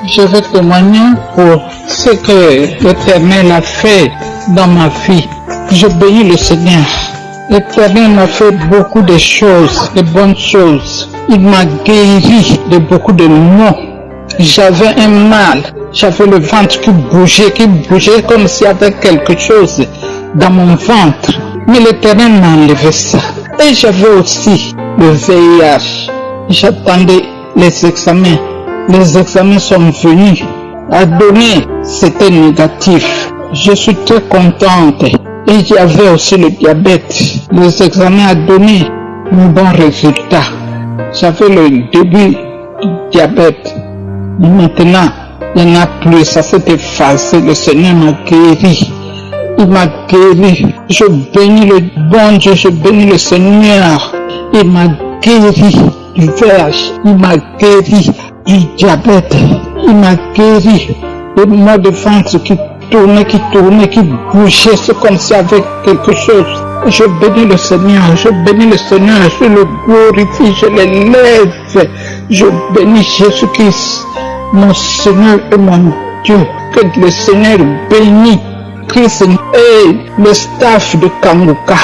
Je vais témoigner pour ce que l'Éternel a fait dans ma vie. Je bénis le Seigneur. L'Éternel m'a fait beaucoup de choses, de bonnes choses. Il m'a guéri de beaucoup de maux. J'avais un mal, j'avais le ventre qui bougeait comme s'il y avait quelque chose dans mon ventre. Mais l'Éternel m'a enlevé ça. Et j'avais aussi le VIH. J'attendais les examens. Les examens sont venus. À donner, c'était négatif. Je suis très contente. Et il y avait aussi le diabète. Les examens a donné un bon résultat. J'avais le début du diabète. Maintenant, Il n'y en a plus, ça s'est effacé. Le Seigneur m'a guéri. Il m'a guéri. Je bénis le bon Dieu, je bénis le Seigneur. Il m'a guéri du verge. Il m'a guéri du diabète. Il m'a guéri des maux de ventre qui tournaient, qui bougeaient. C'est comme s'il y avait quelque chose. Je bénis le Seigneur, je bénis le Seigneur, je le glorifie, je l'élève. Je bénis Jésus-Christ, mon Seigneur et mon Dieu. Que le Seigneur bénisse Christ et le staff de Kanguka.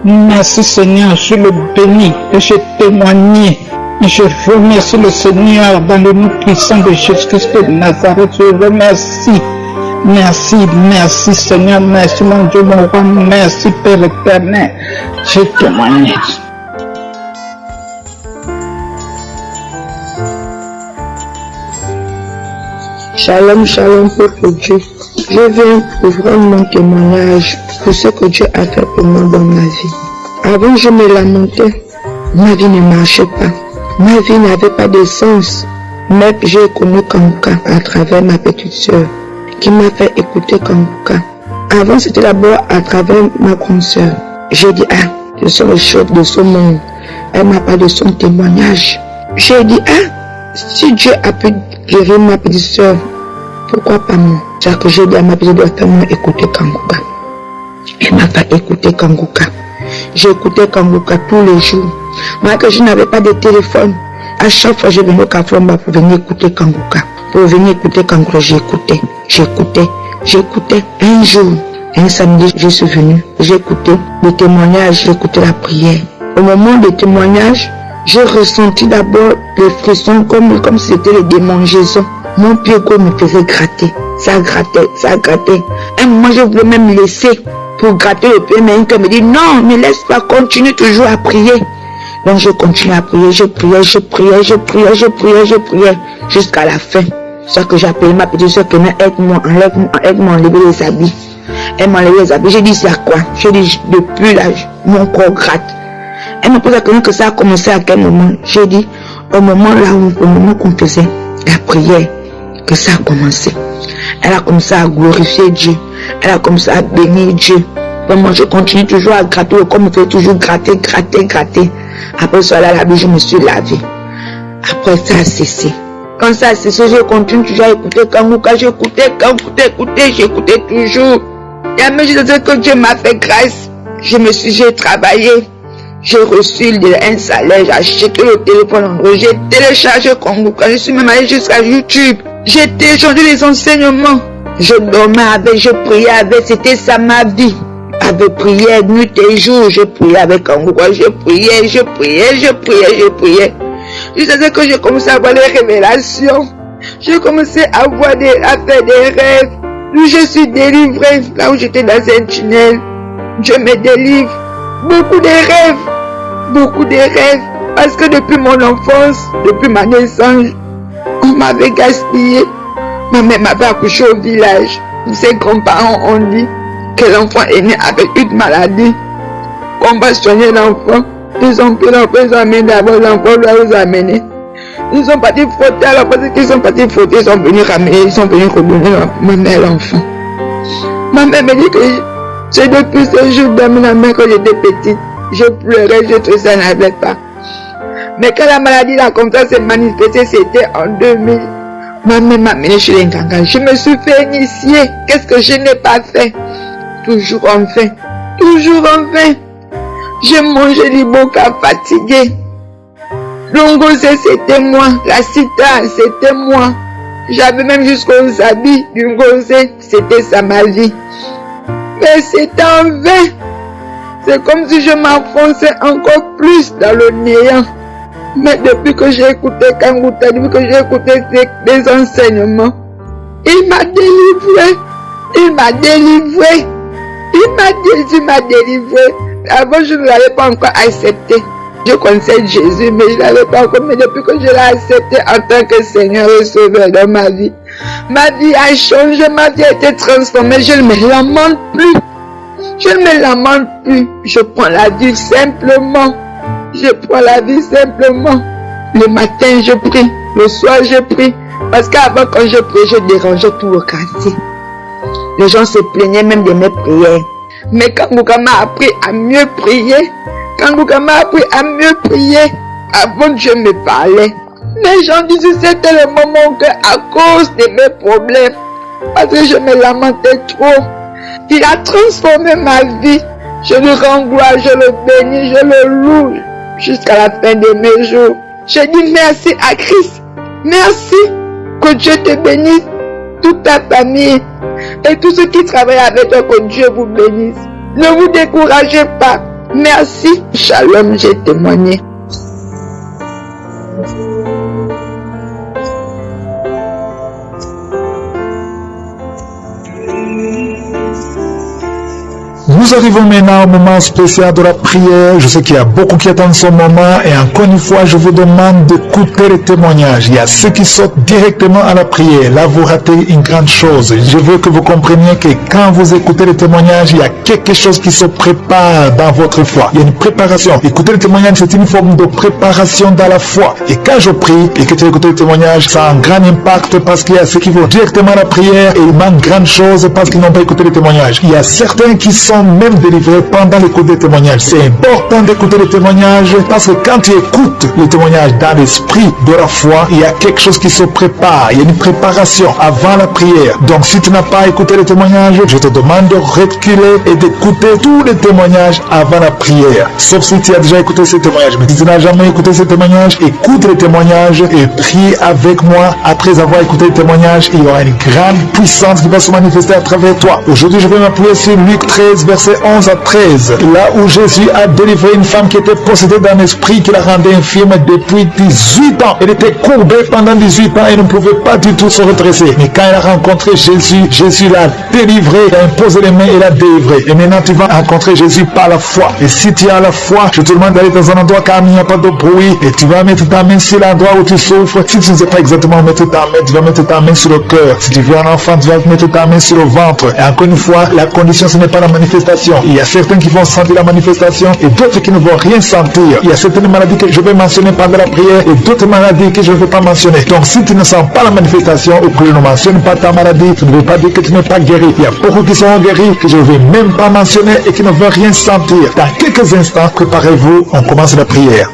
Merci Seigneur, je le bénis et je témoigne. Je remercie le Seigneur dans le nom puissant de Jésus-Christ de Nazareth. Je remercie. Merci, merci Seigneur, merci mon Dieu, mon roi, merci Père éternel. Je témoigne. Shalom, shalom, peuple Dieu. Je viens pour rendre mon témoignage pour ce que Dieu a fait pour moi dans ma vie. Avant, je me lamentais. Ma vie ne marchait pas. Ma vie n'avait pas de sens. Mais j'ai connu Kanguka à travers ma petite sœur qui m'a fait écouter Kanguka. Avant, c'était d'abord à travers ma grande sœur. J'ai dit, ce sont les choses de ce monde. Elle m'a parlé de son témoignage. J'ai dit, si Dieu a pu guérir ma petite sœur, pourquoi pas moi? C'est ça que j'ai dit à ma petite sœur, fais-moi écouter Kanguka. Elle m'a fait écouter Kanguka. J'ai écouté Kanguka tous les jours. Moi, que je n'avais pas de téléphone, à chaque fois je venais au Kafomba pour venir écouter Kanguka. Pour venir écouter Kanguka, j'écoutais. Un jour, un samedi, je suis venu. J'ai écouté les témoignages, j'ai écouté la prière. Au moment des témoignages, j'ai ressenti d'abord les frissons comme si c'était les démangeaisons. Mon pied gauche me faisait gratter. Ça grattait. Un moment, je voulais même laisser pour gratter le pied, mais un cœur me dit non, ne laisse pas, continue toujours à prier. Donc je continue à prier, je priais jusqu'à la fin. C'est ça que j'ai appelé ma petite soeur, aide-moi, aide-moi à enlever les habits. Elle m'a enlevé les habits. J'ai dit c'est à quoi? J'ai dit depuis là, mon corps gratte. Elle m'a posé la question que ça a commencé à quel moment? J'ai dit au moment qu'on faisait la prière, que ça a commencé. Elle a commencé à glorifier Dieu. Elle a commencé à bénir Dieu. Moi, je continue toujours à gratter, comme je fais toujours gratter. Après ça, là, je me suis lavé. Après, ça a cessé. Quand ça a cessé, je continue toujours à écouter Kanguka. J'écoutais toujours. Et à mesure que Dieu m'a fait grâce, j'ai travaillé. J'ai reçu un salaire, j'ai acheté le téléphone Android, j'ai téléchargé Kanguka. Je suis même allé jusqu'à YouTube. J'ai téléchargé les enseignements. Je dormais avec, je priais avec, c'était ça ma vie. Avec prière, nuit et jour, je priais avec Kanguka, je priais. Jusqu'à ce que j'ai commencé à avoir les révélations. J'ai commencé à faire des rêves. Je suis délivré. Là où j'étais dans un tunnel, Dieu me délivre. Beaucoup de rêves. Parce que depuis mon enfance, depuis ma naissance, on m'avait gaspillé. Ma mère m'avait accouché au village. Ses grands-parents ont dit que l'enfant est né avec une maladie. On va soigner l'enfant. Ils ont pris l'enfant, ils ont amené d'abord l'enfant, ils ont amené. Ils sont partis frotter, alors parce qu'ils sont partis frotter, ils sont venus ramener, ils sont venus redonner ma mère l'enfant. Ma mère me dit que j'ai depuis ce jour dormi la mère quand j'étais petite. Je pleurais, je trouvais ça n'avait pas. Mais quand la maladie là comme ça s'est manifestée, c'était en 2000. Ma mère m'a amené chez les Nganga. Je me suis fait initier. Qu'est-ce que je n'ai pas fait? Toujours en vain. J'ai mangé l'iboka fatigué. L'ongosé c'était moi. La cita c'était moi. J'avais même jusqu'aux habits du ngosé. C'était ça ma vie. Mais c'était en vain. C'est comme si je m'enfonçais encore plus dans le néant. Mais depuis que j'ai écouté Kanguka, depuis que j'ai écouté des enseignements, il m'a délivré. Jésus m'a délivré. Avant, je ne l'avais pas encore accepté. Je connaissais Jésus, mais je ne l'avais pas encore. Mais depuis que je l'ai accepté en tant que Seigneur et Sauveur dans ma vie a changé, ma vie a été transformée. Je ne me lamente plus. Je prends la vie simplement. Le matin, je prie. Le soir, je prie. Parce qu'avant, quand je priais, je dérangeais tout le quartier. Les gens se plaignaient même de mes prières. Mais quand Ngouka m'a appris à mieux prier, avant Dieu me parlait. Les gens disaient que c'était le moment que, à cause de mes problèmes, parce que je me lamentais trop, il a transformé ma vie. Je le rends gloire, je le bénis, je le loue jusqu'à la fin de mes jours. Je dis merci à Christ. Merci. Que Dieu te bénisse, toute ta famille et tous ceux qui travaillent avec toi, que Dieu vous bénisse. Ne vous découragez pas. Merci. Shalom, j'ai témoigné. Nous arrivons maintenant au moment spécial de la prière. Je sais qu'il y a beaucoup qui attendent ce moment et encore une fois, je vous demande d'écouter les témoignages. Il y a ceux qui sortent directement à la prière. Là, vous ratez une grande chose. Je veux que vous compreniez que quand vous écoutez les témoignages, il y a quelque chose qui se prépare dans votre foi. Il y a une préparation. Écouter les témoignages, c'est une forme de préparation dans la foi. Et quand je prie et que tu écoutes les témoignages, ça a un grand impact parce qu'il y a ceux qui vont directement à la prière et ils manquent grande chose parce qu'ils n'ont pas écouté les témoignages. Il y a certains qui sont même délivrés pendant l'écoute des témoignages. C'est important d'écouter les témoignages parce que quand tu écoutes les témoignages dans l'esprit de la foi, il y a quelque chose qui se prépare. Il y a une préparation avant la prière. Donc si tu n'as pas écouté les témoignages, je te demande de reculer et d'écouter tous les témoignages avant la prière. Sauf si tu as déjà écouté ces témoignages. Mais si tu n'as jamais écouté ces témoignages, écoute les témoignages et prie avec moi. Après avoir écouté les témoignages, il y aura une grande puissance qui va se manifester à travers toi. Aujourd'hui, je vais m'appuyer sur Luc 13, verset 11 à 13, là où Jésus a délivré une femme qui était possédée d'un esprit qui la rendait infirme depuis 18 ans. Elle était courbée pendant 18 ans et ne pouvait pas du tout se redresser. Mais quand elle a rencontré Jésus, Jésus l'a délivrée, il a imposé les mains et l'a délivrée. Et maintenant tu vas rencontrer Jésus par la foi. Et si tu as la foi, je te demande d'aller dans un endroit calme, il n'y a pas de bruit, et tu vas mettre ta main sur l'endroit où tu souffres. Si tu ne sais pas exactement mettre ta main, tu vas mettre ta main sur le cœur. Si tu veux un enfant, tu vas mettre ta main sur le ventre. Et encore une fois, la condition, ce n'est pas la manifestation. Il y a certains qui vont sentir la manifestation et d'autres qui ne vont rien sentir. Il y a certaines maladies que je vais mentionner pendant la prière et d'autres maladies que je ne vais pas mentionner. Donc si tu ne sens pas la manifestation ou que je ne mentionne pas ta maladie, ça ne veut pas dire que tu n'es pas guéri. Il y a beaucoup qui sont guéris que je ne vais même pas mentionner et qui ne vont rien sentir. Dans quelques instants, préparez-vous, on commence la prière.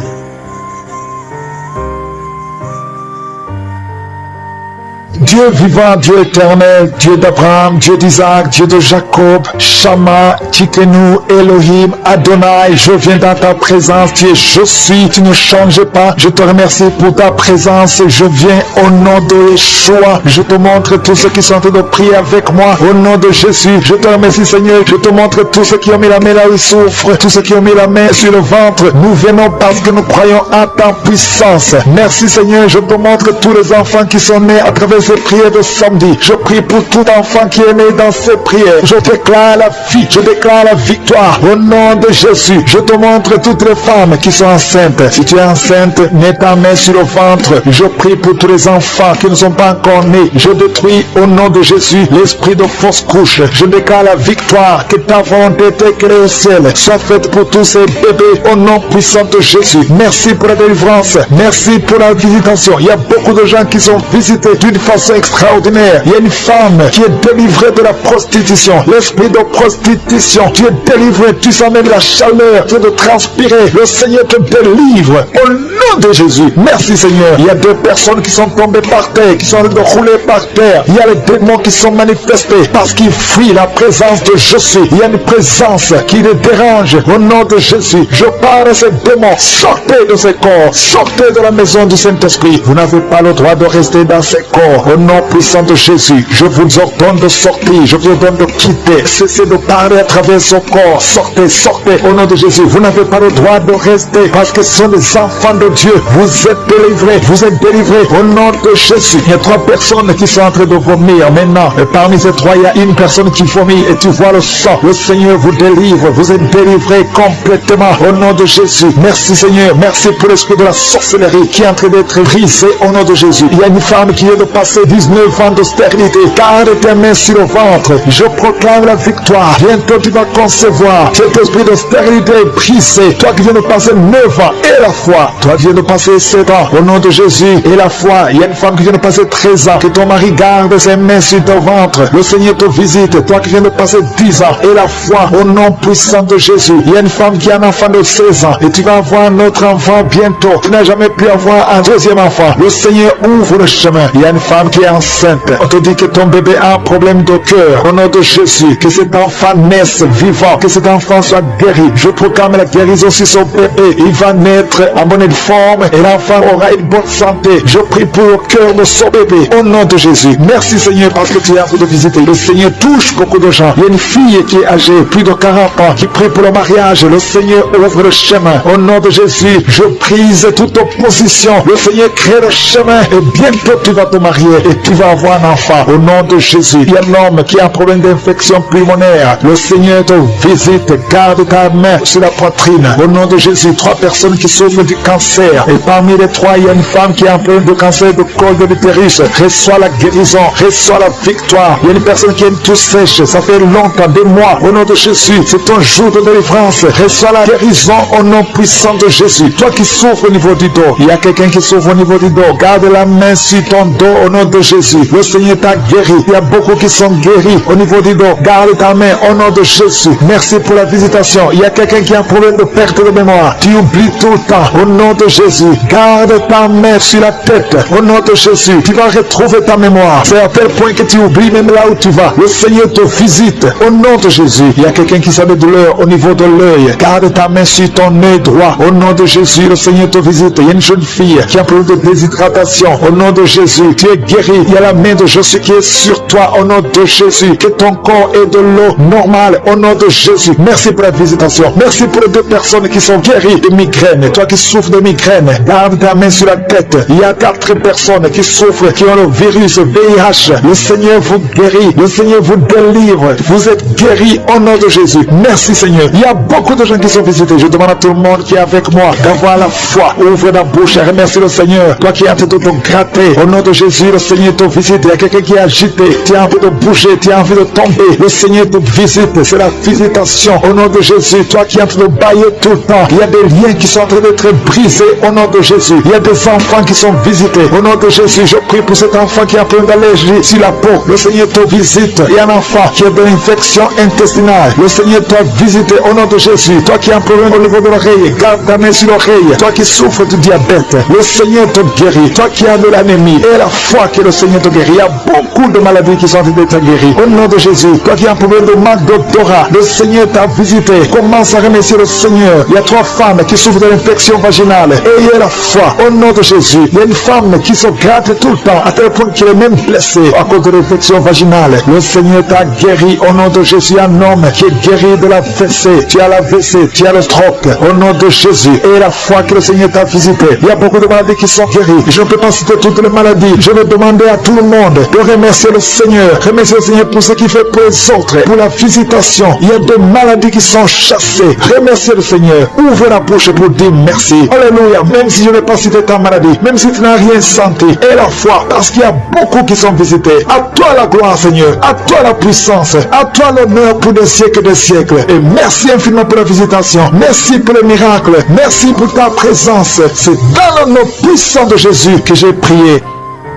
Dieu vivant, Dieu éternel, Dieu d'Abraham, Dieu d'Isaac, Dieu de Jacob, Shama, Tikenu, Elohim, Adonai, je viens dans ta présence, tu es, je suis, tu ne changes pas, je te remercie pour ta présence, je viens au nom de Yeshua, je te montre tous ceux qui sont en train de prier avec moi, au nom de Jésus, je te remercie Seigneur, je te montre tous ceux qui ont mis la main là où ils souffrent, tous ceux qui ont mis la main sur le ventre, nous venons parce que nous croyons en ta puissance, merci Seigneur, je te montre tous les enfants qui sont nés à travers ces prières de samedi. Je prie pour tout enfant qui est né dans ces prières. Je déclare la vie, je déclare la victoire au nom de Jésus. Je te montre toutes les femmes qui sont enceintes. Si tu es enceinte, mets ta main sur le ventre. Je prie pour tous les enfants qui ne sont pas encore nés. Je détruis au nom de Jésus l'esprit de fausse couche. Je déclare la victoire, que ta volonté créée au ciel soit faite pour tous ces bébés au nom puissant de Jésus. Merci pour la délivrance. Merci pour la visitation. Il y a beaucoup de gens qui sont visités d'une façon extraordinaire. Il y a une femme qui est délivrée de la prostitution. L'esprit de prostitution. Tu es délivré. Tu sens même la chaleur. Tu es de transpirer. Le Seigneur te délivre. Au nom de Jésus. Merci Seigneur. Il y a deux personnes qui sont tombées par terre, qui sont en train de rouler par terre. Il y a les démons qui sont manifestés parce qu'ils fuient la présence de Jésus. Il y a une présence qui les dérange. Au nom de Jésus, je parle à ces démons. Sortez de ces corps. Sortez de la maison du Saint-Esprit. Vous n'avez pas le droit de rester dans ces corps. Au nom puissant de Jésus, je vous ordonne de sortir. Je vous ordonne de quitter. Cessez de parler à travers ce corps. Sortez, sortez. Au nom de Jésus, vous n'avez pas le droit de rester parce que ce sont des enfants de Dieu. Vous êtes délivrés. Vous êtes délivrés. Au nom de Jésus. Il y a 3 personnes qui sont en train de vomir maintenant. Et parmi ces 3, il y a une personne qui vomit et tu vois le sang. Le Seigneur vous délivre. Vous êtes délivrés complètement. Au nom de Jésus. Merci Seigneur. Merci pour l'esprit de la sorcellerie qui est en train d'être brisé au nom de Jésus. Il y a une femme qui vient de passer 19 ans de stérilité. Garde tes mains sur le ventre. Je proclame la victoire. Bientôt tu vas concevoir. Cet esprit de stérilité est brisé. Toi qui viens de passer 9 ans et la foi. Toi qui qui vient de passer 7 ans, au nom de Jésus. Et la foi, il y a une femme qui vient de passer 13 ans, que ton mari garde ses mains sur ton ventre. Le Seigneur te visite, toi qui viens de passer 10 ans. Et la foi, au nom puissant de Jésus. Il y a une femme qui a un enfant de 16 ans, et tu vas avoir un autre enfant bientôt. Tu n'as jamais pu avoir un deuxième enfant. Le Seigneur ouvre le chemin. Il y a une femme qui est enceinte. On te dit que ton bébé a un problème de cœur. Au nom de Jésus, que cet enfant naisse vivant, que cet enfant soit guéri. Je proclame la guérison sur son bébé. Il va naître en bonne forme et l'enfant aura une bonne santé. Je prie pour le cœur de son bébé. Au nom de Jésus. Merci Seigneur parce que tu es en train de visiter. Le Seigneur touche beaucoup de gens. Il y a une fille qui est âgée, plus de 40 ans, qui prie pour le mariage. Le Seigneur ouvre le chemin. Au nom de Jésus, je brise toute opposition. Le Seigneur crée le chemin et bientôt tu vas te marier et tu vas avoir un enfant. Au nom de Jésus, il y a un homme qui a un problème d'infection pulmonaire. Le Seigneur te visite. Garde ta main sur la poitrine. Au nom de Jésus, 3 personnes qui souffrent du cancer. Et parmi les 3, il y a une femme qui a un problème de cancer de col de l'utérus. Reçois la guérison. Reçois la victoire. Il y a une personne qui a une toux sèche. Ça fait longtemps, des mois. Au nom de Jésus, c'est ton jour de délivrance. Reçois la guérison au nom puissant de Jésus. Toi qui souffres au niveau du dos, il y a quelqu'un qui souffre au niveau du dos. Garde la main sur ton dos au nom de Jésus. Le Seigneur t'a guéri. Il y a beaucoup qui sont guéris au niveau du dos. Garde ta main au nom de Jésus. Merci pour la visitation. Il y a quelqu'un qui a un problème de perte de mémoire. Tu oublies tout le temps. Au nom de Jésus, garde ta main sur la tête. Au nom de Jésus, tu vas retrouver ta mémoire. C'est à tel point que tu oublies même là où tu vas. Le Seigneur te visite. Au nom de Jésus, il y a quelqu'un qui a des douleurs au niveau de l'œil. Garde ta main sur ton œil droit. Au nom de Jésus, le Seigneur te visite. Il y a une jeune fille qui a un problème de déshydratation. Au nom de Jésus, tu es guéri. Il y a la main de Jésus qui est sur toi. Au nom de Jésus, que ton corps ait de l'eau normale. Au nom de Jésus, merci pour la visitation. Merci pour les 2 personnes qui sont guéries de migraine. Toi qui souffres de migraine, garde ta main sur la tête. Il y a 4 personnes qui souffrent, qui ont le virus VIH. Le Seigneur vous guérit. Le Seigneur vous délivre. Vous êtes guéris au nom de Jésus. Merci Seigneur. Il y a beaucoup de gens qui sont visités. Je demande à tout le monde qui est avec moi d'avoir la foi. Ouvre la bouche et remercie le Seigneur. Toi qui es en train de te gratter. Au nom de Jésus, le Seigneur te visite. Il y a quelqu'un qui est agité. Tu as envie de bouger. Tu as envie de tomber. Le Seigneur te visite. C'est la visitation. Au nom de Jésus, toi qui es en train de bailler tout le temps. Il y a des liens qui sont en train d'être brisés. Au nom de Jésus. Il y a des enfants qui sont visités. Au nom de Jésus, je prie pour cet enfant qui a plein d'allergies sur la peau. Le Seigneur te visite. Il y a un enfant qui a de l'infection intestinale. Le Seigneur t'a visité au nom de Jésus. Toi qui as un problème au niveau de l'oreille, garde ta main sur l'oreille. Toi qui souffres du diabète, le Seigneur te guérit. Toi qui as de l'anémie, et la foi que le Seigneur te guérit. Il y a beaucoup de maladies qui sont en train d'être guéries. Au nom de Jésus, toi qui as un problème de manque d'odorat, le Seigneur t'a visité. Commence à remercier le Seigneur. Il y a 3 femmes qui souffrent de l'infection vaginale. Ayez la foi au nom de Jésus. Il y a une femme qui se gratte tout le temps, à tel point qu'elle est même blessée à cause de l'infection vaginale. Le Seigneur t'a guéri au nom de Jésus. Un homme qui est guéri de la WC. Tu as la WC, tu as le stroke. Au nom de Jésus. Et la foi que le Seigneur t'a visité. Il y a beaucoup de maladies qui sont guéries. Je ne peux pas citer toutes les maladies. Je vais demander à tout le monde de remercier le Seigneur. Remercier le Seigneur pour ce qu'il fait pour les autres. Pour la visitation. Il y a des maladies qui sont chassées. Remerciez le Seigneur. Ouvre la bouche pour dire merci. Alléluia. Même si je n'ai pas cité ta maladie. Même si tu n'as rien senti. Et la foi. Parce qu'il y a beaucoup qui sont visités. À toi la gloire, Seigneur. À toi la puissance. À toi l'honneur pour des siècles et des siècles. Et merci infiniment pour la visitation. Merci pour le miracle. Merci pour ta présence. C'est dans le nom puissant de Jésus que j'ai prié.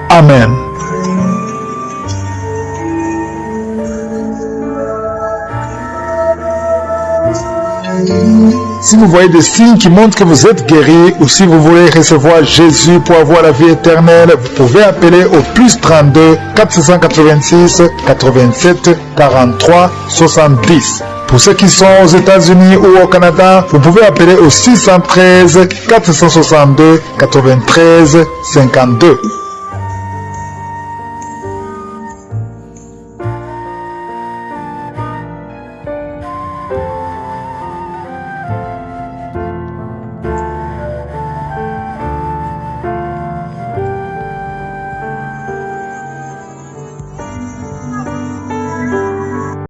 Amen. Si vous voyez des signes qui montrent que vous êtes guéri, ou si vous voulez recevoir Jésus pour avoir la vie éternelle, vous pouvez appeler au plus 32 486 87 43 70. Pour ceux qui sont aux États-Unis ou au Canada, vous pouvez appeler au 613 462 93 52.